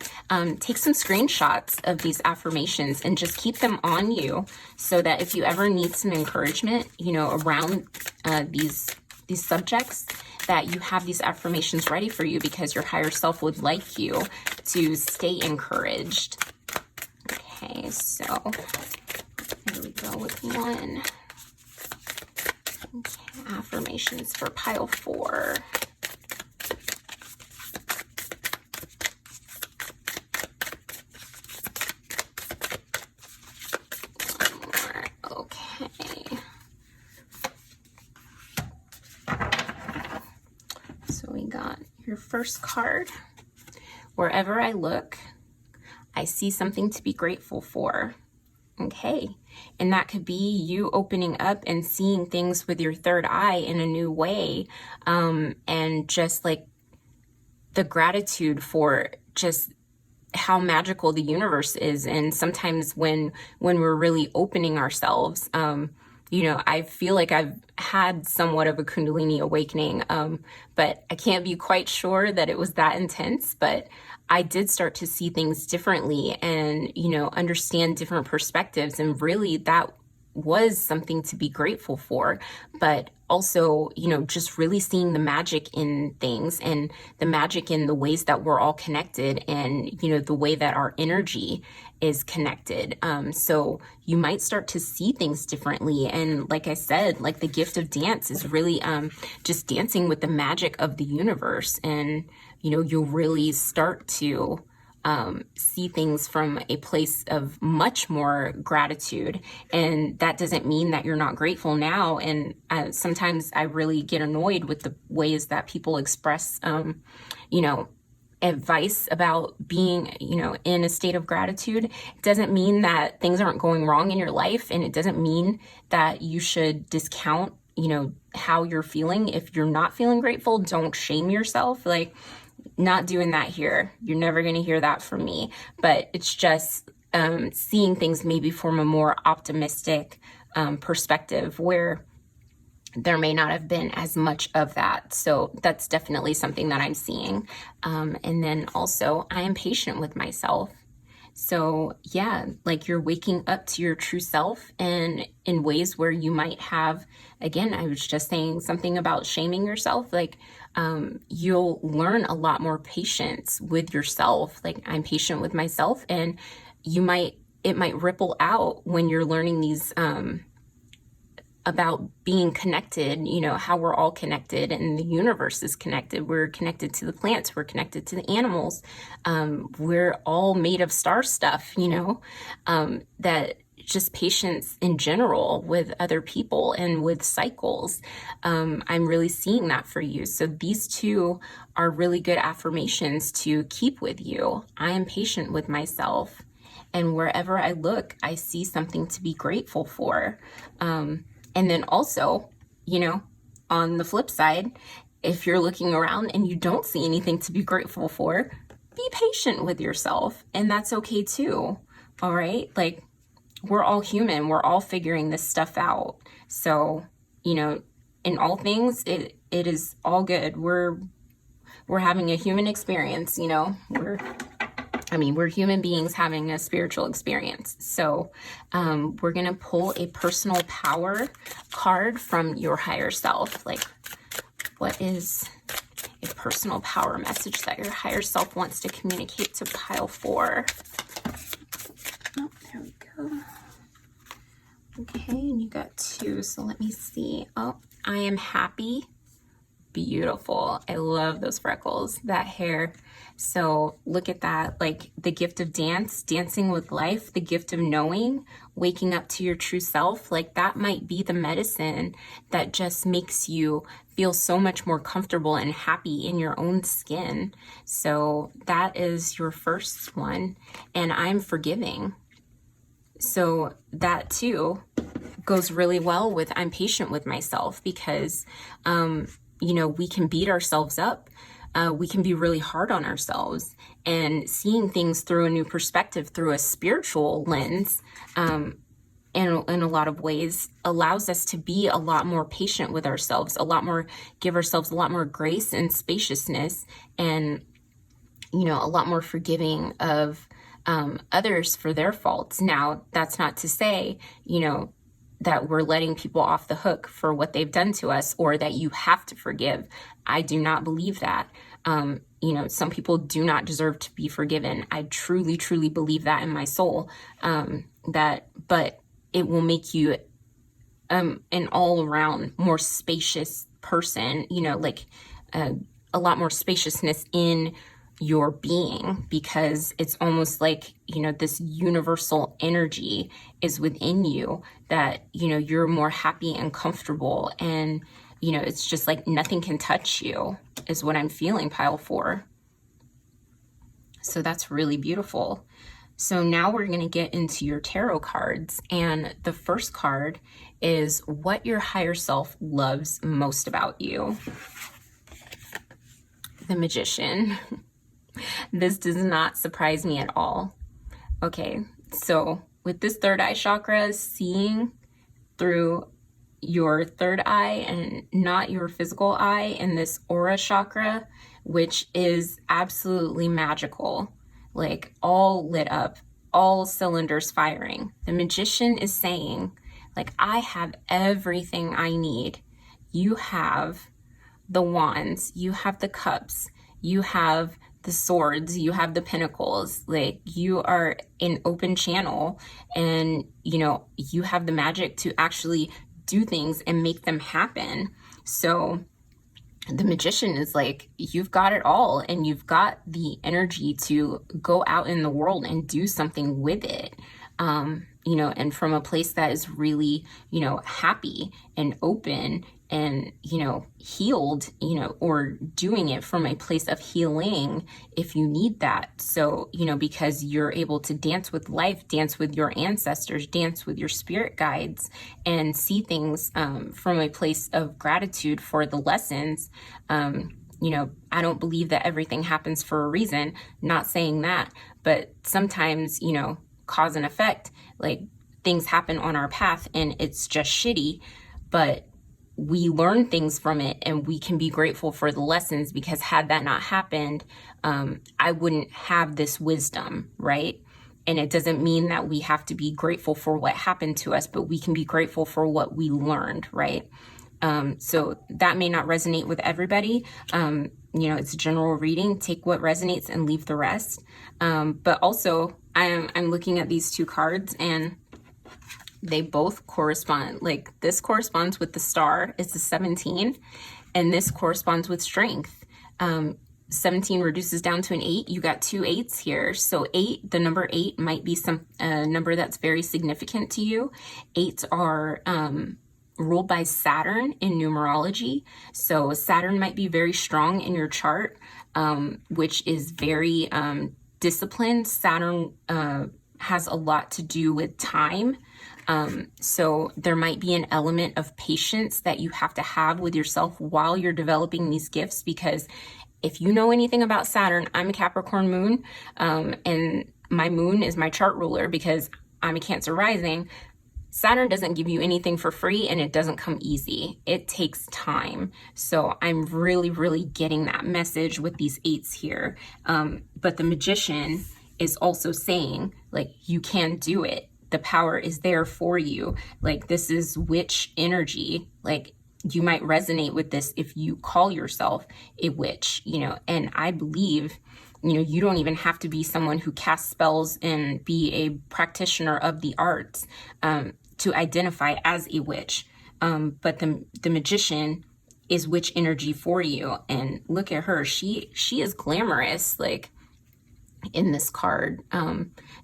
take some screenshots of these affirmations and just keep them on you, so that if you ever need some encouragement, you know, around these subjects, that you have these affirmations ready for you, because your higher self would like you to stay encouraged. Okay, so here we go with 1. Okay, affirmations for pile 4. One more. Okay. So we got your first card. Wherever I look, I see something to be grateful for. Okay, and that could be you opening up and seeing things with your third eye in a new way, and just like the gratitude for just how magical the universe is. And sometimes when we're really opening ourselves, you know, I feel like I've had somewhat of a Kundalini awakening, but I can't be quite sure that it was that intense. But I did start to see things differently, and, you know, understand different perspectives. And really, that was something to be grateful for. But also, you know, just really seeing the magic in things, and the magic in the ways that we're all connected, and, you know, the way that our energy is connected. So you might start to see things differently. And like I said, like the gift of dance is really just dancing with the magic of the universe. And, you know, you'll really start to see things from a place of much more gratitude. And that doesn't mean that you're not grateful now. And sometimes I really get annoyed with the ways that people express, you know, advice about being, you know, in a state of gratitude. It doesn't mean that things aren't going wrong in your life, and it doesn't mean that you should discount, you know, how you're feeling. If you're not feeling grateful, don't shame yourself. Like, not doing that here. You're never going to hear that from me. But it's just seeing things maybe from a more optimistic perspective, where there may not have been as much of that. So that's definitely something that I'm seeing. And then also, I am patient with myself. So yeah, like you're waking up to your true self, and in ways where you might have, again, I was just saying something about shaming yourself, like you'll learn a lot more patience with yourself. Like, I'm patient with myself, and it might ripple out when you're learning these about being connected, you know, how we're all connected, and the universe is connected. We're connected to the plants, we're connected to the animals. We're all made of star stuff, you know, that just patience in general with other people and with cycles. I'm really seeing that for you. So these 2 are really good affirmations to keep with you. I am patient with myself, and wherever I look, I see something to be grateful for. And then also, you know, on the flip side, if you're looking around and you don't see anything to be grateful for, be patient with yourself, and that's okay too. All right? Like, we're all human. We're all figuring this stuff out. So, you know, in all things, it is all good. We're having a human experience, you know. We're human beings having a spiritual experience. So we're going to pull a personal power card from your higher self. Like, what is a personal power message that your higher self wants to communicate to pile 4? Oh, there we go. Okay, and you got 2, so let me see. Oh, I am happy. Beautiful. I love those freckles, that hair. So look at that, like the gift of dance, dancing with life, the gift of knowing, waking up to your true self. Like, that might be the medicine that just makes you feel so much more comfortable and happy in your own skin. So that is your first one. And I'm forgiving. So that too goes really well with I'm patient with myself, because you know, we can beat ourselves up. We can be really hard on ourselves, and seeing things through a new perspective, through a spiritual lens, in a lot of ways, allows us to be a lot more patient with ourselves, give ourselves a lot more grace and spaciousness, and, you know, a lot more forgiving of others for their faults. Now, that's not to say, you know, that we're letting people off the hook for what they've done to us, or that you have to forgive. I do not believe that. You know, some people do not deserve to be forgiven. I truly, truly believe that in my soul. But it will make you an all around more spacious person, you know, like a lot more spaciousness in your being, because it's almost like, you know, this universal energy is within you, that, you know, you're more happy and comfortable, and, you know, it's just like nothing can touch you is what I'm feeling, pile 4. So that's really beautiful. So now we're going to get into your tarot cards, and the first card is what your higher self loves most about you. The Magician. This does not surprise me at all. Okay, so with this third eye chakra, seeing through your third eye and not your physical eye, and this aura chakra, which is absolutely magical, like all lit up, all cylinders firing. The Magician is saying, like, I have everything I need. You have the wands, you have the cups, you have the swords, you have the pinnacles. Like, you are an open channel, and, you know, you have the magic to actually do things and make them happen. So the Magician is like, you've got it all, and you've got the energy to go out in the world and do something with it. You know, and from a place that is really, you know, happy and open and, you know, healed, you know, or doing it from a place of healing if you need that. So, you know, because you're able to dance with life, dance with your ancestors, dance with your spirit guides, and see things from a place of gratitude for the lessons. You know, I don't believe that everything happens for a reason, not saying that, but sometimes, you know, cause and effect, like, things happen on our path and it's just shitty, but we learn things from it, and we can be grateful for the lessons, because had that not happened, I wouldn't have this wisdom, right? And it doesn't mean that we have to be grateful for what happened to us, but we can be grateful for what we learned, right? So that may not resonate with everybody. You know, it's a general reading. Take what resonates and leave the rest. But also, I'm looking at these 2 cards, and they both correspond. Like, this corresponds with the star. It's a 17, and this corresponds with strength. 17 reduces down to an 8. You got 2 8s here. So 8, the number 8 might be some number that's very significant to you. 8s are ruled by Saturn in numerology. So Saturn might be very strong in your chart, which is very disciplined. Saturn has a lot to do with time. So there might be an element of patience that you have to have with yourself while you're developing these gifts, because if you know anything about Saturn, I'm a Capricorn moon, and my moon is my chart ruler because I'm a Cancer rising. Saturn doesn't give you anything for free, and it doesn't come easy. It takes time. So I'm really, really getting that message with these 8s here. But the Magician is also saying, like, you can do it. The power is there for you. Like, this is witch energy. Like, you might resonate with this if you call yourself a witch, you know, and I believe, you know, you don't even have to be someone who casts spells and be a practitioner of the arts to identify as a witch. But the Magician is witch energy for you. And look at her. She is glamorous, like, in this card.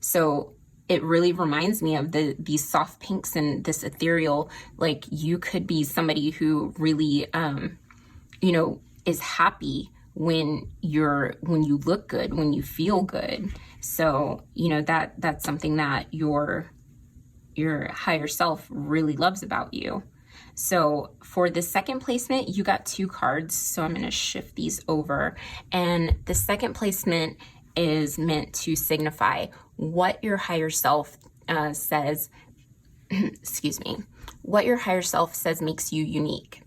So it really reminds me of these soft pinks and this ethereal, like, you could be somebody who really, you know, is happy when you look good, when you feel good. So, you know, that's something that your higher self really loves about you. So for the second placement, you got 2 cards. So I'm going to shift these over. And the second placement is meant to signify what your higher self says, excuse me, what your higher self says makes you unique.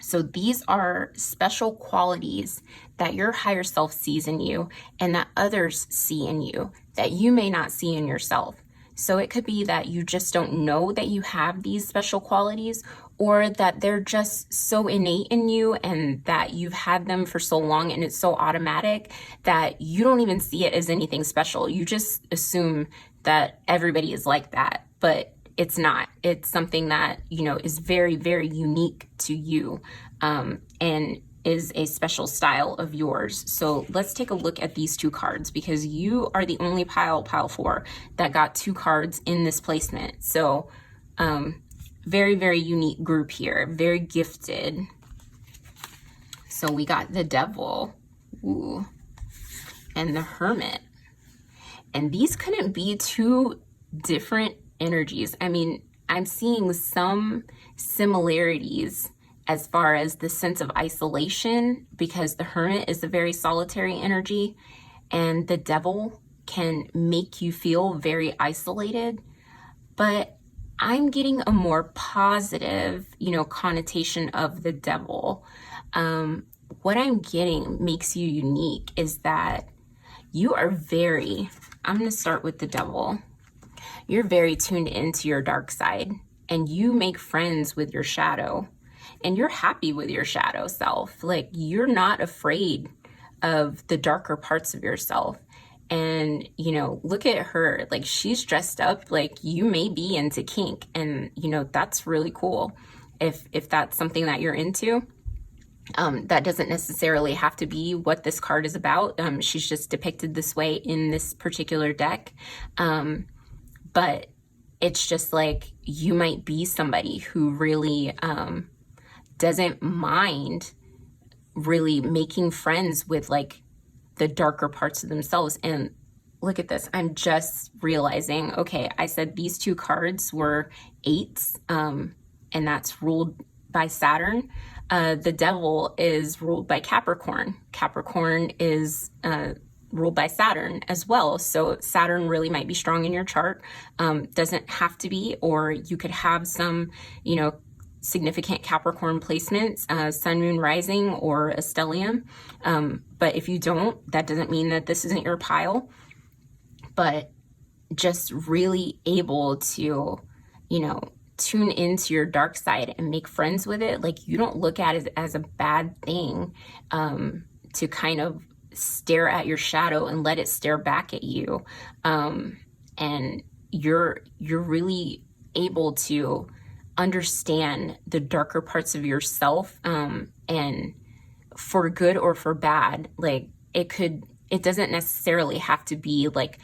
So these are special qualities that your higher self sees in you and that others see in you that you may not see in yourself. So it could be that you just don't know that you have these special qualities, or that they're just so innate in you and that you've had them for so long and it's so automatic that you don't even see it as anything special. You just assume that everybody is like that, but it's not. It's something that, you know, is very, very unique to you, and is a special style of yours. So let's take a look at these 2 cards, because you are the only pile 4 that got 2 cards in this placement. So very, very unique group here, very gifted. So we got the Devil, ooh, and the Hermit. And these couldn't be 2 different energies. I mean, I'm seeing some similarities as far as the sense of isolation, because the Hermit is a very solitary energy and the Devil can make you feel very isolated. But I'm getting a more positive, you know, connotation of the Devil. What I'm getting makes you unique is that you are I'm going to start with the Devil. You're very tuned into your dark side, and you make friends with your shadow. And you're happy with your shadow self. Like, you're not afraid of the darker parts of yourself. And, you know, look at her, like, she's dressed up like you may be into kink. And, you know, that's really cool if that's something that you're into. That doesn't necessarily have to be what this card is about. She's just depicted this way in this particular deck. But it's just like, you might be somebody who really, doesn't mind really making friends with, like, the darker parts of themselves. And look at this. I'm just realizing, okay, I said these 2 cards were 8s, and that's ruled by Saturn. The Devil is ruled by Capricorn. Capricorn is ruled by Saturn as well. So Saturn really might be strong in your chart. Doesn't have to be, or you could have some, you know, significant Capricorn placements, Sun, Moon, Rising, or a stellium. But if you don't, that doesn't mean that this isn't your pile. But just really able to, you know, tune into your dark side and make friends with it. Like, you don't look at it as a bad thing, to kind of stare at your shadow and let it stare back at you. And you're really able to understand the darker parts of yourself, and for good or for bad. Like, it doesn't necessarily have to be like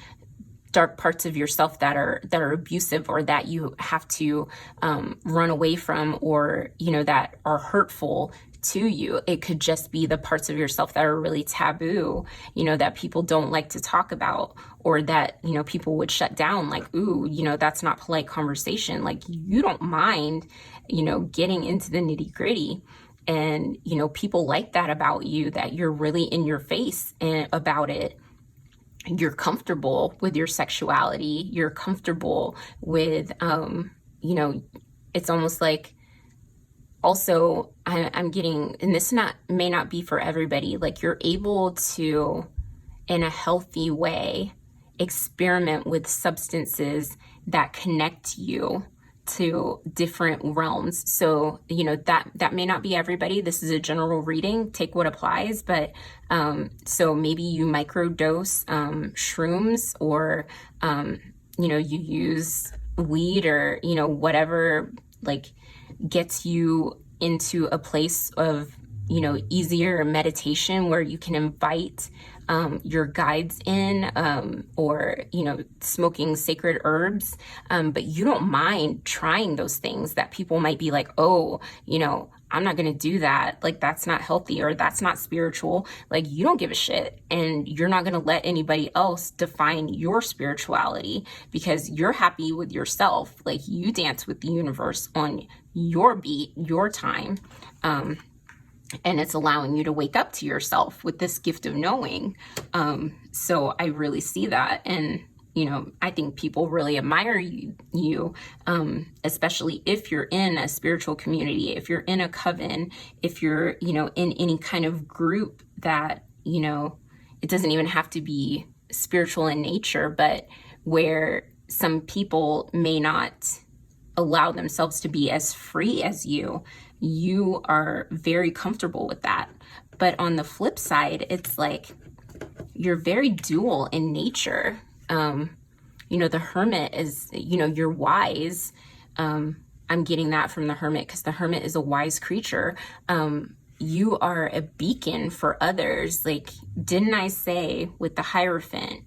dark parts of yourself that are abusive, or that you have to run away from, or, you know, that are hurtful to you. It could just be the parts of yourself that are really taboo, that people don't like to talk about, or that, people would shut down, like, ooh, that's not polite conversation. Like, you don't mind, getting into the nitty gritty. And, people like that about you, that you're really in your face about it. You're comfortable with your sexuality. You're comfortable with, it's almost like, also, I'm getting, and this may not be for everybody, like you're able to, in a healthy way, experiment with substances that connect you to different realms. So, that may not be everybody. This is a general reading, take what applies, but so maybe you microdose shrooms, or, you use weed, or, whatever, like, gets you into a place of, easier meditation where you can invite your guides in, or, smoking sacred herbs. But you don't mind trying those things that people might be like, oh, I'm not going to do that. Like, that's not healthy, or that's not spiritual. Like, you don't give a shit. And you're not going to let anybody else define your spirituality, because you're happy with yourself. Like, you dance with the universe on your beat, your time. And it's allowing you to wake up to yourself with this gift of knowing. So I really see that. And, I think people really admire you, especially if you're in a spiritual community, if you're in a coven, if you're, in any kind of group that, it doesn't even have to be spiritual in nature, but where some people may not allow themselves to be as free as you are very comfortable with that. But on the flip side, it's like you're very dual in nature. The hermit is, you're wise. I'm getting that from the hermit, because the hermit is a wise creature. You are a beacon for others. Like, didn't I say with the Hierophant,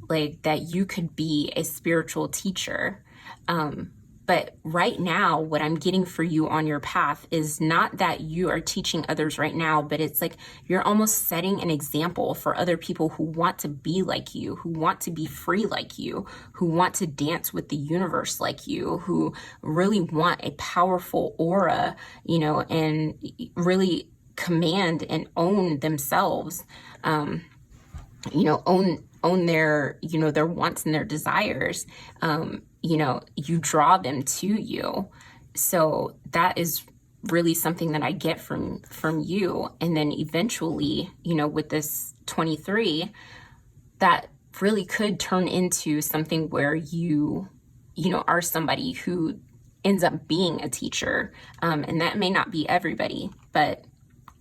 like, that you could be a spiritual teacher? But right now, what I'm getting for you on your path is not that you are teaching others right now, but it's like you're almost setting an example for other people who want to be like you, who want to be free like you, who want to dance with the universe like you, who really want a powerful aura, and really command and own themselves, own their, their wants and their desires. You draw them to you. So that is really something that I get from you. And then eventually, with this 23, that really could turn into something where you are somebody who ends up being a teacher. And that may not be everybody, but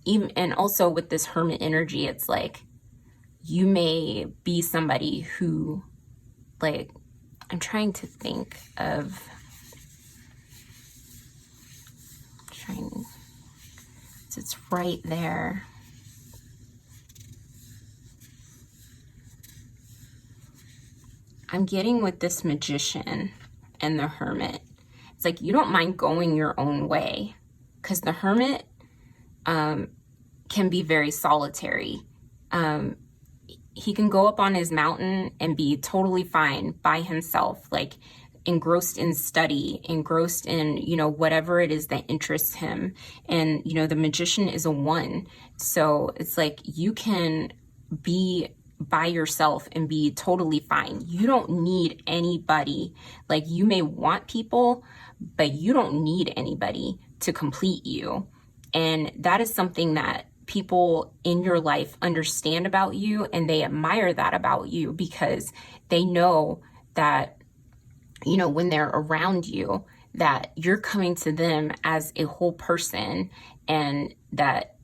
and also with this hermit energy, it's like, you may be somebody who, like, I'm trying to think of, it's right there. I'm getting with this magician and the hermit. It's like, you don't mind going your own way, because the hermit can be very solitary. He can go up on his mountain and be totally fine by himself, like engrossed in study, engrossed in, whatever it is that interests him. And, the magician is a one. So it's like, you can be by yourself and be totally fine. You don't need anybody. Like, you may want people, but you don't need anybody to complete you. And that is something that people in your life understand about you, and they admire that about you, because they know that, when they're around you, that you're coming to them as a whole person, and that,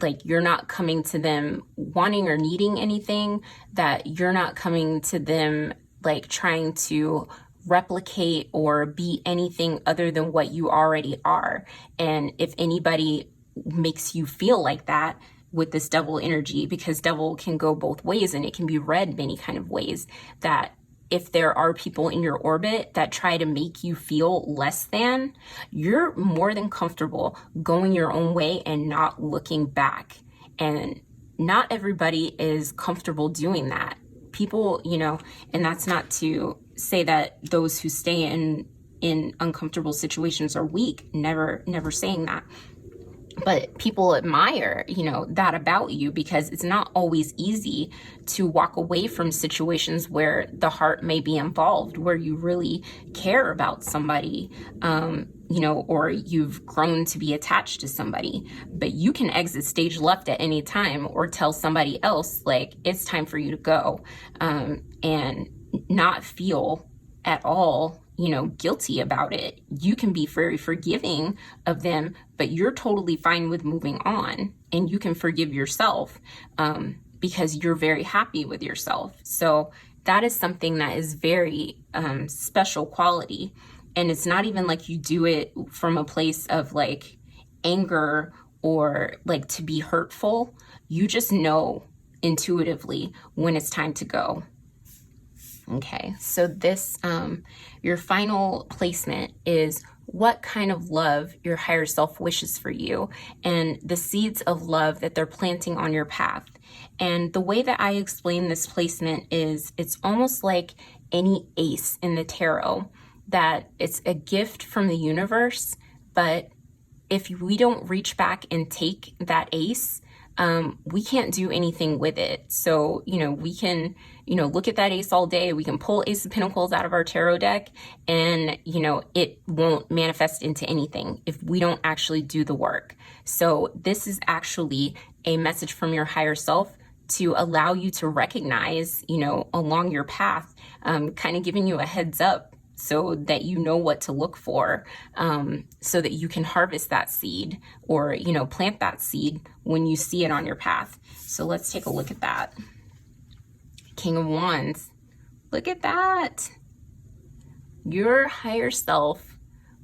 like, you're not coming to them wanting or needing anything, that you're not coming to them like trying to replicate or be anything other than what you already are. And if anybody makes you feel like that with this devil energy, because devil can go both ways and it can be read many kind of ways, that if there are people in your orbit that try to make you feel less than, you're more than comfortable going your own way and not looking back. And not everybody is comfortable doing that. People, and that's not to say that those who stay in uncomfortable situations are weak. Never saying that. But people admire, that about you, because it's not always easy to walk away from situations where the heart may be involved, where you really care about somebody, or you've grown to be attached to somebody. But you can exit stage left at any time, or tell somebody else, like, it's time for you to go, and not feel at all guilty about it. You can be very forgiving of them, but you're totally fine with moving on, and you can forgive yourself because you're very happy with yourself. So that is something that is very special quality. And it's not even like you do it from a place of like anger or like to be hurtful. You just know intuitively when it's time to go. Okay, so this, your final placement is what kind of love your higher self wishes for you, and the seeds of love that they're planting on your path. And the way that I explain this placement is it's almost like any ace in the tarot, that it's a gift from the universe, but if we don't reach back and take that ace, we can't do anything with it. So, we can, look at that ace all day. We can pull Ace of Pentacles out of our tarot deck and, it won't manifest into anything if we don't actually do the work. So this is actually a message from your higher self to allow you to recognize, along your path, kind of giving you a heads up so that you know what to look for, so that you can harvest that seed or, plant that seed when you see it on your path. So let's take a look at that. King of Wands. Look at that. Your higher self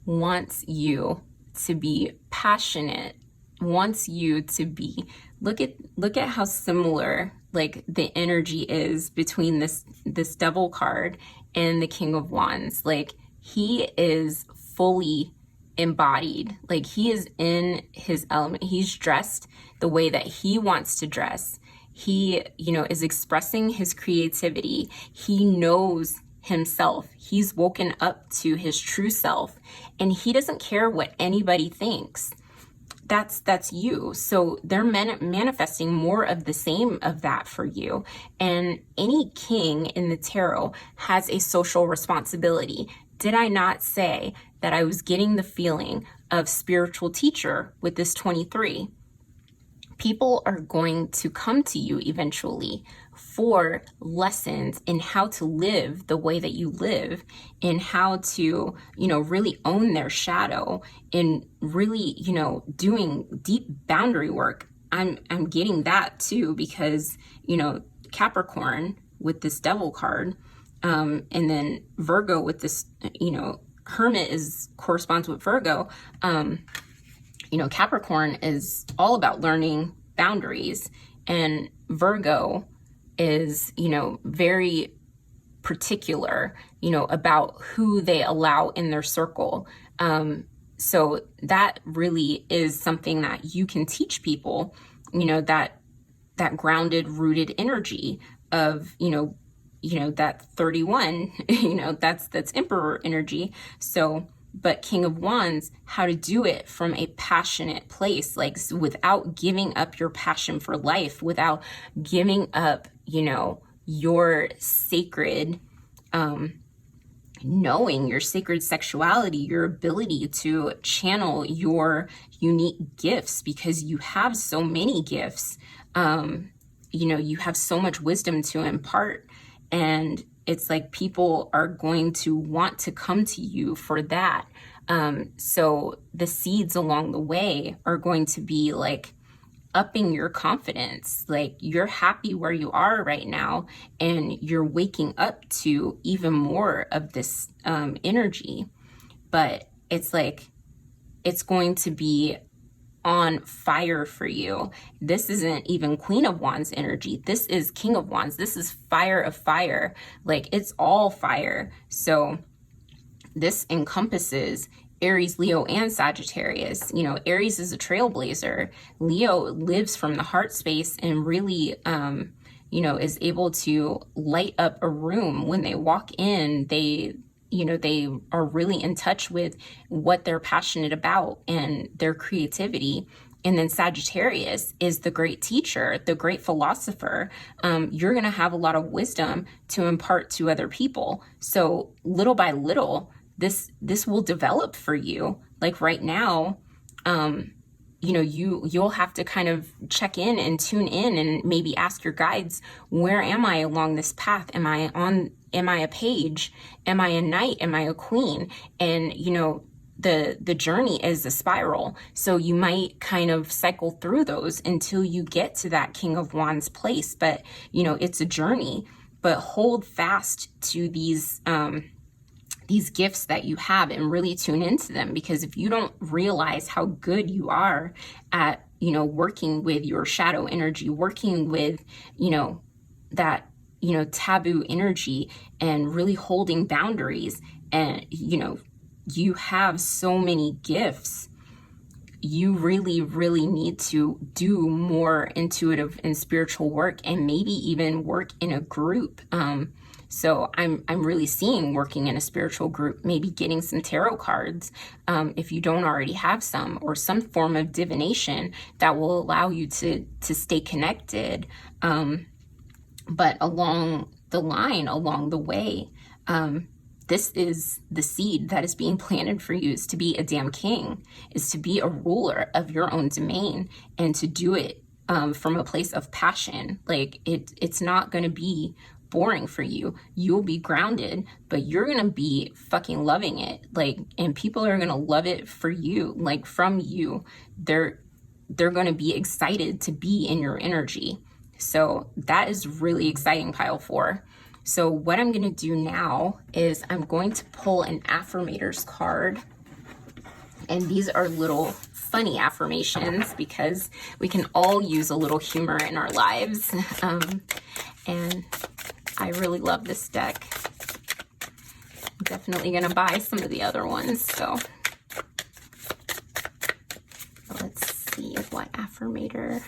wants you to be passionate, wants you to be, look at how similar like the energy is between this Devil card and the King of Wands. Like, he is fully embodied, like he is in his element. He's dressed the way that he wants to dress. He, is expressing his creativity. He knows himself. He's woken up to his true self, and he doesn't care what anybody thinks. That's you. So they're manifesting more of the same of that for you. And any king in the tarot has a social responsibility. Did I not say that I was getting the feeling of spiritual teacher with this 23? People are going to come to you eventually for lessons in how to live the way that you live, in how to, really own their shadow, in really, doing deep boundary work. I'm getting that too, because, Capricorn with this Devil card, and then Virgo with this, Hermit corresponds with Virgo. Capricorn is all about learning boundaries, and Virgo is, very particular, about who they allow in their circle. So that really is something that you can teach people, that grounded, rooted energy of, that 31, that's Emperor energy. So, but King of Wands, how to do it from a passionate place, like without giving up your passion for life, without giving up, your sacred, knowing your sacred sexuality, your ability to channel your unique gifts, because you have so many gifts. You have so much wisdom to impart, and it's like people are going to want to come to you for that. So the seeds along the way are going to be like upping your confidence. Like, you're happy where you are right now, and you're waking up to even more of this energy. But it's like, it's going to be on fire for you. This isn't even Queen of Wands energy. This is King of Wands. This is fire of fire. Like, it's all fire. So this encompasses Aries, Leo, and Sagittarius. You know, Aries is a trailblazer. Leo lives from the heart space and really, you know, is able to light up a room. When they walk in, they are really in touch with what they're passionate about and their creativity. And then Sagittarius is the great teacher, the great philosopher. You're going to have a lot of wisdom to impart to other people. So little by little, this will develop for you. Like right now, you know, you'll have to kind of check in and tune in and maybe ask your guides, where am I along this path? Am I a page? Am I a knight? Am I a queen? And, you know, the journey is a spiral. So you might kind of cycle through those until you get to that King of Wands place. But, you know, it's a journey. But hold fast to these gifts that you have and really tune into them, because if you don't realize how good you are at, you know, working with your shadow energy, working with, you know, that, you know, taboo energy and really holding boundaries, and, you know, you have so many gifts, you really, really need to do more intuitive and spiritual work, and maybe even work in a group. So I'm really seeing working in a spiritual group, maybe getting some tarot cards, if you don't already have some, or some form of divination that will allow you to stay connected. But along the way, this is the seed that is being planted for you, is to be a damn king, is to be a ruler of your own domain, and to do it from a place of passion. Like it's not going to be boring for you. You'll be grounded, but you're gonna be fucking loving it. Like, and people are gonna love it for you, like from you. They're gonna be excited to be in your energy. So that is really exciting, pile 4. So what I'm gonna do now is I'm going to pull an affirmators card. And these are little funny affirmations, because we can all use a little humor in our lives. And I really love this deck. I'm definitely going to buy some of the other ones. So let's see what affirmator.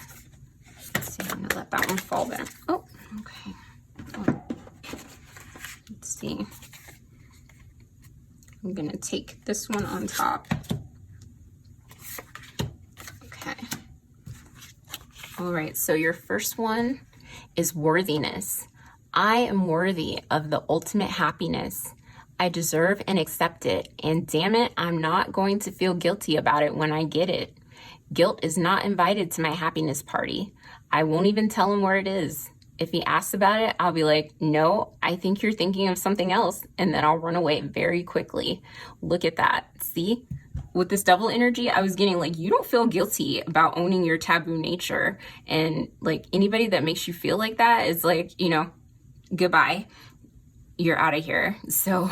Let's see, I'm going to let that one fall there. Oh, okay. Let's see. I'm going to take this one on top. Okay. All right, so your first one is worthiness. I am worthy of the ultimate happiness. I deserve and accept it, and damn it, I'm not going to feel guilty about it when I get it. Guilt is not invited to my happiness party. I won't even tell him where it is. If he asks about it, I'll be like, no, I think you're thinking of something else, and then I'll run away very quickly. Look at that. See? With this double energy, I was getting like, you don't feel guilty about owning your taboo nature. And like anybody that makes you feel like that is like, you know, goodbye, you're out of here. So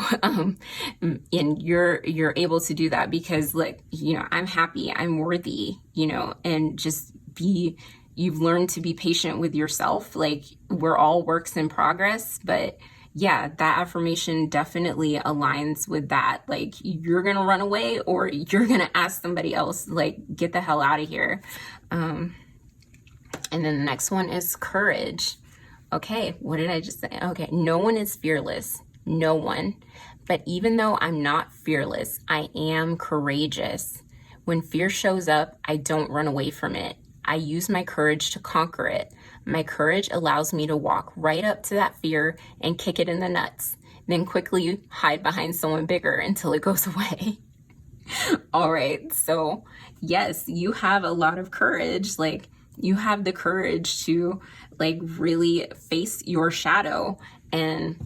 and you're able to do that because, like, you know, I'm happy, I'm worthy, you know, and just you've learned to be patient with yourself. Like, we're all works in progress, but yeah, that affirmation definitely aligns with that. Like, you're gonna run away, or you're gonna ask somebody else, like, get the hell out of here. And then the next one is courage. Okay, what did I just say? Okay, no one is fearless. No one. But even though I'm not fearless, I am courageous. When fear shows up, I don't run away from it. I use my courage to conquer it. My courage allows me to walk right up to that fear and kick it in the nuts, then quickly hide behind someone bigger until it goes away. All right, so yes, you have a lot of courage. Like, you have the courage to, like, really face your shadow. And,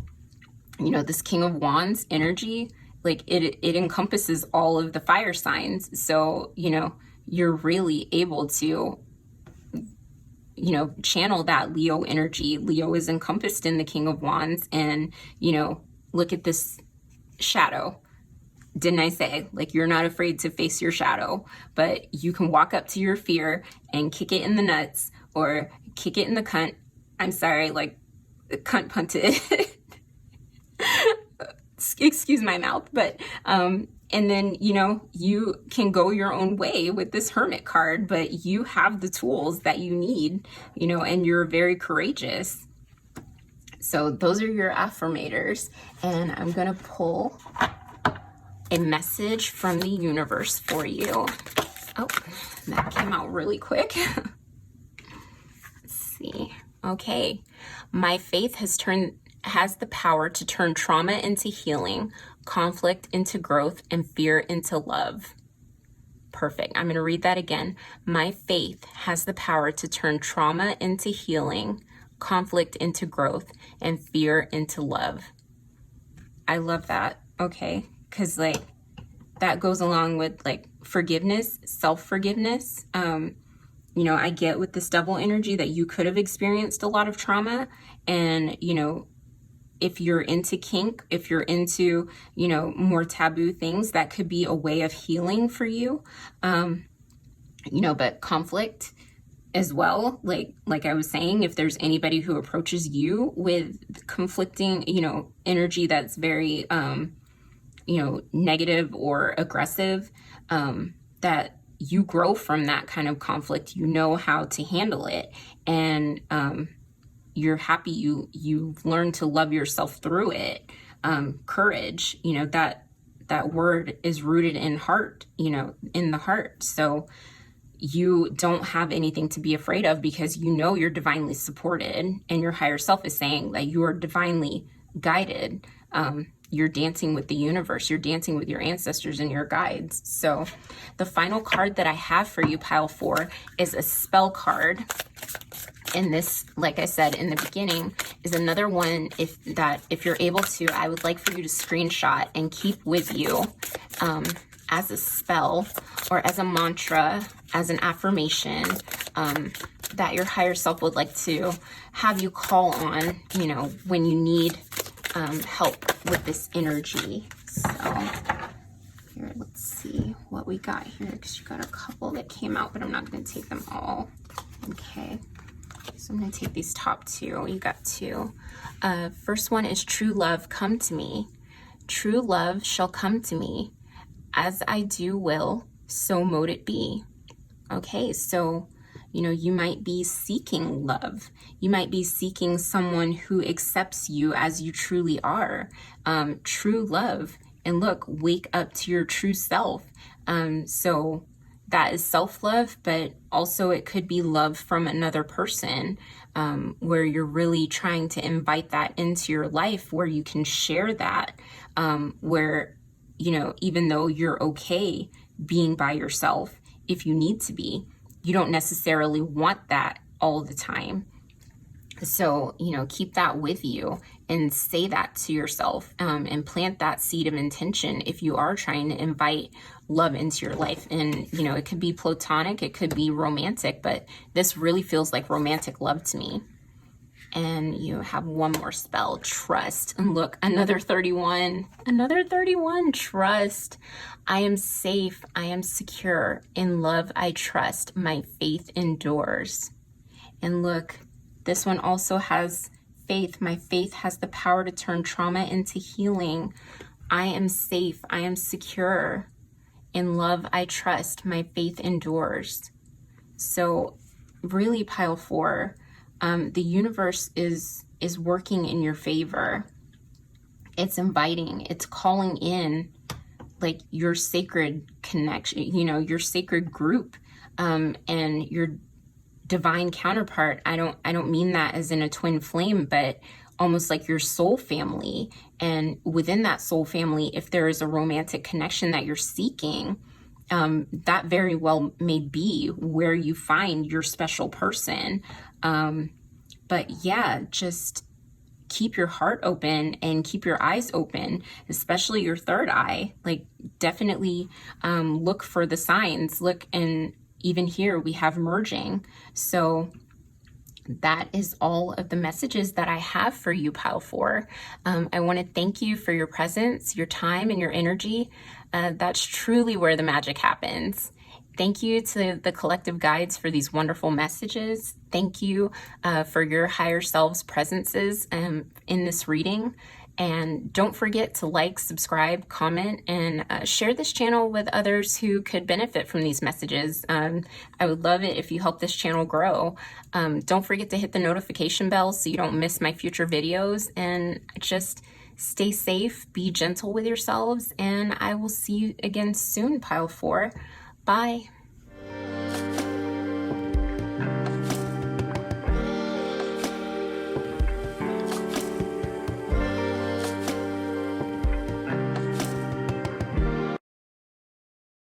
you know, this King of Wands energy, like, it encompasses all of the fire signs. So, you know, you're really able to, you know, channel that Leo energy. Leo is encompassed in the King of Wands, and, you know, look at this shadow. Didn't I say, like, you're not afraid to face your shadow, but you can walk up to your fear and kick it in the nuts or kick it in the cunt. I'm sorry, like, cunt punted. Excuse my mouth, but, and then, you know, you can go your own way with this Hermit card, but you have the tools that you need, you know, and you're very courageous. So those are your affirmators, and I'm going to pull a message from the universe for you. Oh, that came out really quick. Let's see. Okay. My faith has the power to turn trauma into healing, conflict into growth, and fear into love. Perfect. I'm going to read that again. My faith has the power to turn trauma into healing, conflict into growth, and fear into love. I love that. Okay. Because, like, that goes along with, like, forgiveness, self-forgiveness. You know, I get with this double energy that you could have experienced a lot of trauma, and, you know, if you're into kink, if you're into, you know, more taboo things, that could be a way of healing for you. You know, but conflict as well, like I was saying, if there's anybody who approaches you with conflicting, you know, energy that's very, you know, negative or aggressive, that you grow from that kind of conflict, you know how to handle it, and you're happy you've learned to love yourself through it. Courage, you know, that word is rooted in heart, you know, in the heart. So you don't have anything to be afraid of because you know you're divinely supported, and your higher self is saying that you are divinely guided. You're dancing with the universe, you're dancing with your ancestors and your guides. So the final card that I have for you, pile 4, is a spell card. And this, like I said in the beginning, is another one if you're able to, I would like for you to screenshot and keep with you as a spell or as a mantra, as an affirmation that your higher self would like to have you call on, you know, when you need help with this energy. So here, let's see what we got here, because you got a couple that came out, but I'm not going to take them all. Okay. So I'm going to take these top 2. You got 2. First one is true love, come to me. True love shall come to me. As I do will, so mote it be. Okay, so, you know, you might be seeking love. You might be seeking someone who accepts you as you truly are. True love. And look, wake up to your true self. So that is self-love, but also it could be love from another person, where you're really trying to invite that into your life, where you can share that, where, you know, even though you're okay being by yourself, if you need to be, you don't necessarily want that all the time. So, you know, keep that with you and say that to yourself, and plant that seed of intention if you are trying to invite love into your life. And, you know, it could be platonic, it could be romantic, but this really feels like romantic love to me. And you have one more spell, trust. And look, another 31, trust. I am safe, I am secure. In love I trust, my faith endures. And look, this one also has faith. My faith has the power to turn trauma into healing. I am safe, I am secure. In love I trust, my faith endures. So really, pile 4, the universe is working in your favor. It's inviting, it's calling in, like, your sacred connection, you know, your sacred group, and your divine counterpart. I don't mean that as in a twin flame, but almost like your soul family. And within that soul family, if there is a romantic connection that you're seeking, that very well may be where you find your special person. But yeah, just keep your heart open and keep your eyes open, especially your third eye. Like, definitely look for the signs. Look, and even here we have merging. So that is all of the messages that I have for you, pile 4. I want to thank you for your presence, your time, and your energy. That's truly where the magic happens. Thank you to the collective guides for these wonderful messages. Thank you for your higher selves' presences in this reading. And don't forget to like, subscribe, comment, and share this channel with others who could benefit from these messages. I would love it if you help this channel grow. Don't forget to hit the notification bell so you don't miss my future videos. And just stay safe, be gentle with yourselves, and I will see you again soon, Pile 4. Bye.